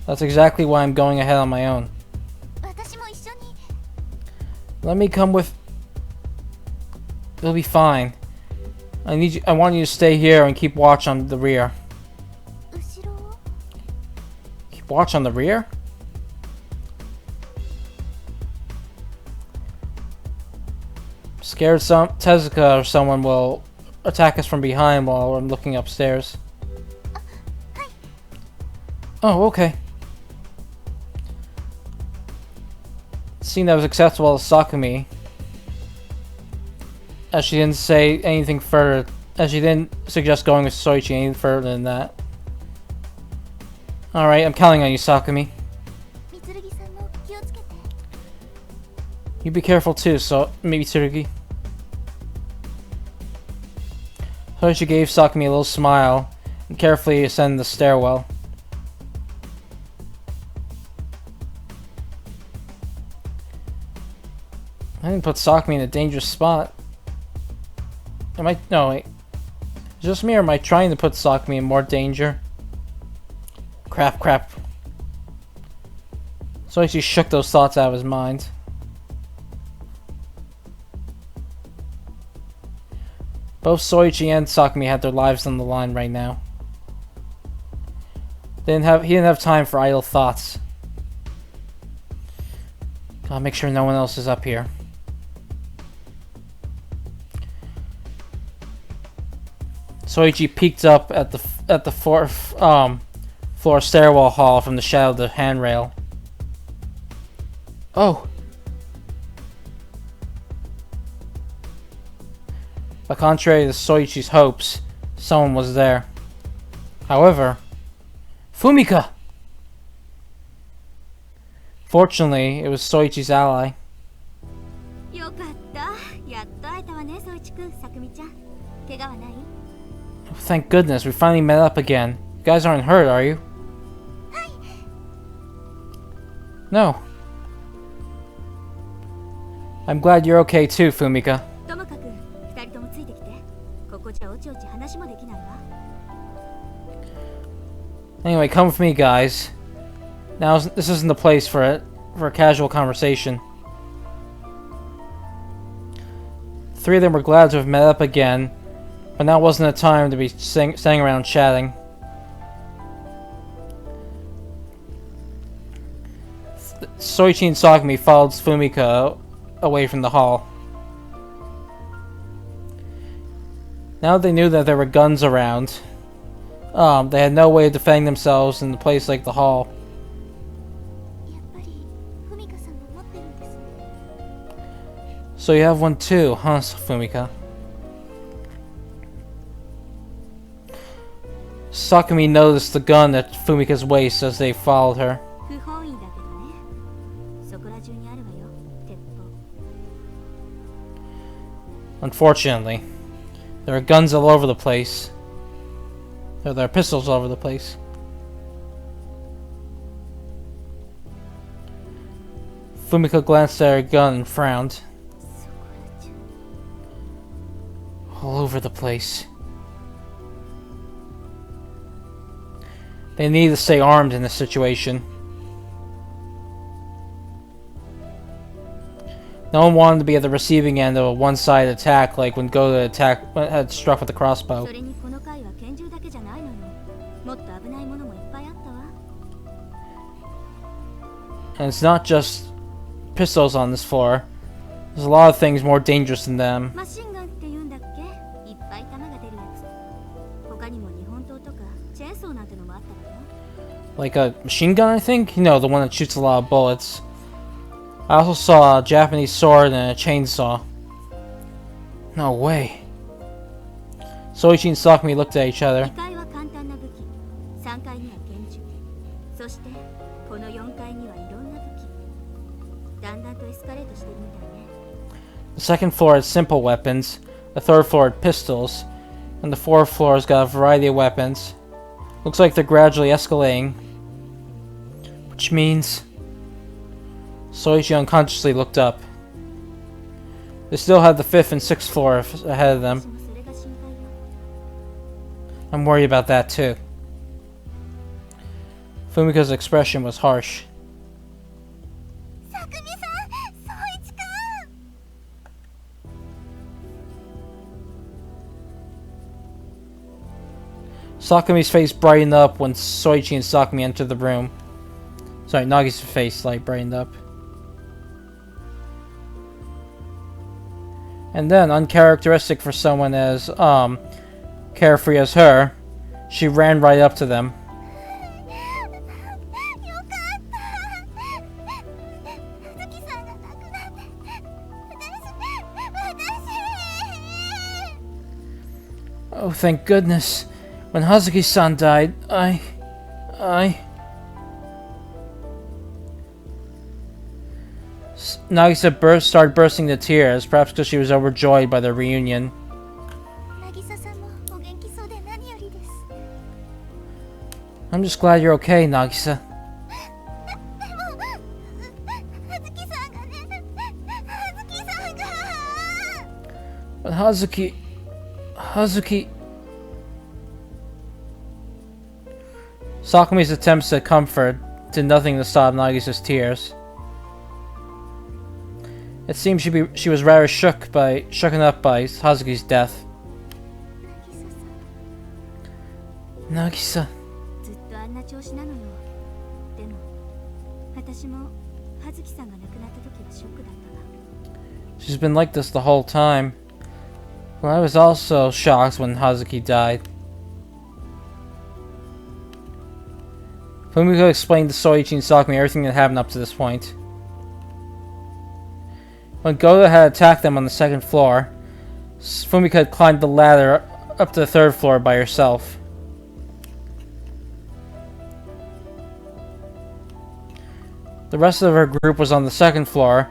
That's exactly why I'm going ahead on my own. 私も一緒に。 Let me come with... It'll be fine. I want you to stay here and keep watch on the rear. 後ろを。 Keep watch on the rear? Scared Tezuka or someone will attack us from behind while I'm looking upstairs. Oh, okay. Seeing that was acceptable to Sakumi, as she didn't say anything further, as she didn't suggest going with Soichi any further than that. Alright, I'm counting on you, Sakumi. みつるぎさんも気をつけて。 You be careful too, so maybe Tsurugi. Soichi gave Sakumi a little smile and carefully ascended the stairwell. I didn't put Sakumi in a dangerous spot. No, wait. Is it just me or am I trying to put Sakumi in more danger? Crap. Soichi shook those thoughts out of his mind. Both Soichi and Sakumi had their lives on the line right now. He didn't have time for idle thoughts. Gotta make sure no one else is up here. Soichi peeked up at the fourth floor stairwell hall from the shadow of the handrail. Oh! But contrary to Soichi's hopes, someone was there. However, Fumika! Fortunately, it was Soichi's ally. よかった。やっと会えたわね、ソイチくん、さくみちゃん。怪我はない？ Thank goodness, we finally met up again. You guys aren't hurt, are you? No. I'm glad you're okay too, Fumika. ともかく二人ともついてきて。ここじゃおちおち話もできないわ。 Anyway, come with me, guys. This isn't the place for a casual conversation. Three of them were glad to have met up again, but now wasn't a time to be standing around chatting. Soichi and Sakumi followed Fumika away from the hall. Now they knew that there were guns around. They had no way of defending themselves in a place like the hall. やっぱりふみかさんも持ってるんですね。 So you have one too, huh, Fumika? Sakumi noticed the gun at Fumika's waist as they followed her. 不本意だけどね。そこら中にあるわよ、鉄砲。 Unfortunately, there are guns all over the place. There are pistols all over the place. Fumika glanced at her gun and frowned. そこら中。 All over the place. They need to stay armed in this situation. No one wanted to be at the receiving end of a one-sided attack like when Goda had struck with the crossbow. それにこの回は拳銃だけじゃないのよ。もっと危ないものもいっぱいあったわ。 And it's not just pistols on this floor. There's a lot of things more dangerous than them. マシンガンって言うんだっけ？いっぱい弾が出るやつ。他にも日本刀とかチェーンソーなんてのもあったわよ。 Like a machine gun, I think? You know, the one that shoots a lot of bullets. I also saw a Japanese sword and a chainsaw. No way. Soichi and Sakumi looked at each other. 2階は簡単な武器、3階には拳銃、そしてこの4階にはいろんな武器。だんだんとエスカレートしてるみたいね。 The second floor had simple weapons, the third floor had pistols, and the fourth floor has got a variety of weapons. Looks like they're gradually escalating. Which means... Soichi unconsciously looked up. They still had the 5th and 6th floor ahead of them. 私もそれが心配よ。 I'm worried about that too. Fumika's expression was harsh. さくみさん、宗一くん。 Sakumi's face brightened up when Soichi and Sakumi entered the room. Sorry, Nagisa's face brightened up. And then, uncharacteristic for someone as carefree as her, she ran right up to them. よかった。葉月さんが亡くなって、私。 Oh, thank goodness. When Hazuki-san died, Nagisa started bursting into tears, perhaps because she was overjoyed by their reunion. 渚さんもお元気そうで何よりです。 I'm just glad you're okay, Nagisa. でも、葉月さんがね、葉月さんが。 But Hazuki... Sakumi's attempts at comfort did nothing to stop Nagisa's tears. It seemed she was rather shooken up by Hazuki's death. 渚さん。 Nagisa. ずっとあんな調子なのよ。でも、私も葉月さんが亡くなった時はショックだったわ。 She's been like this the whole time. Well, I was also shocked when Hazuki died. Fumiko explained to Soichi and Sakumi everything that happened up to this point. When Goto had attacked them on the second floor, Fumiko had climbed the ladder up to the third floor by herself. The rest of her group was on the second floor,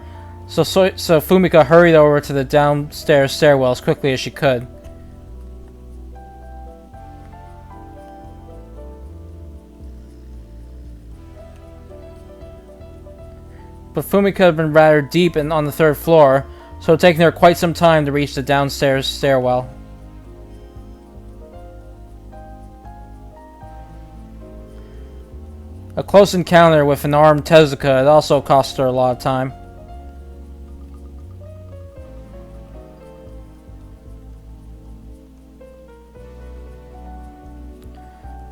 so Fumiko hurried over to the downstairs stairwell as quickly as she could. But Fumiko had been rather deep on the third floor, so it had taken her quite some time to reach the downstairs stairwell. A close encounter with an armed Tezuka had also cost her a lot of time.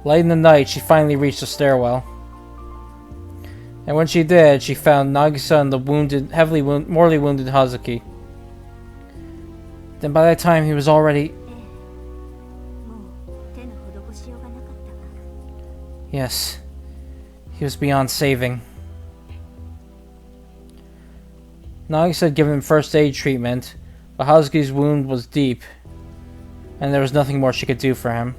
Late in the night, she finally reached the stairwell. And when she did, she found Nagisa and the mortally wounded Hazuki. Then by that time, he was already... もう手の施しようがなかったわ。 Yes, he was beyond saving. Nagisa had given him first aid treatment, but Hazuki's wound was deep, and there was nothing more she could do for him.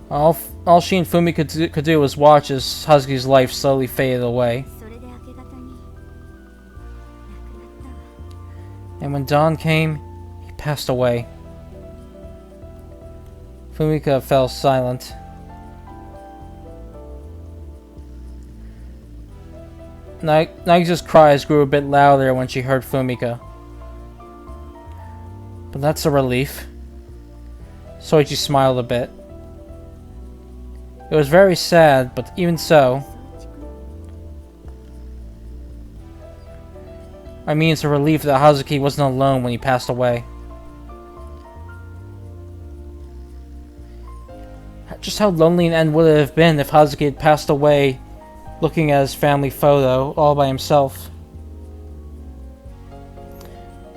All she and Fumi could do was watch as Hazuki's life slowly faded away. それで明け方に亡くなったわ。 And when dawn came, he passed away. Fumika fell silent. Nagisa's cries grew a bit louder when she heard Fumika. But that's a relief. Soichi smiled a bit. It was very sad, but even so, 宗一くん。 I mean, it's a relief that Hazuki wasn't alone when he passed away. Just how lonely an end would it have been if Hazuki had passed away looking at his family photo all by himself.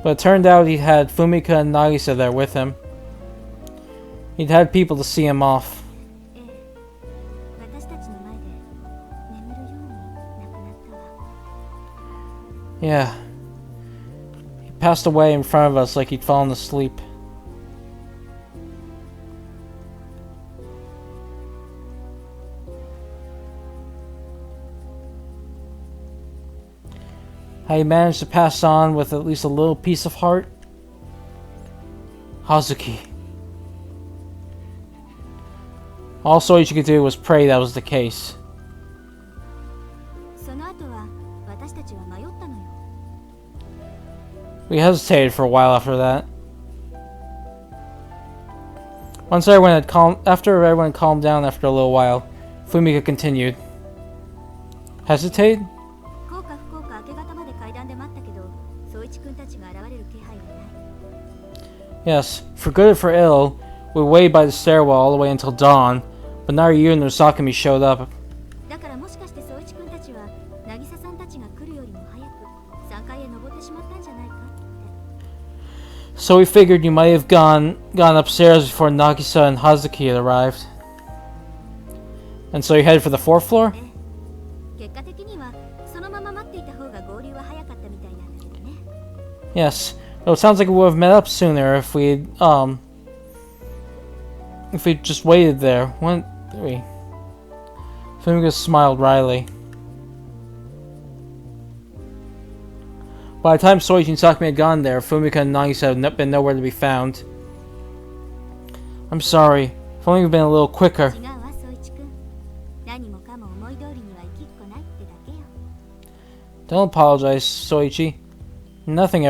But it turned out he had Fumika and Nagisa there with him. He'd had people to see him off. ええ、私たちの前で眠るように亡くなったわ。 Yeah. He passed away in front of us like he'd fallen asleep. How he managed to pass on with at least a little piece of heart? Hazuki. All Soichi could do was pray that was the case. その後は私たちは迷ったのよ。 We hesitated for a while after that. After everyone had calmed down after a little while, Fumika continued. Hesitate? こうか不幸か明け方まで階段で待ったけど、宗一君たちが現れる気配はない。 Yes, for good or for ill, we waited by the stairwell all the way until dawn, but neither you nor Sakami showed up. だからもしかして宗一君たちは渚さんたちが来るよりも早く3階へ登ってしまったんじゃないかって。 So we figured you might have gone upstairs before Nagisa and Hazuki had arrived. And so you headed for the fourth floor? 結果的にはそのまま待っていた方が合流は早かったみたいなんだけどね。 Yes. Well, it sounds like we would have met up sooner if we just waited there. 1, 3. Fumika smiled wryly. By the time Soichi and Sakami had gone there, Fumika and Nagisa had been nowhere to be found. I'm sorry. If only we'd been a little quicker. 違うわ宗一君。何もかも思い通りにはいきっこないってだけよ。 Don't apologize, Soichi. Nothing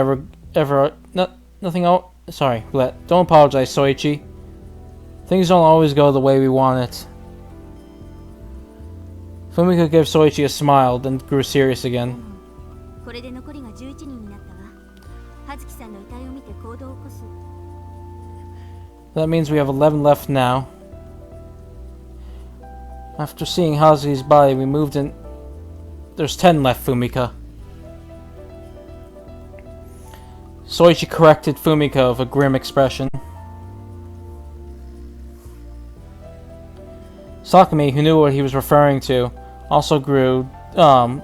Don't apologize, Soichi. Things don't always go the way we want it. Fumika gave Soichi a smile, then grew serious again. これで残りが11人になったわ。葉月さんの遺体を見て行動を起こす。 That means we have 11 left now. After seeing Hazuki's body, we moved in. There's 10 left, Fumika. Soichi corrected Fumika with a grim expression. Sakami, who knew what he was referring to, also grew, down.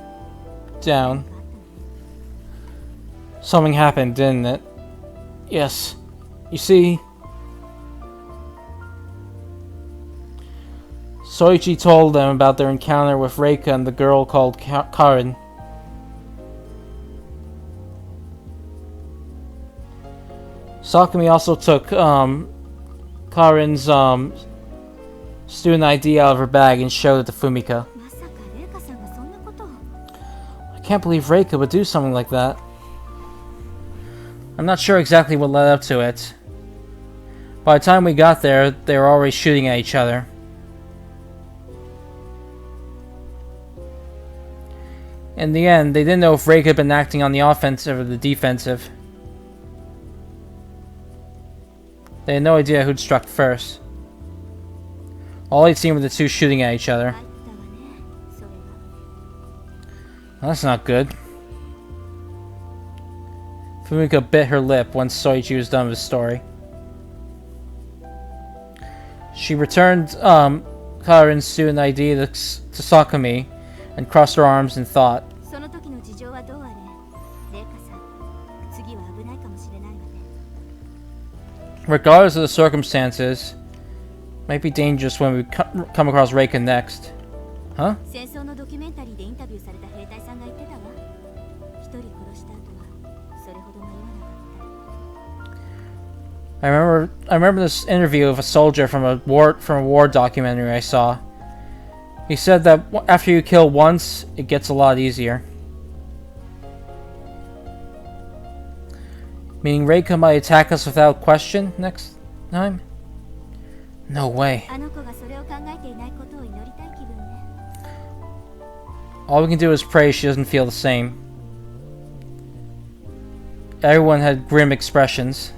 Something happened, didn't it? Yes. You see... Soichi told them about their encounter with Reika and the girl called Karin. Sakami also took Karin's student ID out of her bag and showed it to Fumika. まさかレイカさんがそんなことを。 I can't believe Reika would do something like that. I'm not sure exactly what led up to it. By the time we got there, they were already shooting at each other. In the end, they didn't know if Reika had been acting on the offensive or the defensive. They had no idea who'd struck first. All they'd seen were the two shooting at each other. 入ったわね。それは。 Well, that's not good. Fumika bit her lip once Soichi was done with his story. She returned Karin's student ID to Sakami and crossed her arms in thought. その時の事情はどうあれ。レイカさん、次は危ないかもしれないわね。 Regardless of the circumstances, it might be dangerous when we come across Reika next. Huh? 戦争のドキュメンタリーでインタビューされた兵隊さんが言ってたわ。一人殺した後はそれほど迷わなかった。 I remember this interview of a soldier from a war documentary I saw. He said that after you kill once, it gets a lot easier. Meaning Reika might attack us without question next time? No way. あの子がそれを考えていないことを祈りたい気分ね。 All we can do is pray she doesn't feel the same. Everyone had grim expressions.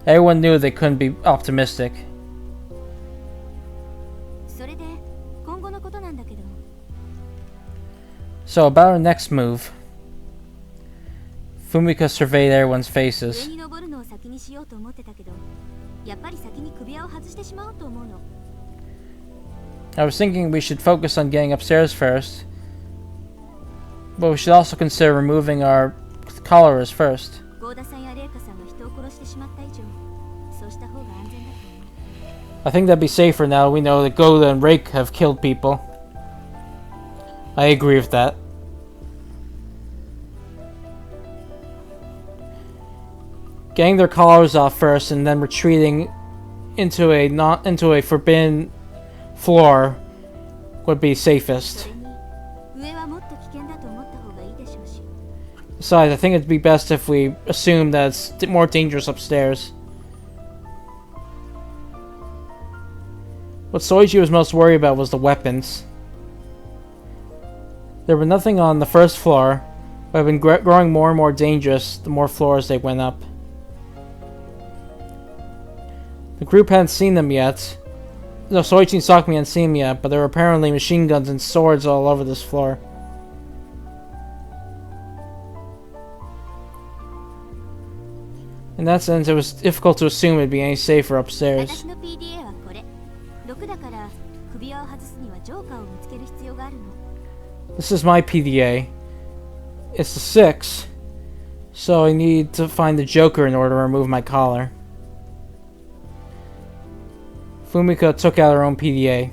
Everyone knew they couldn't be optimistic. それで今後のことなんだけど。 So about our next move. Fumika surveyed everyone's 上 faces. に登るのを先にしようと思ってたけど、やっぱり先に首輪を外してしまおうと思うの。 I was thinking we should focus on getting upstairs first. But we should also consider removing our collars first. ゴーダさんやレイカさんが人を殺してしまった以上、そうした方が安全だと思う。 I think that'd be safer now we know that Goda and Rake have killed people. I agree with that. Getting their collars off first and then retreating into a forbidden floor would be そ safest. れに、上はもっと危険だと思った方がいいでしょうし。 Besides, I think it'd be best if we assume that it's more dangerous upstairs. What Soichi was most worried about was the weapons. There were nothing on the first floor, but had been growing more and more dangerous the more floors they went up. The group hadn't seen them yet. No, Soichi and Sakumi hadn't seen them yet, but there were apparently machine guns and swords all over this floor. In that sense, it was difficult to assume it'd be any safer upstairs. 私の PDA はこれ。6だから首輪を外すにはジョーカーを見つける必要があるの。This is my PDA. It's the 6, so I need to find the Joker in order to remove my collar. Fumika took out her own PDA.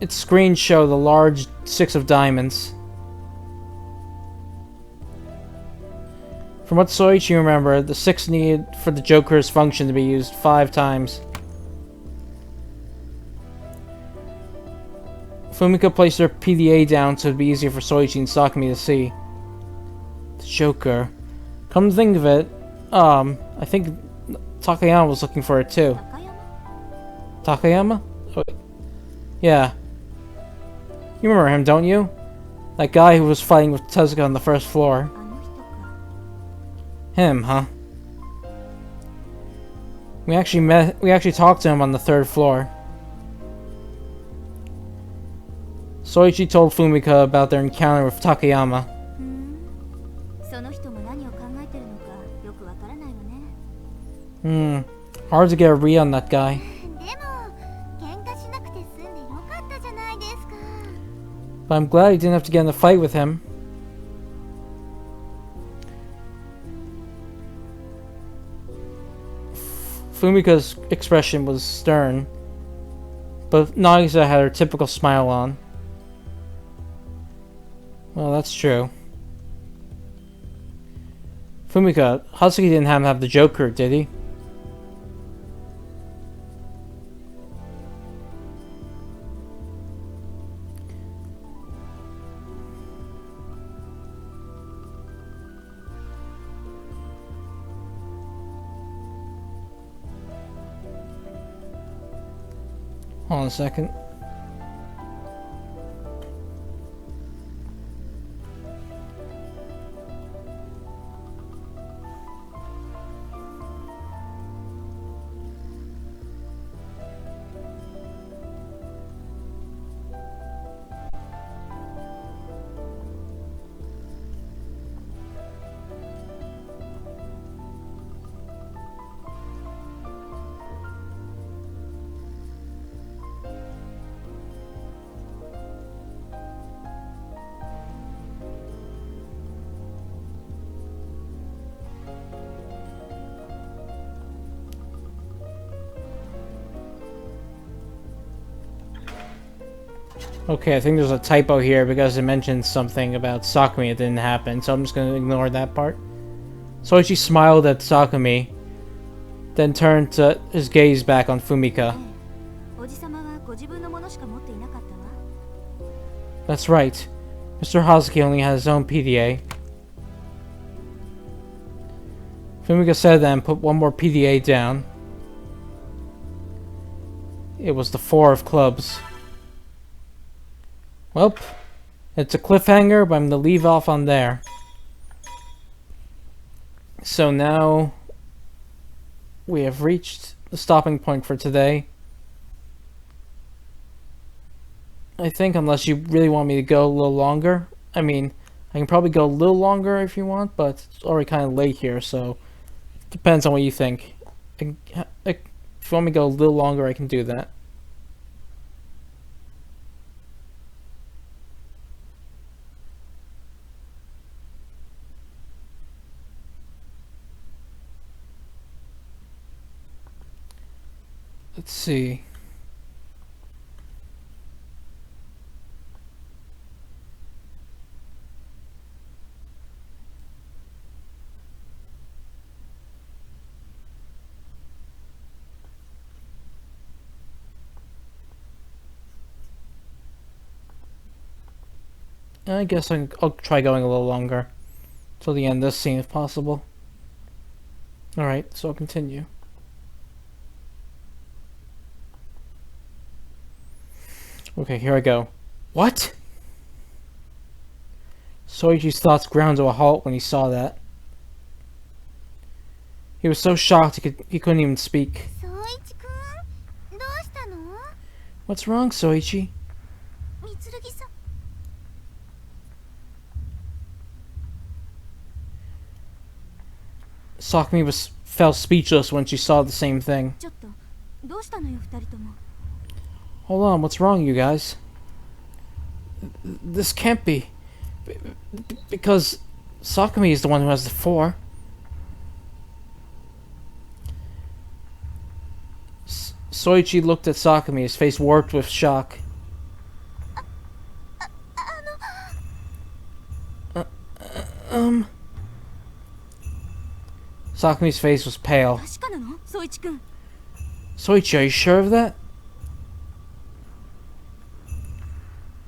Its screen showed the large 6 of diamonds. From what Soichi remembered, the 6 needed for the Joker's function to be used 5 times. Fumika placed her PDA down so it'd be easier for Soichi and Sakumi to see. The Joker. Come to think of it, I think Takayama was looking for it too. Takayama? Oh, yeah. You remember him, don't you? That guy who was fighting with Tezuka on the first floor. Him, huh? We actually talked to him on the 3rd floor. Soichi told Fumika about their encounter with Takayama. Hard to get a read on that guy. But I'm glad he didn't have to get in a fight with him. Fumika's expression was stern, but Nagisa had her typical smile on. Well, that's true. Fumika, Hazuki didn't have the Joker, did he? Hold on a second. Okay, I think there's a typo here because it mentions something about Sakumi that didn't happen, so I'm just going to ignore that part. Soichi smiled at Sakumi, then turned his gaze back on Fumika. That's right. Mr. Hazuki only has his own PDA. Fumika said that and put one more PDA down. It was the 4 of clubs. Well, it's a cliffhanger, but I'm going to leave off on there. So now we have reached the stopping point for today. I think, unless you really want me to go a little longer. I mean, I can probably go a little longer if you want, but it's already kind of late here, so depends on what you think. If you want me to go a little longer, I can do that. Let's see. I guess I'll try going a little longer till the end of this scene if possible. Alright, so I'll continue. Okay, here I go. What? Soichi's thoughts ground to a halt when he saw that. He was so shocked he couldn't even speak. 宗一くん、どうしたの？ What's wrong, Soichi? みつるぎさん。 Sakumi fell speechless when she saw the same thing. ちょっとどうしたのよ二人とも。 Hold on, what's wrong, you guys? This can't be. Because Sakumi is the one who has the 4. Soichi looked at Sakumi, his face warped with shock. Sakumi's face was pale. 確かなの？宗一くん。 Soichi, are you sure of that?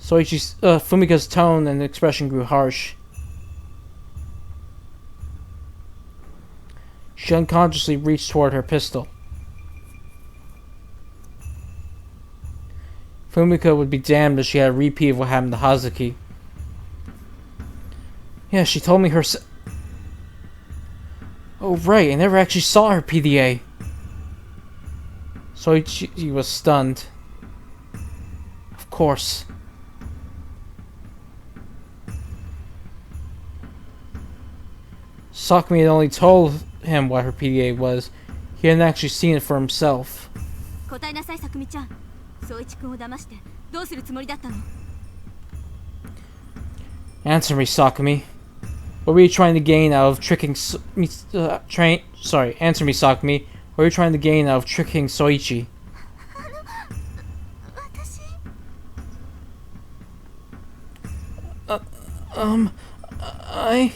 Fumika's tone and expression grew harsh. She unconsciously reached toward her pistol. Fumika would be damned if she had a repeat of what happened to Hazuki. Yeah, she told me her. Oh, right, I never actually saw her PDA. Soichi was stunned. Of course. Sakumi had only told him what her PDA was. He hadn't actually seen it for himself. 答えなさい、さくみちゃん。宗一くんを騙してどうするつもりだったの？ Answer me, Sakumi. What were you trying to gain out of tricking answer me, Sakumi. What were you trying to gain out of tricking Soichi? 私。 I...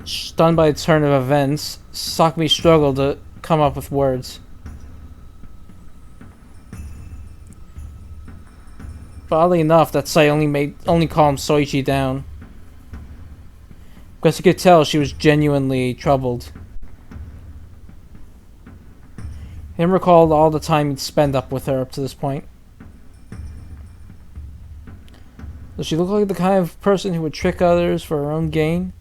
Stunned by the turn of events, Sakumi struggled to come up with words. But oddly enough, that sight only calmed Soichi down. Because he could tell she was genuinely troubled. He recalled all the time he'd spent up with her up to this point. Does she look like the kind of person who would trick others for her own gain?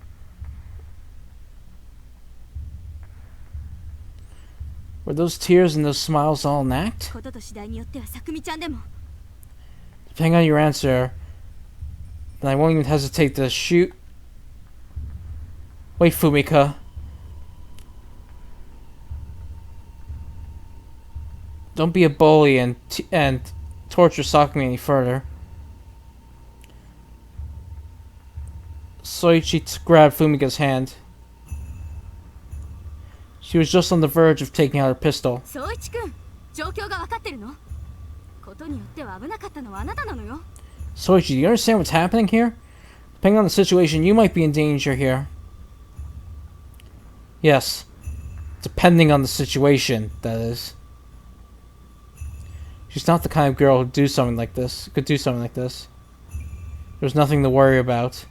Were those tears and those smiles all an act? ことと次第によってはさくみちゃんでも。 Depending on your answer, then I won't even hesitate to shoot. Wait, Fumika. Don't be a bully and torture Sakumi any further. Soichi grabbed Fumika's hand. She was just on the verge of taking out her pistol. 宗一くん、状況が分かってるの？ことによっては危なかったのはあなたなのよ。 Soichi, do you understand what's happening here? Depending on the situation, you might be in danger here. Yes. Depending on the situation, that is. She's not the kind of girl who'd do something like this. Could do something like this. There's nothing to worry about.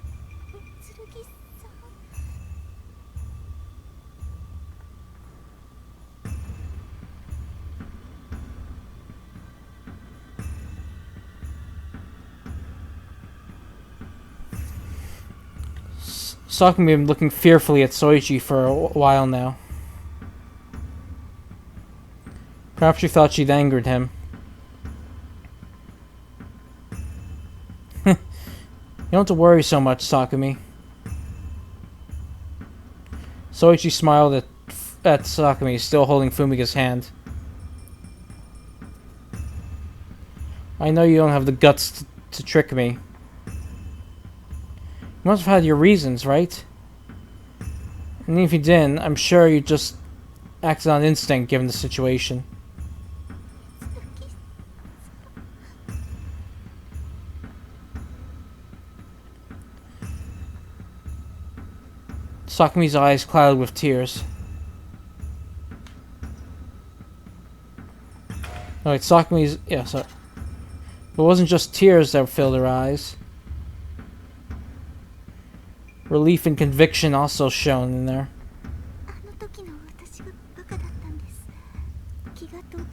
みつるぎさん。 Sakumi had been looking fearfully at Soichi for a while now. Perhaps she thought she'd angered him. You don't have to worry so much, Sakumi. Soichi smiled at Sakumi, still holding Fumika's hand. I know you don't have the guts to trick me. You must have had your reasons, right? And if you didn't, I'm sure you just acted on instinct given the situation. Sakumi's eyes clouded with tears. Oh, wait, Sakumi's... Yeah, so... It wasn't just tears that filled her eyes. Relief and conviction also shone in there. あの時の私が馬鹿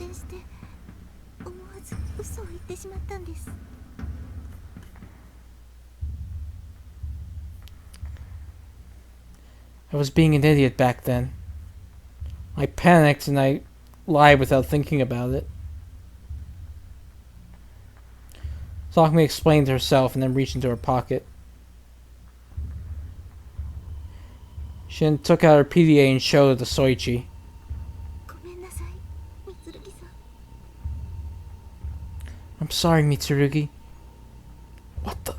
転して思わず嘘を言ってしまったんです。 I was being an idiot back then. I panicked and I lied without thinking about it. Sakumi explained to herself and then reached into her pocket. She then took out her PDA and showed it to Soichi. ごめんなさい、三剣さん。 I'm sorry, Mitsurugi. What the?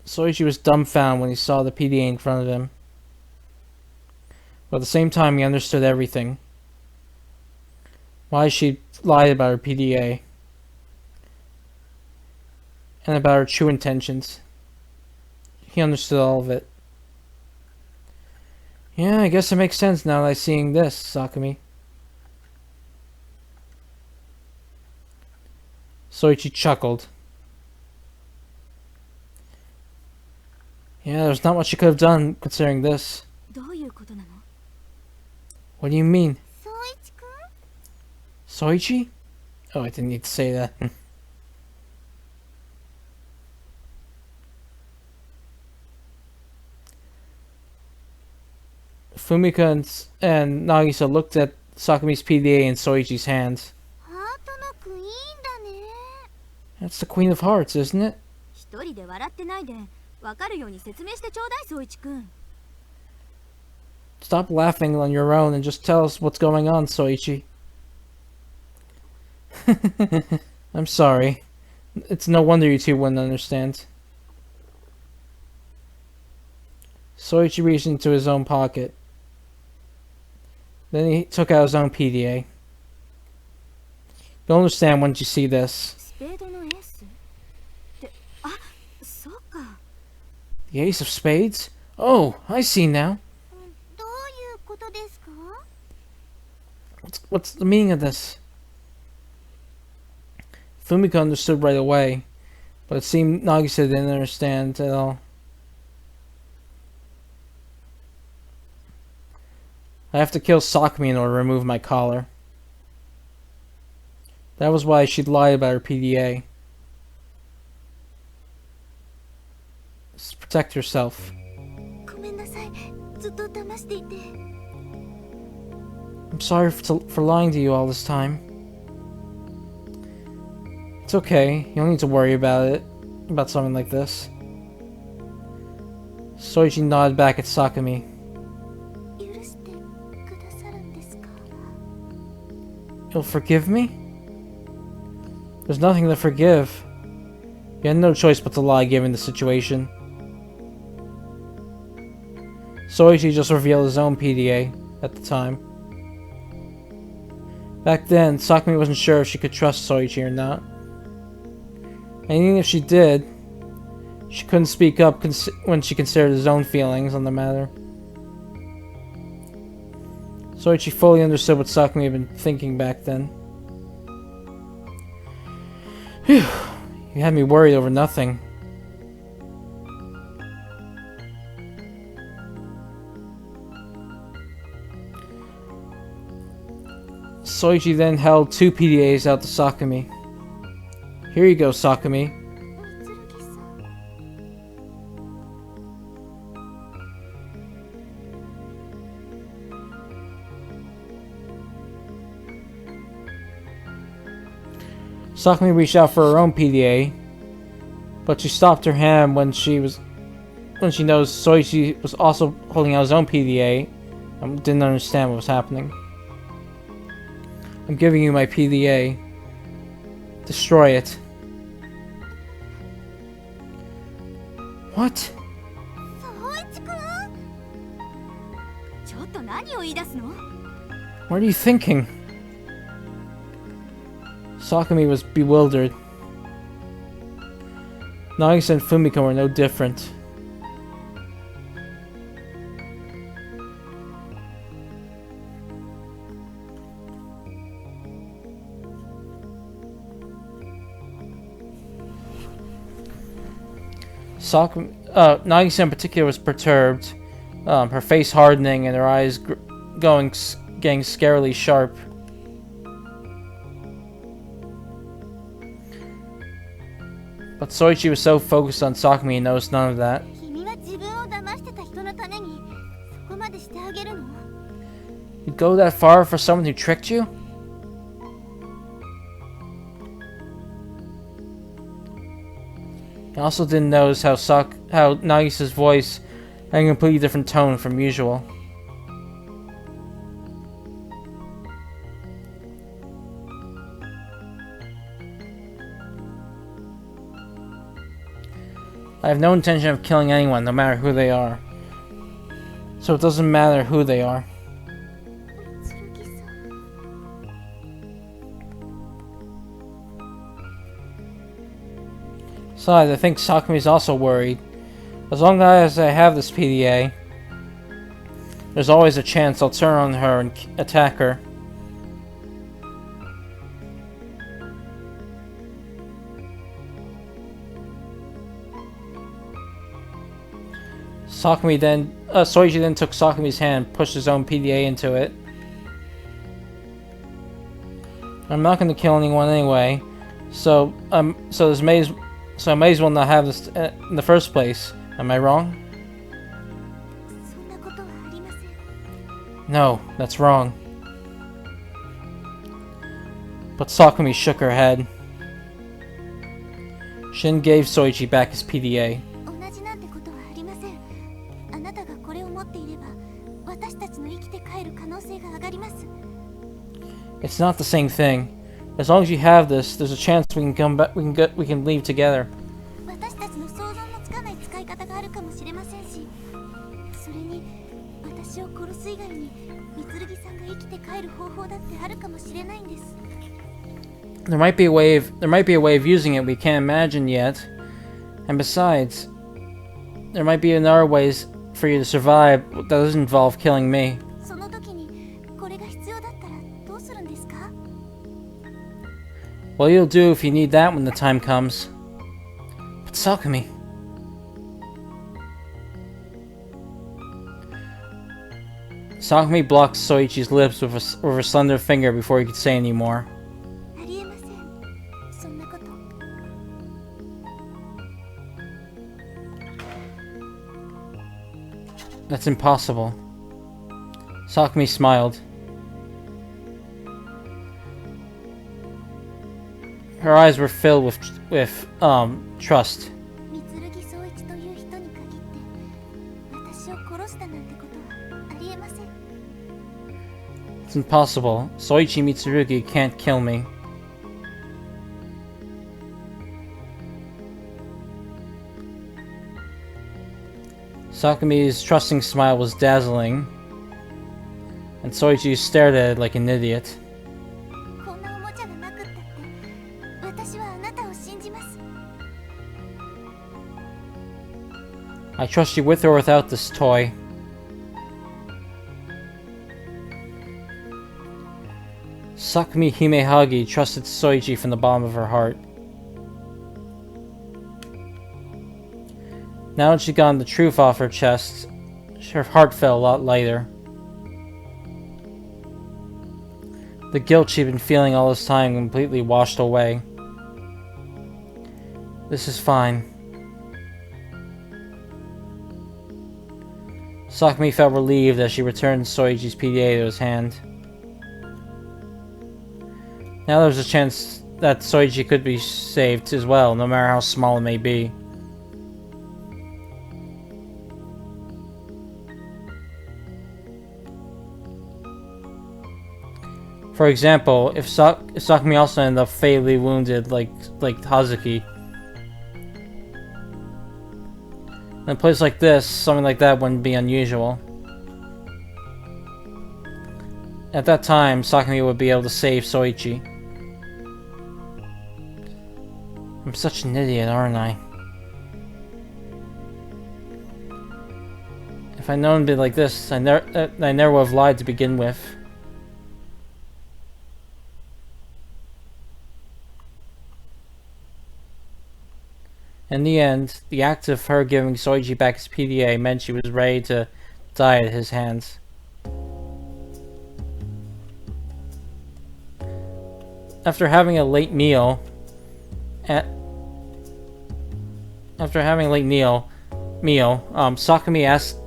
Soichi was dumbfounded when he saw the PDA in front of him. But at the same time, he understood everything. Why she lied about her PDA. And about her true intentions. He understood all of it. Yeah, I guess it makes sense now that I'm seeing this, Sakumi. Soichi chuckled. Yeah, there's not much she could have done considering this. どういうことなの？ What do you mean? 宗一くん？ Soichi? Oh, I didn't need to say that. Fumika and Nagisa looked at Sakumi's PDA in Soichi's hands. ハートのクイーンだね。 That's the Queen of Hearts, isn't it? 一人で笑ってないで、わかるように説明してちょうだい、宗一くん。 Stop laughing on your own and just tell us what's going on, Soichi. I'm sorry. It's no wonder you two wouldn't understand. Soichi reached into his own pocket. Then he took out his own PDA. You'll understand once you see this. スペードのエースって、あ、そうか。 The Ace of Spades? Oh, I see now. どういうことですか？ What's the meaning of this? Fumika understood right away, but it seemed Nagisa didn't understand at all. I have to kill Sakumi in order to remove my collar. That was why she'd lied about her PDA. Just protect yourself. ごめんなさい、ずっと騙していて。 I'm sorry for lying to you all this time. It's okay. You don't need to worry about it. About something like this. Soichi nodded back at Sakumi. 許してくださるんですか？ You'll forgive me? There's nothing to forgive. You had no choice but to lie given the situation. Soichi just revealed his own PDA at the time. Back then, Sakumi wasn't sure if she could trust Soichi or not. And even if she did, she couldn't speak up when she considered his own feelings on the matter. Soichi fully understood what Sakumi had been thinking back then. Phew, you had me worried over nothing. Soichi then held two PDAs out to Sakumi. Here you go, Sakumi. 三剣さん。 Sakumi reached out for her own PDA, but she stopped her hand when she noticed Soichi was also holding out his own PDA and didn't understand what was happening. I'm giving you my PDA. Destroy it. What? 宗一くん？ちょっと何を言い出すの？ What are you thinking? Sakumi was bewildered. Nagisa and Fumika were no different. Nagisa in particular was perturbed, her face hardening and her eyes getting scarily sharp. But Soichi was so focused on Sakumi he noticed none of that. 君は自分を騙してた人のためにそこまでしてあげるの？ You'd go that far for someone who tricked you? I also didn't notice how Nagisa's voice had a completely different tone from usual. I have no intention of killing anyone, no matter who they are. So it doesn't matter who they are. 剣さん。 Besides, I think Sakumi's also worried. As long as I have this PDA, there's always a chance I'll turn on her and attack her. Soichi then took Sakumi's hand and pushed his own PDA into it. I'm not going to kill anyone anyway, so I may as well not have this in the first place. Am I wrong? そんなことはありません。 No, that's wrong. But Sakumi shook her head. Shin gave Soichi back his PDA. 同じなんてことはありません。あなたがこれを持っていれば、私たちの生きて帰る可能性が上がります。 It's not the same thing. As long as you have this, there's a chance we can come back. We can leave together. 私たちの想像もつかない使い方があるかもしれませんし、それに私を殺す以外に三剣さんが生きて帰る方法だってあるかもしれないんです。 There might be a way of using it we can't imagine yet. And besides, there might be another ways for you to survive that doesn't involve killing me. その時にこれが必要だったらどうするんですか？ Well, you'll do if you need that when the time comes. But Sakumi. Sakumi blocked Soichi's lips with her slender finger before he could say any more. ありえません。そんなこと。 That's impossible. Sakumi smiled. Her eyes were filled with trust. 三剣宗一という人に限って私を殺したなんてことはありえません。 It's impossible. Soichi Mitsurugi can't kill me. Sakumi's trusting smile was dazzling, and Soichi stared at it like an idiot. こんなおもちゃがなくったって私はあなたを信じます。 I trust you with or without this toy. Sakumi Himehagi trusted Soichi from the bottom of her heart. Now that she'd gotten the truth off her chest, her heart felt a lot lighter. The guilt she'd been feeling all this time completely washed away. This is fine. Sakumi felt relieved as she returned Soichi's PDA to his hand. Now there's a chance that Soichi could be saved as well, no matter how small it may be. For example, if Sakumi also ended up fatally wounded like Hazuki, in a place like this, something like that wouldn't be unusual. At that time, Sakumi would be able to save Soichi. I'm such an idiot, aren't I? If I'd known it'd be like this, I never would have lied to begin with. In the end, the act of her giving Soichi back his PDA meant she was ready to died at his hands. After having a late meal, Sakumi asked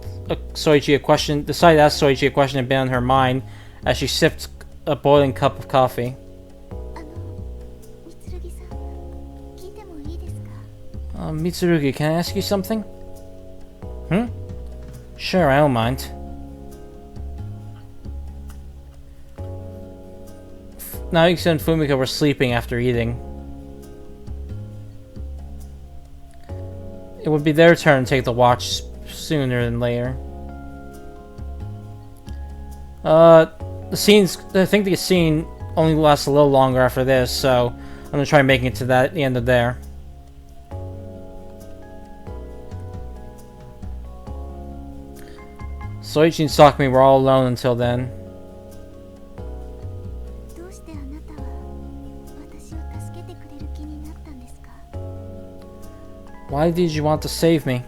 Soichi a question. Decided to ask Soichi a question that had been on her mind as she sipped a boiling cup of coffee. 三剣さん、聞いてもいいですか？ Mitsurugi, can I ask you something? Sure, I don't mind. Naoki and Fumika were sleeping after eating. It would be their turn to take the watch sooner than later. I think the scene only lasts a little longer after this, so I'm gonna try making it to the end of there. Soichi and Sakumi were all alone until then. どうしてあなたは私を助けてくれる気になったんですか？ Why did you want to save me?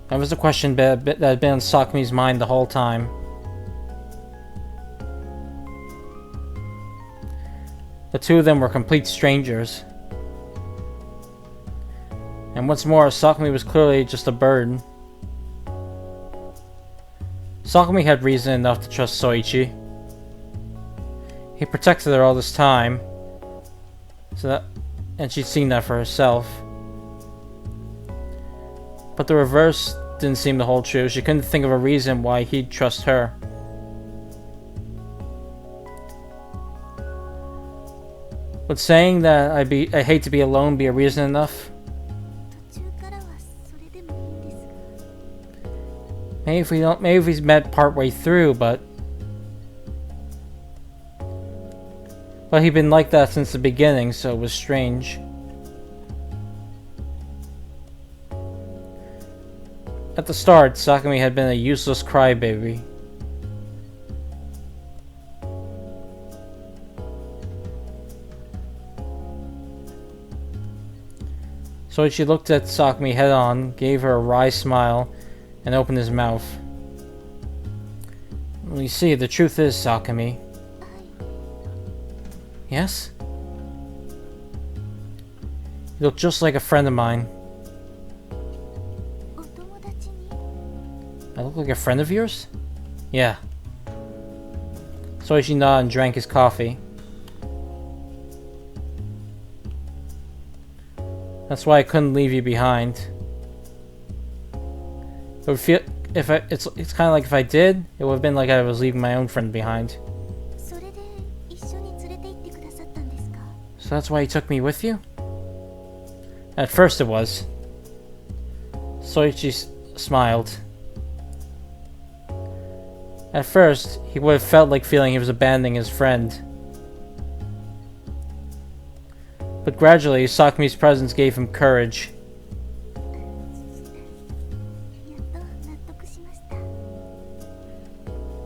That was a question that had been on Sakumi's mind the whole time. The two of them were complete strangers. And what's more, Sakumi was clearly just a bird. Sakumi had reason enough to trust Soichi. He protected her all this time, and she'd seen that for herself. But the reverse didn't seem to hold true. She couldn't think of a reason why he'd trust her. Would saying that I hate to be alone be a reason enough? 途中からはそれでもいいんですが。Maybe if we met partway through, but he'd been like that since the beginning, so it was strange. At the start, Sakumi had been a useless crybaby. Soichi looked at Sakumi head on, gave her a wry smile, and opened his mouth. Well, you see, the truth is, Sakumi. Yes? You look just like a friend of mine. お友達に I look like a friend of yours? Yeah. Soichi nodded and drank his coffee. That's why I couldn't leave you behind. It would feel it's kind of like if I did, it would have been like I was leaving my own friend behind. それで一緒に連れて行ってくださったんですか？ So that's why you took me with you? At first it was. Soichi smiled. At first, he would have felt like feeling he was abandoning his friend. But gradually, Sakumi's presence gave him courage. やっと納得しました。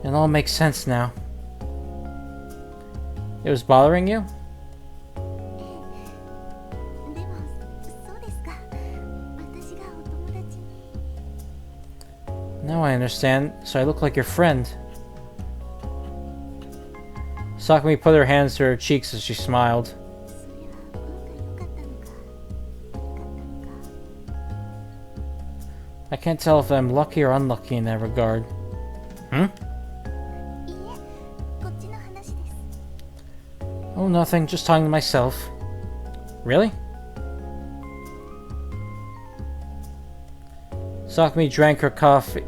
It all makes sense now. It was bothering you? でもそうですか。私がお友達に。 Now I understand, so I look like your friend. Sakumi put her hands to her cheeks as she smiled. それは運が良かったのか悪かったのか。 I can't tell if I'm lucky or unlucky in that regard. いいえ、こっちの話です。 Oh, nothing, just talking to myself. Really? Sakumi drank her coffee,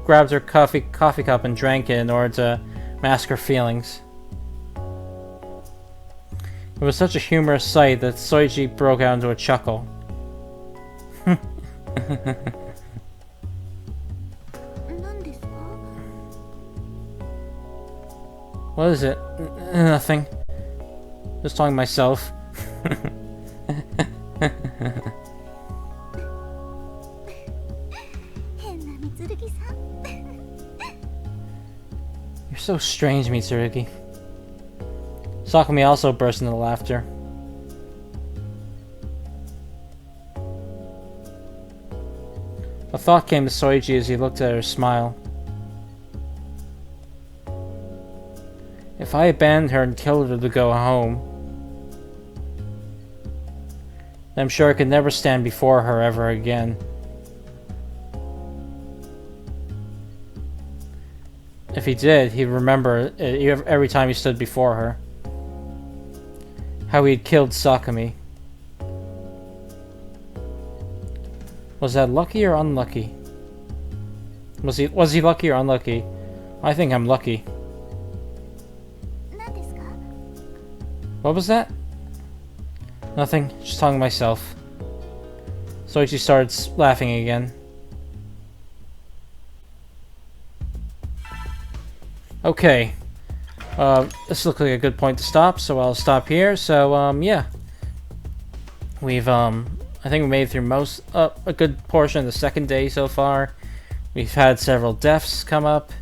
grabbed her coffee cup and drank it in order to mask her feelings. It was such a humorous sight that Soichi broke out into a chuckle. 何ですか？ What is it? Nothing. Just talking to myself. 変な三剣さん。 You're so strange, Mitsurugi. Sakumi also burst into laughter. A thought came to Soichi as he looked at her smile. If I abandoned her and killed her to go home, I'm sure I could never stand before her ever again. If he did, he'd remember it every time he stood before her. How he had killed Sakami. Was that lucky or unlucky? Was he lucky or unlucky? I think I'm lucky. 何ですか？ What was that? Nothing, just talking to myself. Soichi started laughing again. Okay. This looks like a good point to stop, so I'll stop here. So, yeah. We've, I think we made it through a good portion of the second day so far. We've had several deaths come up.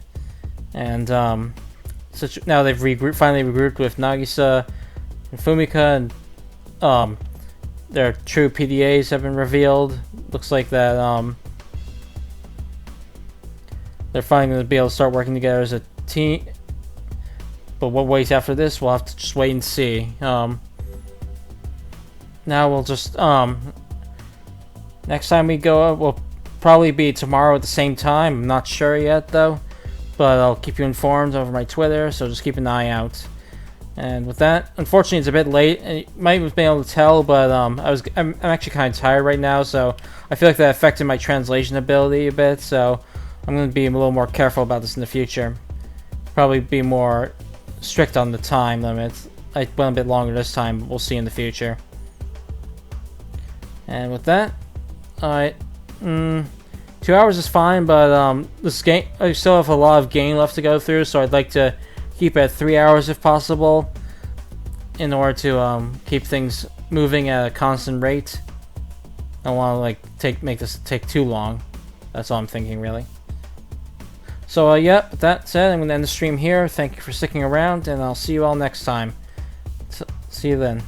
And, now they've finally regrouped with Nagisa and Fumika, and, their true PDAs have been revealed. Looks like that, they're finally going to be able to start working together as a team. But what waits after this, we'll have to just wait and see. Now we'll just, next time we go, will probably be tomorrow at the same time. I'm not sure yet, though. But I'll keep you informed over my Twitter, so just keep an eye out. And with that, unfortunately, it's a bit late. And you might have been able to tell, but I'm actually kind of tired right now, so I feel like that affected my translation ability a bit. So I'm going to be a little more careful about this in the future. Probably be more strict on the time limit. I went a bit longer this time, but we'll see in the future. And with that, alright, 2 hours is fine, but this game, I still have a lot of game left to go through, so I'd like to keep it at 3 hours if possible, in order to keep things moving at a constant rate. I don't want to make this take too long. That's all I'm thinking, really. So yeah, with that said, I'm going to end the stream here. Thank you for sticking around, and I'll see you all next time. See you then.